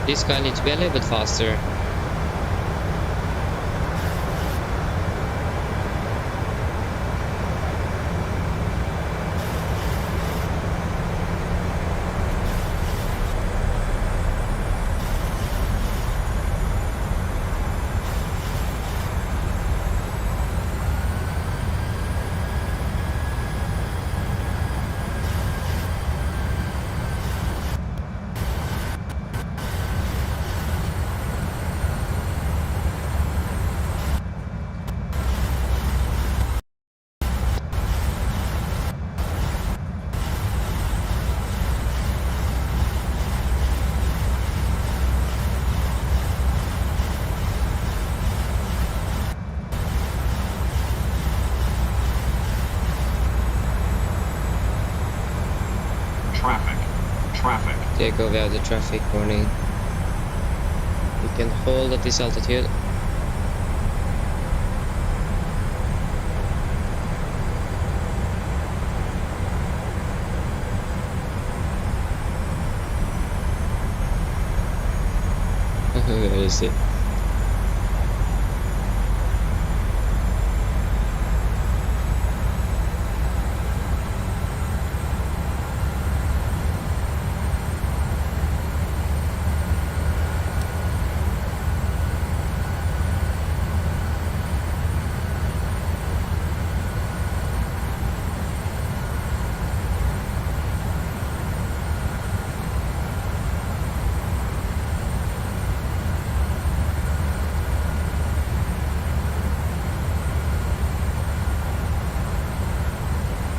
This guy needs to be a little bit faster. Traffic. There go, we have the traffic warning. We can hold at this altitude. Where is it?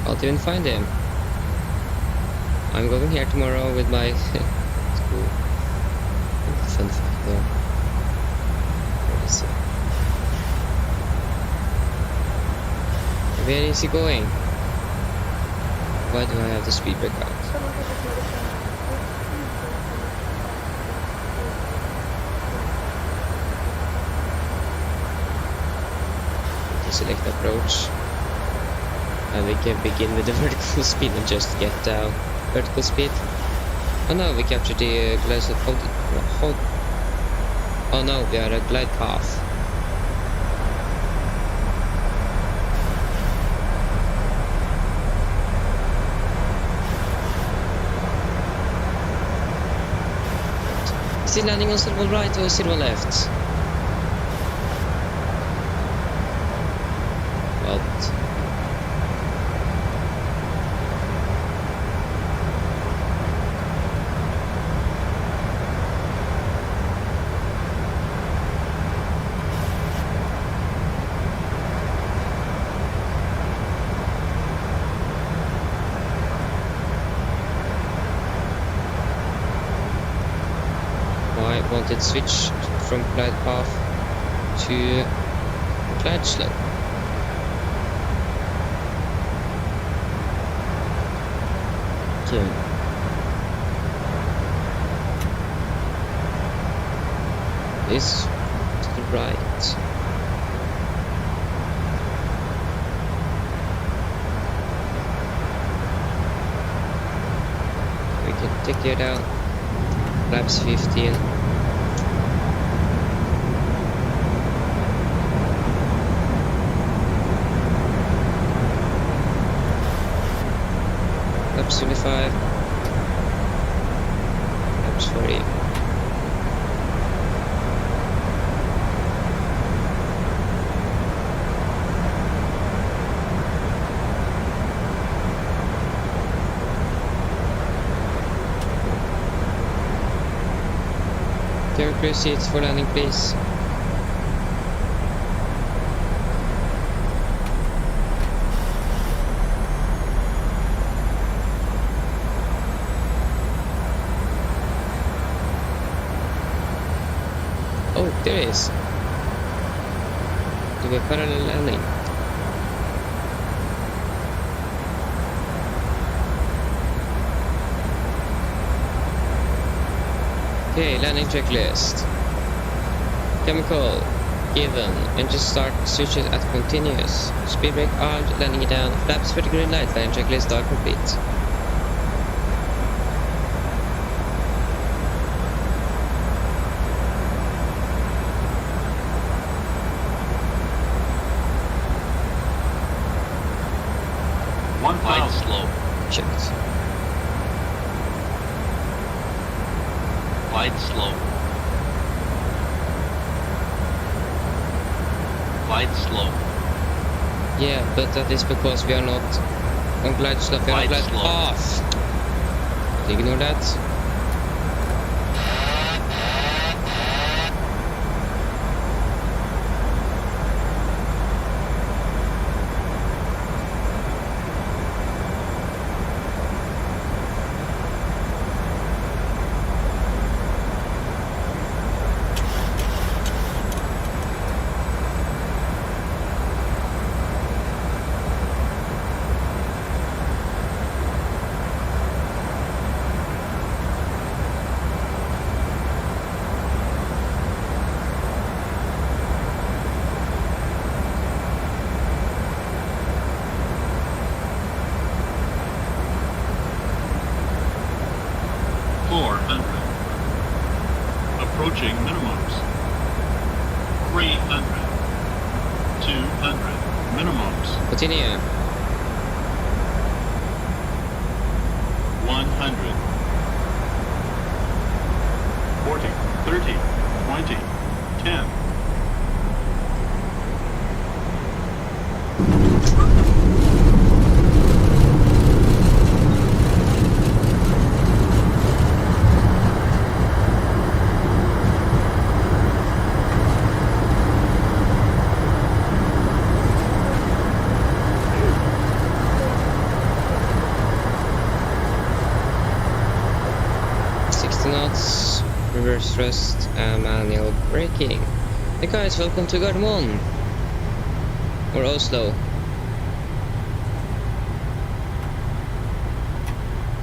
I'll even find him. I'm going here tomorrow with my school. Fun fact though. Where is he? Where is he going? Why do I have the speed break out? Select approach. And we can begin with the vertical speed and just get down vertical speed. Oh no, we captured the glide. Oh no, we are a glide path. Is he landing on silver right or silver left? but I wanted to switch from glide path to glide slope. Turn. This to the right. We can take it out. Flaps 15. Flaps 25. Flaps 40. Clear seats for landing, please. Oh, there it is. Do a parallel landing. Okay, landing checklist. Chemical given. Engine start switches at continuous. Speed brake armed, landing it down. Flaps for the green light. Landing checklist are complete. Glide slope. Checked. Glide slope. Glide slope. Yeah, but that is because we are not on glide slope. We are on Glide glide slope. path. Ignore that. Approaching minimums. 300. 200. Minimums. Continue. 100. 40. 30. 20. 10. Knots, reverse thrust, and manual braking. Hey guys, welcome to Gardermoen or Oslo.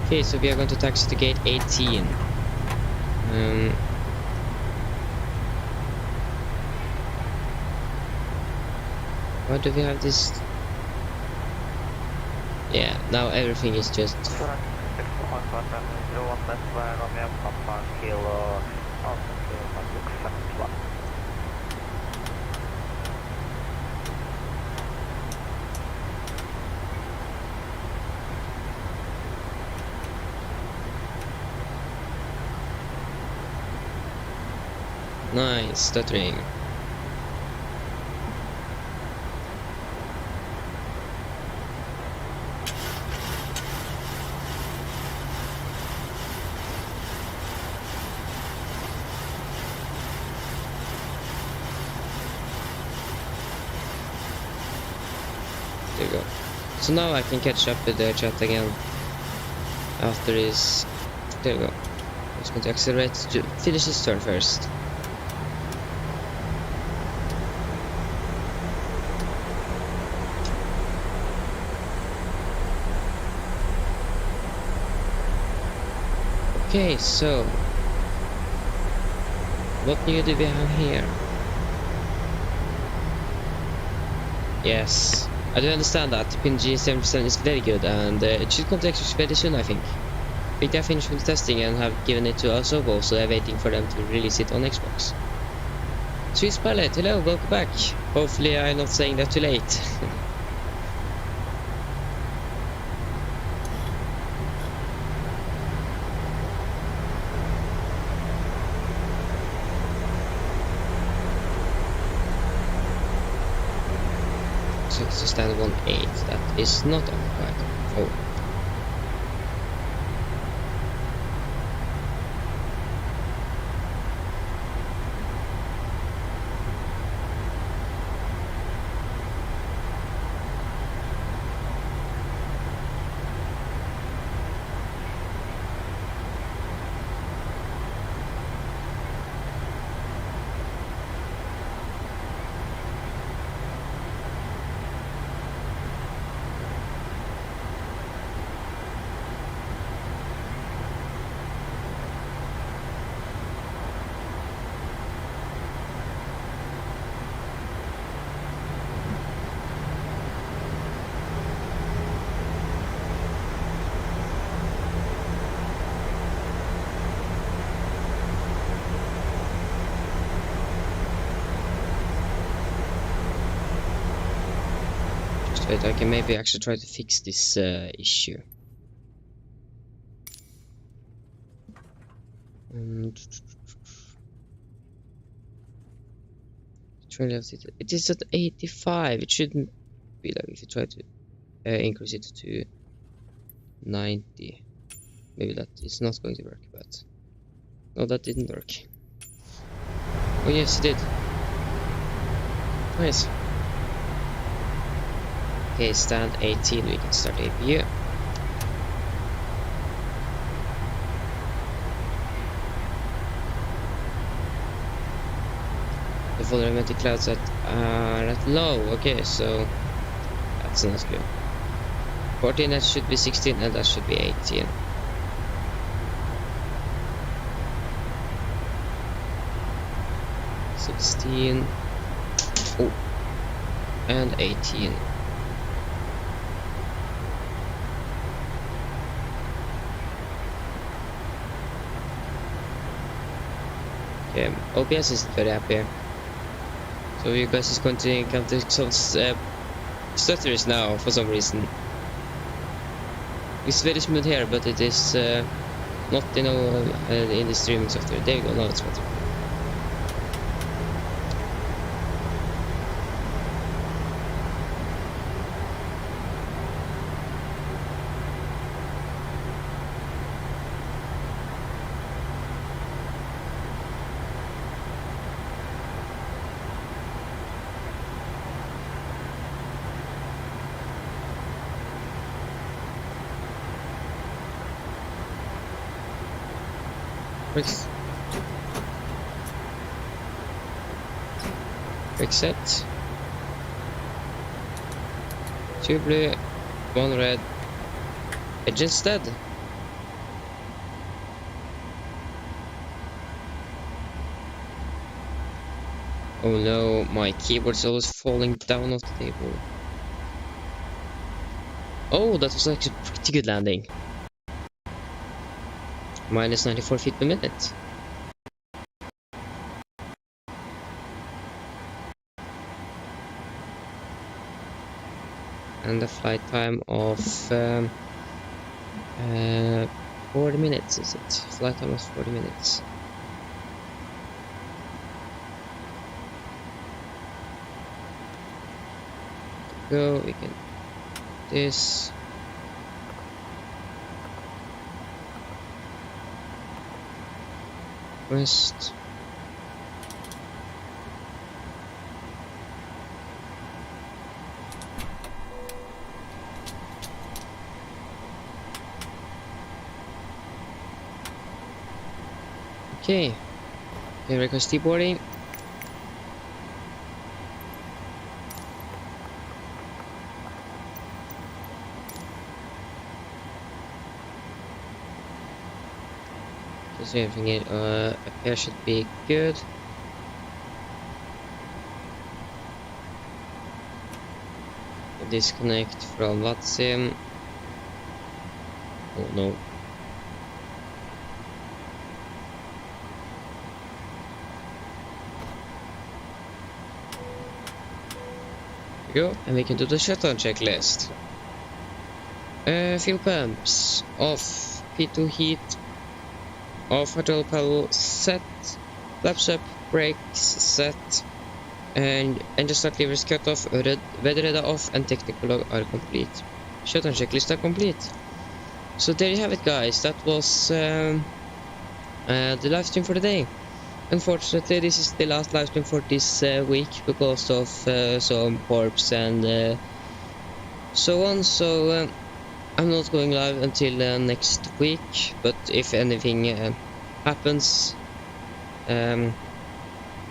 Okay, so we are going to taxi to gate 18. Why do we have this? Yeah, now everything is just nice stuttering. There you go. So now I can catch up with the chat again. After this... There you go. I'm just going to accelerate to finish this turn first. Okay, so... What new do we have here? Yes, I do understand that. PMDG 7% is very good, and it should come to Xbox very soon, I think. I think they finished with the testing and have given it to Oslo, so they're waiting for them to release it on Xbox. Swiss Pilot, hello, welcome back. Hopefully I'm not saying that too late. So it's a stand 1-8, that is not occupied. Oh. Wait, I can maybe actually try to fix this issue. It is at 85. It shouldn't be like if you try to increase it to 90. Maybe that is not going to work, but no, that didn't work. Oh yes, it did. Nice. Okay, stand 18, we can start APU. The volumetric clouds are at low, okay, so that's not good. 14, that should be 16, and that should be 18. Oh, and 18. Okay, OBS isn't very happy. So you guys is going to encounter some stutters now for some reason. It's very smooth here, but it is not, you know, in the streaming software. There you go, now it's better. Quick set. 2 blue, 1 red. Edge instead. Oh no, my keyboard's always falling down off the table. Oh, that was actually a pretty good landing. Minus 94 feet per minute. And a flight time of 40 minutes, is it? Flight time was 40 minutes. Go, we can do this. West. Okay. Can request deboarding. So everything up here should be good. Disconnect from VATSIM. Oh no. There we go, and we can do the shutdown checklist. Fuel pumps off, P2 heat off, hydraulic pedal set, flaps up, brakes set, and engine start levers cut off, weather radar off, and technical log are complete. Shutdown checklist are complete. So there you have it, guys. That was the live stream for the day. Unfortunately, this is the last live stream for this week because of some corps and so on. So I'm not going live until next week. But if anything happens,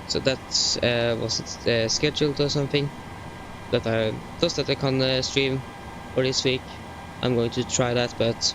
so that wasn't scheduled or something, that I can stream for this week, I'm going to try that. But